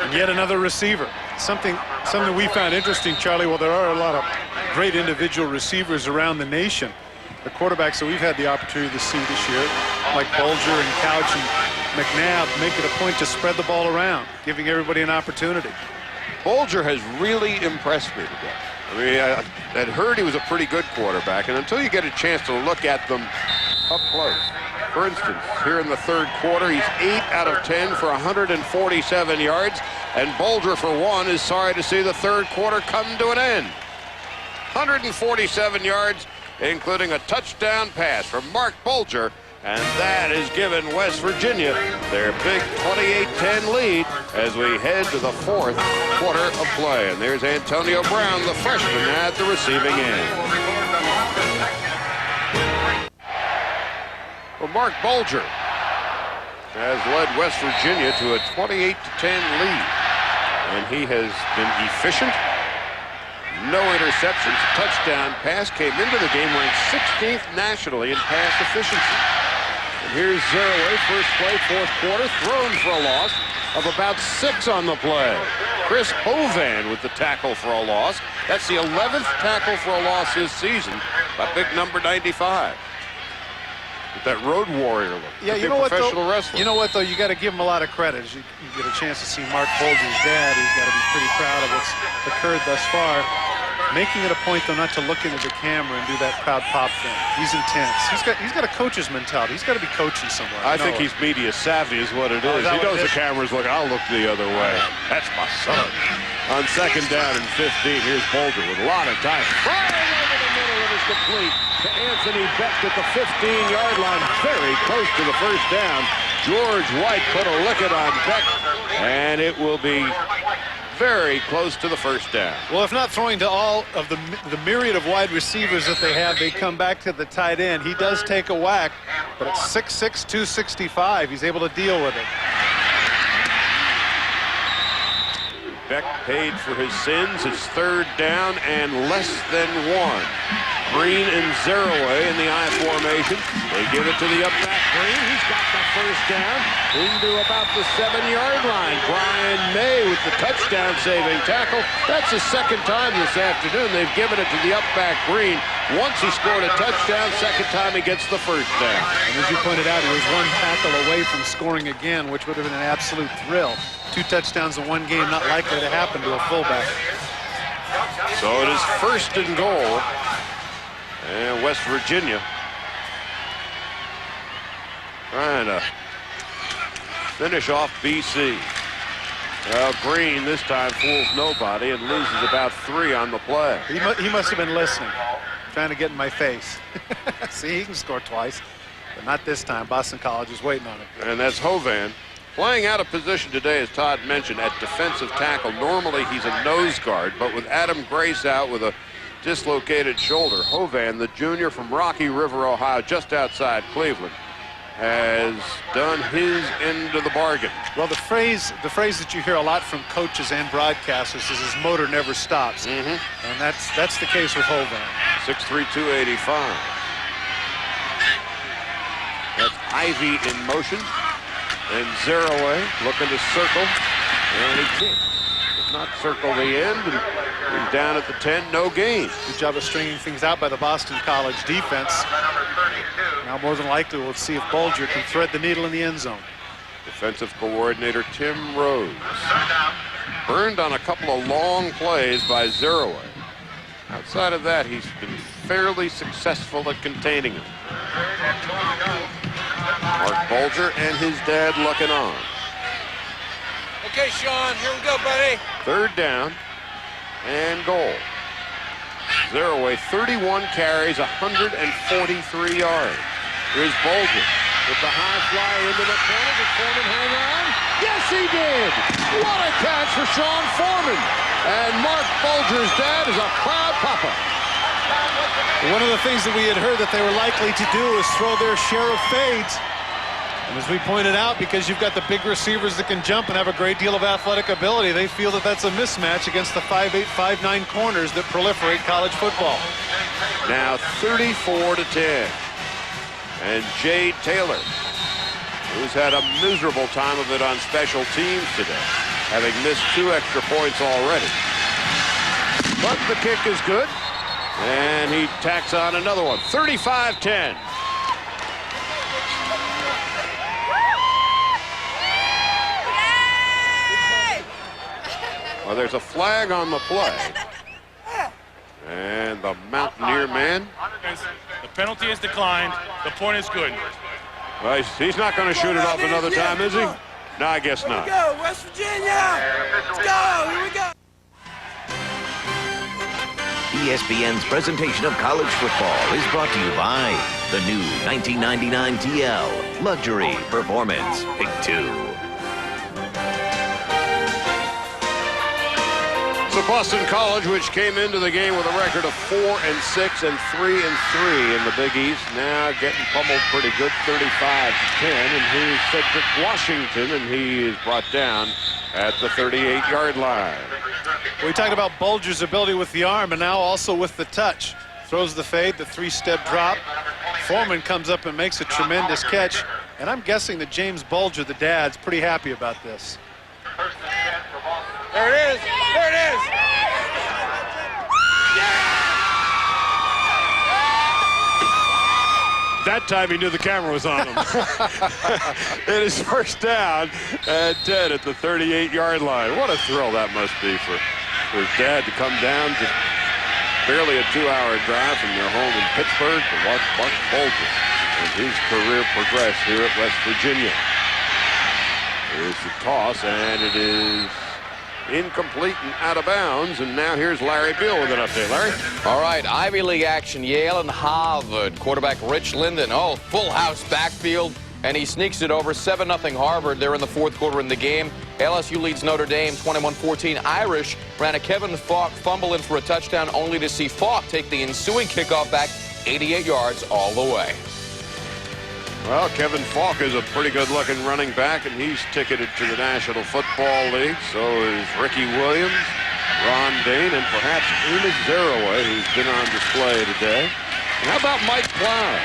And yet another receiver. Something we found interesting, Charlie. Well, there are a lot of great individual receivers around the nation. The quarterbacks that we've had the opportunity to see this year, like Bulger and Couch and McNabb, make it a point to spread the ball around, giving everybody an opportunity. Bulger has really impressed me today. I mean, I had heard he was a pretty good quarterback, and until you get a chance to look at them up close. For instance, here in the third quarter, he's 8 out of 10 for 147 yards, and Bulger, for one, is sorry to see the third quarter come to an end. 147 yards, including a touchdown pass from Mark Bulger, and that has given West Virginia their big 28-10 lead as we head to the fourth quarter of play. And there's Antonio Brown, the freshman, at the receiving end. Well, Mark Bulger has led West Virginia to a 28-10 lead, and he has been efficient. No interceptions. A touchdown pass came into the game ranked 16th nationally in pass efficiency. And here's Zeraway, first play, fourth quarter, thrown for a loss of about 6 on the play. Chris Hovan with the tackle for a loss. That's the 11th tackle for a loss this season by big number 95. With that road warrior look. Yeah, you know what, professional wrestler. You know what, though? You got to give him a lot of credit. As you get a chance to see Mark Bulger's dad, he's got to be pretty proud of what's occurred thus far. Making it a point, though, not to look into the camera and do that proud pop thing. He's intense. He's got a coach's mentality. He's got to be coaching somewhere. I think he's media savvy is what it is. He knows the cameras look. I'll look the other way. That's my son. On second down and 15, here's Bulger with a lot of time. Firing over the middle, and it's complete to Anthony Beck at the 15-yard line. Very close to the first down. George White put a licket on Beck, and it will be very close to the first down. Well, if not throwing to all of the myriad of wide receivers that they have, they come back to the tight end. He does take a whack, but at 6'6", 265, he's able to deal with it. Beck paid for his sins. It's third down and less than 1. Green and Zeraway in the I formation. They give it to the up back Green. He's got the first down into about the 7-yard line. Brian May with the touchdown saving tackle. That's the second time this afternoon they've given it to the up back Green. Once he scored a touchdown, second time he gets the first down. And as you pointed out, he was one tackle away from scoring again, which would have been an absolute thrill. 2 touchdowns in one game, not likely to happen to a fullback. So it is first and goal. And West Virginia trying to finish off BC. Well, Green this time fools nobody and loses about 3 on the play. He must have been listening, trying to get in my face. See, he can score twice, but not this time. Boston College is waiting on him. And that's Hovan. Playing out of position today, as Todd mentioned, at defensive tackle. Normally he's a nose guard, but with Adam Grace out with a dislocated shoulder, Hovan, the junior from Rocky River, Ohio, just outside Cleveland, has done his end of the bargain. Well, the phrase that you hear a lot from coaches and broadcasters is his motor never stops. And that's the case with Hovan. 6'3", 285. That's Ivy in motion. And Zeraway looking to circle. And he can't. Does not circle the end. And he's down at the 10, no gain. Good job of stringing things out by the Boston College defense. Now more than likely we'll see if Bulger can thread the needle in the end zone. Defensive coordinator Tim Rose. Burned on a couple of long plays by Zeraway. Outside of that, he's been fairly successful at containing him. Mark Bulger and his dad looking on. Okay, Sean, here we go, buddy. 3rd down and goal. Zeraway, 31 carries, 143 yards. Here's Bulger with the high flyer into the corner. Did Foreman hang on? Yes, he did. What a catch for Sean Foreman. And Mark Bulger's dad is a proud papa. One of the things that we had heard that they were likely to do is throw their share of fades. And as we pointed out, because you've got the big receivers that can jump and have a great deal of athletic ability, they feel that that's a mismatch against the 5'8", 5'9" corners that proliferate college football. Now 34-10. And Jay Taylor, who's had a miserable time of it on special teams today, having missed 2 extra points already. But the kick is good, and he tacks on another one. 35-10. Well, there's a flag on the play. And the Mountaineer man. The penalty is declined. The point is good. Well, he's not going to shoot it off another time, is he? No, I guess not. Here we go, West Virginia. Let's go. Here we go. ESPN's presentation of college football is brought to you by the new 1999 TL Luxury Performance Big 2. So Boston College, which came into the game with a record of 4-6 and 3-3 in the Big East, now getting pummeled pretty good, 35-10. And here's Cedric Washington, and he is brought down at the 38-yard line. We talked about Bulger's ability with the arm and now also with the touch. Throws the fade, the 3-step drop. Foreman comes up and makes a tremendous catch. And I'm guessing that James Bulger, the dad's pretty happy about this. There it is. There it is. That time he knew the camera was on him. It is 1st down and 10 at the 38-yard line. What a thrill that must be for his dad to come down just barely a 2-hour drive from their home in Pittsburgh to watch Mark Bulger as his career progress here at West Virginia. Here's the toss, and it is incomplete and out of bounds. And now here's Larry Beal with an update. Larry? All right, Ivy League action, Yale and Harvard. Quarterback Rich Linden, full house backfield, and he sneaks it over. 7-0 Harvard. They're in the 4th quarter in the game. LSU leads Notre Dame 21-14. Irish ran a Kevin Falk fumble in for a touchdown, only to see Falk take the ensuing kickoff back 88 yards all the way. Well, Kevin Falk is a pretty good-looking running back, and he's ticketed to the National Football League. So is Ricky Williams, Ron Dane, and perhaps Amos Zeraway, who's been on display today. And how about Mike Cloud?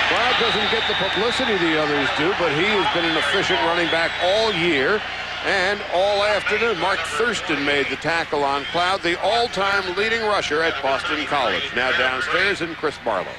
Cloud doesn't get the publicity the others do, but he has been an efficient running back all year and all afternoon. Mark Thurston made the tackle on Cloud, the all-time leading rusher at Boston College. Now downstairs in Chris Barlow.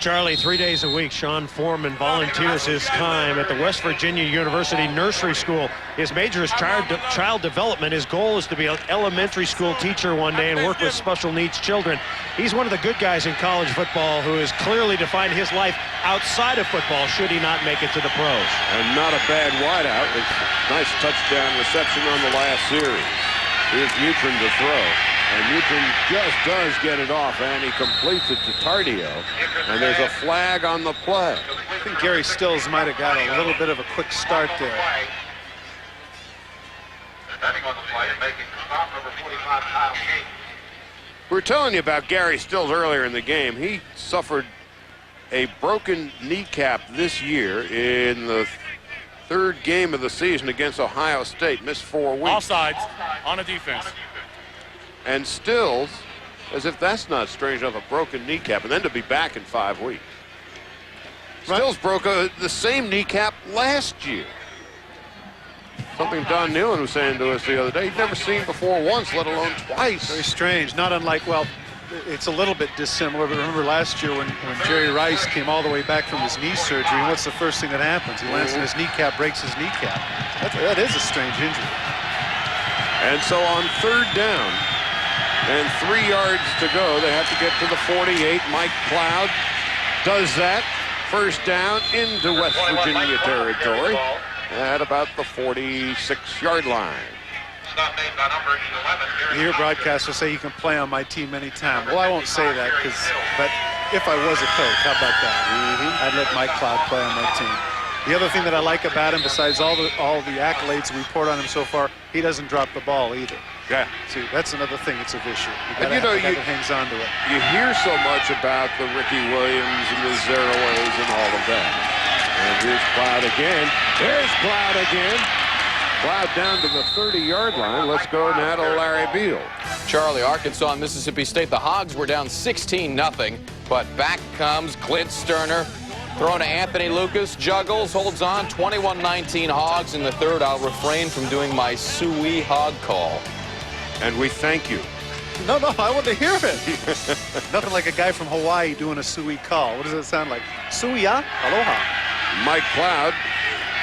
Charlie, 3 days a week, Sean Foreman volunteers his time at the West Virginia University Nursery School. His major is child development. His goal is to be an elementary school teacher one day and work with special needs children. He's one of the good guys in college football who has clearly defined his life outside of football should he not make it to the pros. And not a bad wideout. It's a nice touchdown reception on the last series. Here's Mutrin to throw. And Mutrin just does get it off, and he completes it to Tardio. And there's a flag on the play. I think Gary Stills might have got a little bit of a quick start there. We were telling you about Gary Stills earlier in the game. He suffered a broken kneecap this year in the 3rd game of the season against Ohio State. Missed 4 weeks. Offsides on a defense. And Stills, as if that's not strange enough, a broken kneecap, and then to be back in 5 weeks. Stills broke the same kneecap last year. Something Don Nealon was saying to us the other day. He'd never seen before once, let alone twice. Very strange. Not unlike, well, it's a little bit dissimilar, but remember last year when Jerry Rice came all the way back from his knee surgery, what's the first thing that happens? He lands on his kneecap, breaks his kneecap. That is a strange injury. And so on 3rd down and 3 yards to go, they have to get to the 48. Mike Cloud does that. 1st down into West Virginia territory at about the 46-yard line. You hear broadcasters say you can play on my team anytime. Well, I won't say that, but if I was a coach, how about that? I'd let Mike Cloud play on my team. The other thing that I like about him, besides all the accolades we report on him so far, he doesn't drop the ball either. Yeah. See, that's another thing that's of issue. And you know, that hangs on to it. You hear so much about the Ricky Williams and the Zeraways and all of that. And here's Cloud again. There's Cloud again. Cloud down to the 30-yard line. Let's go now to Larry Beal. Charlie, Arkansas and Mississippi State. The Hogs were down 16-0, but back comes Clint Sterner. Thrown to Anthony Lucas, juggles, holds on, 21-19 Hogs in the 3rd. I'll refrain from doing my Suey Hog call. And we thank you. No, I want to hear it. Nothing like a guy from Hawaii doing a Suey call. What does it sound like? Suya? Aloha. Mike Cloud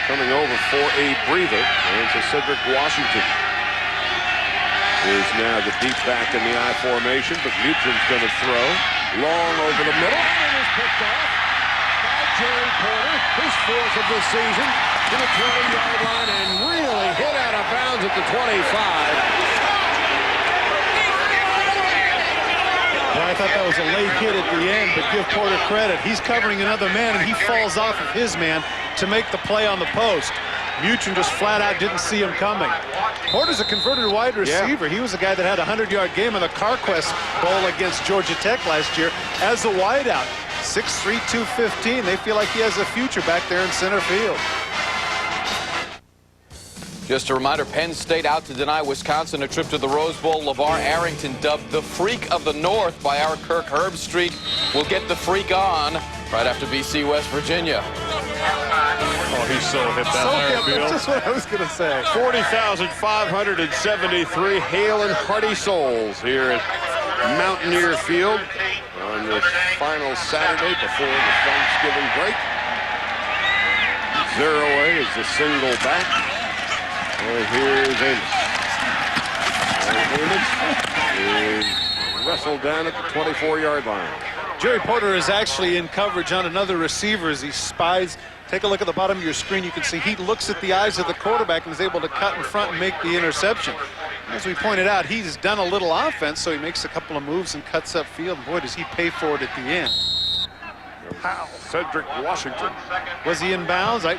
coming over for a breather. And so Cedric Washington is now the deep back in the I formation, but Mutrin's going to throw. Long over the middle. And is picked off by Jerry Porter, his 4th of the season, to the 20-yard line and really hit out of bounds at the 25. Well, I thought that was a late hit at the end, but give Porter credit. He's covering another man, and he falls off of his man to make the play on the post. Mutrin just flat out didn't see him coming. Porter's a converted wide receiver. He was the guy that had a 100-yard game in the CarQuest Bowl against Georgia Tech last year as a wideout. 6'3", 215. They feel like he has a future back there in center field. Just a reminder, Penn State out to deny Wisconsin a trip to the Rose Bowl. LeVar Arrington, dubbed the Freak of the North by our Kirk Herbstreit, will get the freak on right after BC West Virginia. Oh, he's so hip down there, Bill. That's just what I was going to say. 40,573 hale and hearty souls here at Mountaineer Field on this final Saturday before the Thanksgiving break. Zeraway is the single back. And here's Amos. And Amos is wrestled down at the 24-yard line. Jerry Porter is actually in coverage on another receiver as he spies. Take a look at the bottom of your screen. You can see he looks at the eyes of the quarterback and is able to cut in front and make the interception. As we pointed out, he's done a little offense, so he makes a couple of moves and cuts up field. Boy, does he pay for it at the end. Cedric Washington. Was he in bounds? It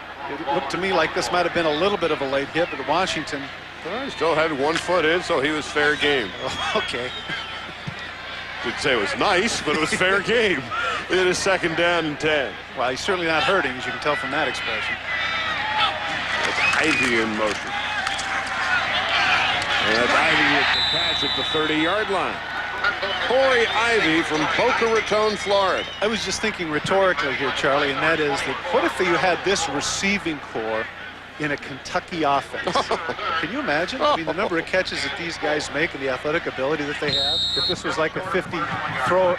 looked to me like this might have been a little bit of a late hit, but Washington. Well, he still had 1 foot in, so he was fair game. Okay. Didn't say it was nice, but it was fair game. It is 2nd down and 10. Well, he's certainly not hurting, as you can tell from that expression. That's Ivy in motion. And that's Ivy with the catch at the 30-yard line. Corey Ivy from Boca Raton, Florida. I was just thinking rhetorically here, Charlie, and that is that what if you had this receiving core in a Kentucky offense? Can you imagine? I mean, the number of catches that these guys make and the athletic ability that they have. If this was like a 50 throw,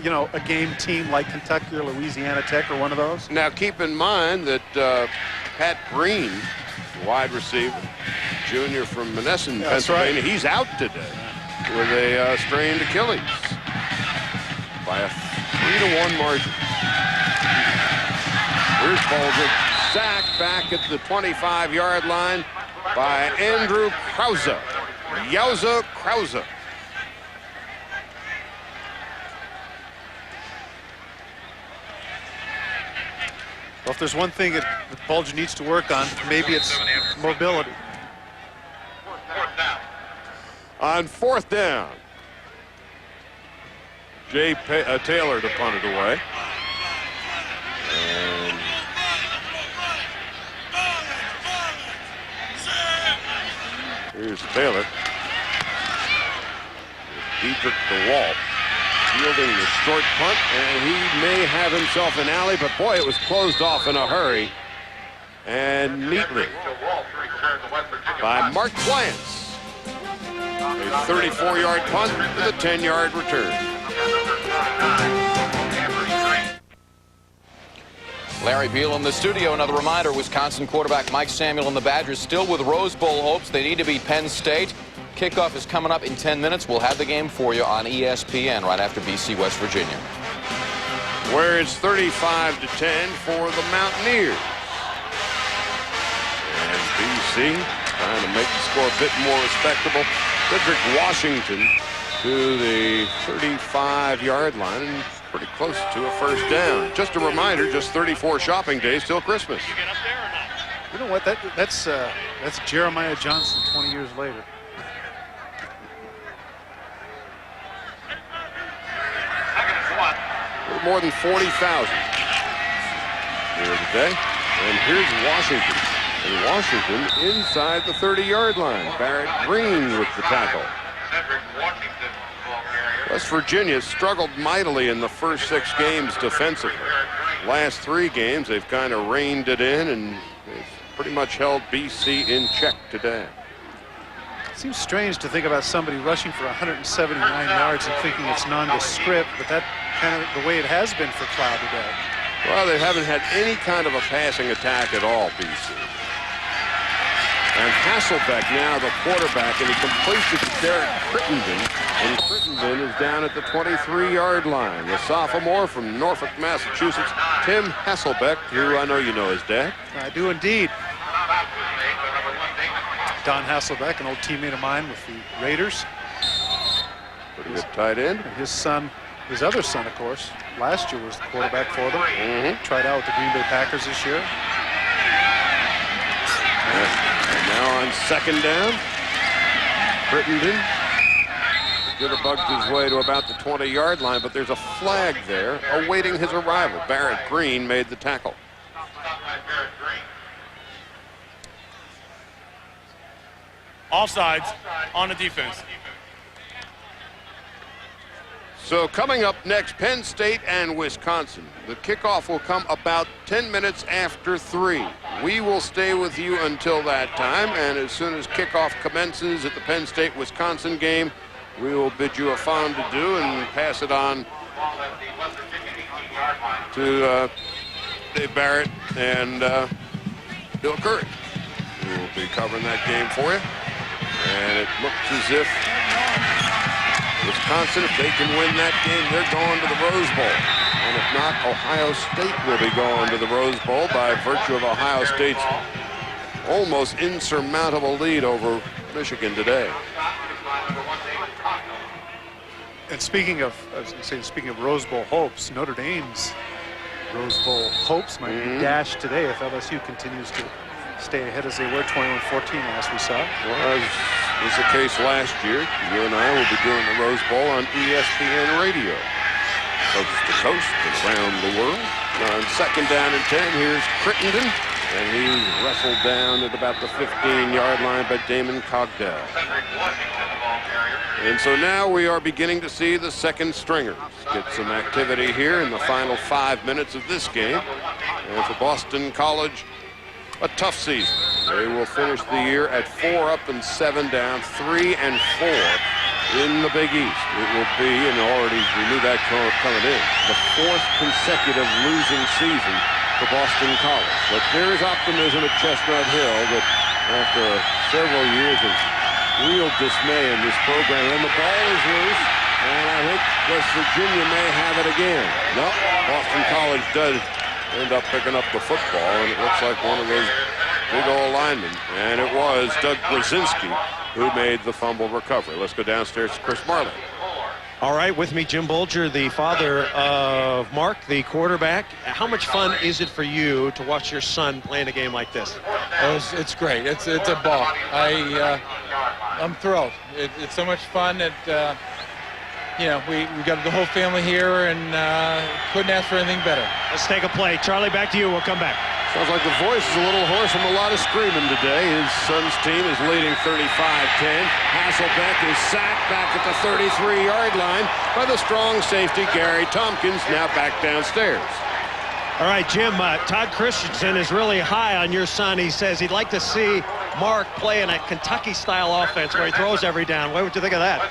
a game team like Kentucky or Louisiana Tech or one of those. Now, keep in mind that Pat Green, wide receiver, junior from Monessen, Pennsylvania, right. He's out today with a strained Achilles by a 3-1 margin. Here's Bolger, sacked back at the 25-yard line by Andrew Krause. Yowza Krause. Well, if there's one thing that Bulger needs to work on, maybe it's mobility. On 4th down, Jay Taylor to punt it away. And here's Taylor. Diedrich DeWalt fielding the short punt, and he may have himself an alley, but boy, it was closed off in a hurry and neatly by Mark Wyance. A 34-yard punt with a 10-yard return. Larry Beal in the studio. Another reminder, Wisconsin quarterback Mike Samuel and the Badgers still with Rose Bowl hopes. They need to beat Penn State. Kickoff is coming up in 10 minutes. We'll have the game for you on ESPN right after BC West Virginia. Where it's 35-10 for the Mountaineers. And BC trying to make the score a bit more respectable. Cedric Washington to the 35-yard line and pretty close to a first down. Just a reminder, just 34 shopping days till Christmas. You know what? That's Jeremiah Johnson 20 years later. More than 40,000 here today. And here's Washington. And Washington inside the 30-yard line. Barrett Green with the tackle. West Virginia struggled mightily in the first 6 games defensively. Last 3 games, they've kind of reined it in, and they've pretty much held BC in check today. It seems strange to think about somebody rushing for 179 yards and thinking it's nondescript, but that's kind of the way it has been for Cloud today. Well, they haven't had any kind of a passing attack at all, BC. And Hasselbeck now the quarterback, and he completes it to Derek Crittenden, and Crittenden is down at the 23-yard line. The sophomore from Norfolk, Massachusetts, Tim Hasselbeck, who I know you know his dad. I do indeed. Don Hasselbeck, an old teammate of mine with the Raiders. Pretty good tight end. And his son, his other son, of course, last year was the quarterback for them. Tried out with the Green Bay Packers this year. And now on second down, Crittenden jitterbugged his way to about the 20-yard line, but there's a flag there awaiting his arrival. Barrett Green made the tackle. Offsides on the defense. So coming up next, Penn State and Wisconsin. The kickoff will come about 10 minutes after 3. We will stay with you until that time, and as soon as kickoff commences at the Penn State-Wisconsin game, we will bid you a fond adieu and pass it on to Dave Barrett and Bill Curry, who will be covering that game for you. And it looks as if Wisconsin, if they can win that game, they're going to the Rose Bowl. And if not, Ohio State will be going to the Rose Bowl by virtue of Ohio State's almost insurmountable lead over Michigan today. And speaking of Rose Bowl hopes, Notre Dame's Rose Bowl hopes might be dashed today if LSU continues to stay ahead as they were 21-14 last we saw. Well, as was the case last year, you and I will be doing the Rose Bowl on ESPN radio. Coast to coast and around the world. On second down and 10, here's Crittenden, and he's wrestled down at about the 15-yard line by Damon Cogdell. And so now we are beginning to see the second stringers get some activity here in the final 5 minutes of this game. And for Boston College, a tough season. They will finish the year at 4 up and 7 down, 3 and 4 in the Big East. It will be, and already we knew that coming in, the 4th consecutive losing season for Boston College. But there is optimism at Chestnut Hill that after several years of real dismay in this program, and the ball is loose, and I think West Virginia may have it again. No, Boston College does end up picking up the football, and it looks like one of those big old linemen. And it was Doug Brzezinski who made the fumble recovery. Let's go downstairs to Chris Marley. All right, with me, Jim Bolger, the father of Mark, the quarterback. How much fun is it for you to watch your son playing a game like this? It's great. It's a ball. I'm thrilled. It's so much fun that you know, we got the whole family here and couldn't ask for anything better. Let's take a play. Charlie, back to you. We'll come back. Sounds like the voice is a little hoarse from a lot of screaming today. His son's team is leading 35-10. Hasselbeck is sacked back at the 33-yard line by the strong safety Gary Tompkins, now back downstairs. All right, Jim, Todd Christensen is really high on your son. He says he'd like to see Mark play in a Kentucky-style offense where he throws every down. What would you think of that?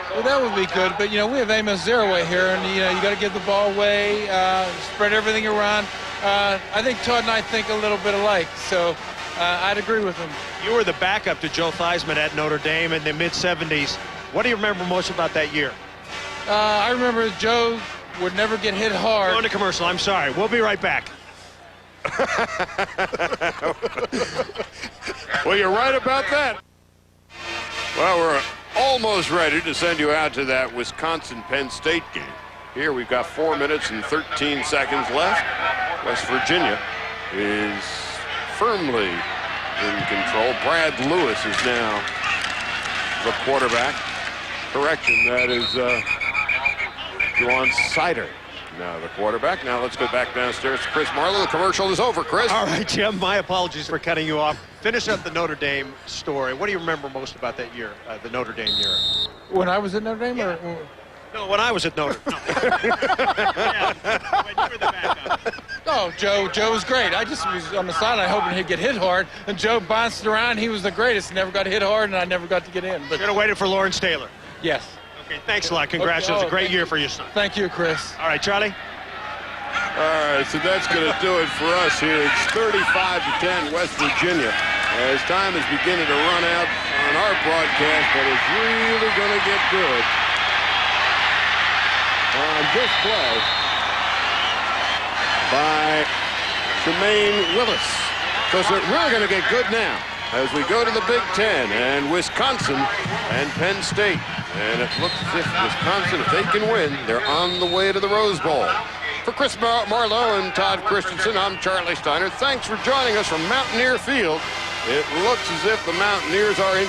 Well, that would be good, but, you know, we have Amos Zeraway here, and, you know, you got to give the ball away, spread everything around. I think Todd and I think a little bit alike, so I'd agree with him. You were the backup to Joe Theismann at Notre Dame in the mid-'70s. What do you remember most about that year? I remember Joe would never get hit hard. Going to commercial. I'm sorry. We'll be right back. Well, you're right about that. Well, we're almost ready to send you out to that Wisconsin-Penn State game. Here we've got 4 minutes and 13 seconds left. West Virginia is firmly in control. Brad Lewis is now the quarterback. Correction, that is Juwan Sider. Now the quarterback. Now let's go back downstairs to Chris Marlowe. The commercial is over, Chris. All right, Jim, my apologies for cutting you off. Finish up the Notre Dame story. What do you remember most about that year, the Notre Dame year? When I was at Notre Dame? Yeah. No, when I was at Notre Dame. Yeah, when you were the backup. Oh, Joe was great. I just was on the sideline hoping he'd get hit hard, and Joe bounced around. He was the greatest. Never got hit hard, and I never got to get in. But should have waited for Lawrence Taylor. Yes. Okay, thanks a lot. Congratulations. Okay. A great year for your son. Thank you, Chris. All right, Charlie. All right, so that's going to do it for us here. It's 35-10 West Virginia. As time is beginning to run out on our broadcast, but it's really going to get good on this play by Tremaine Willis. Because it's really going to get good now as we go to the Big Ten and Wisconsin and Penn State. And it looks as if Wisconsin, if they can win, they're on the way to the Rose Bowl. For Chris Marlowe and Todd Christensen, I'm Charlie Steiner. Thanks for joining us from Mountaineer Field. It looks as if the Mountaineers are in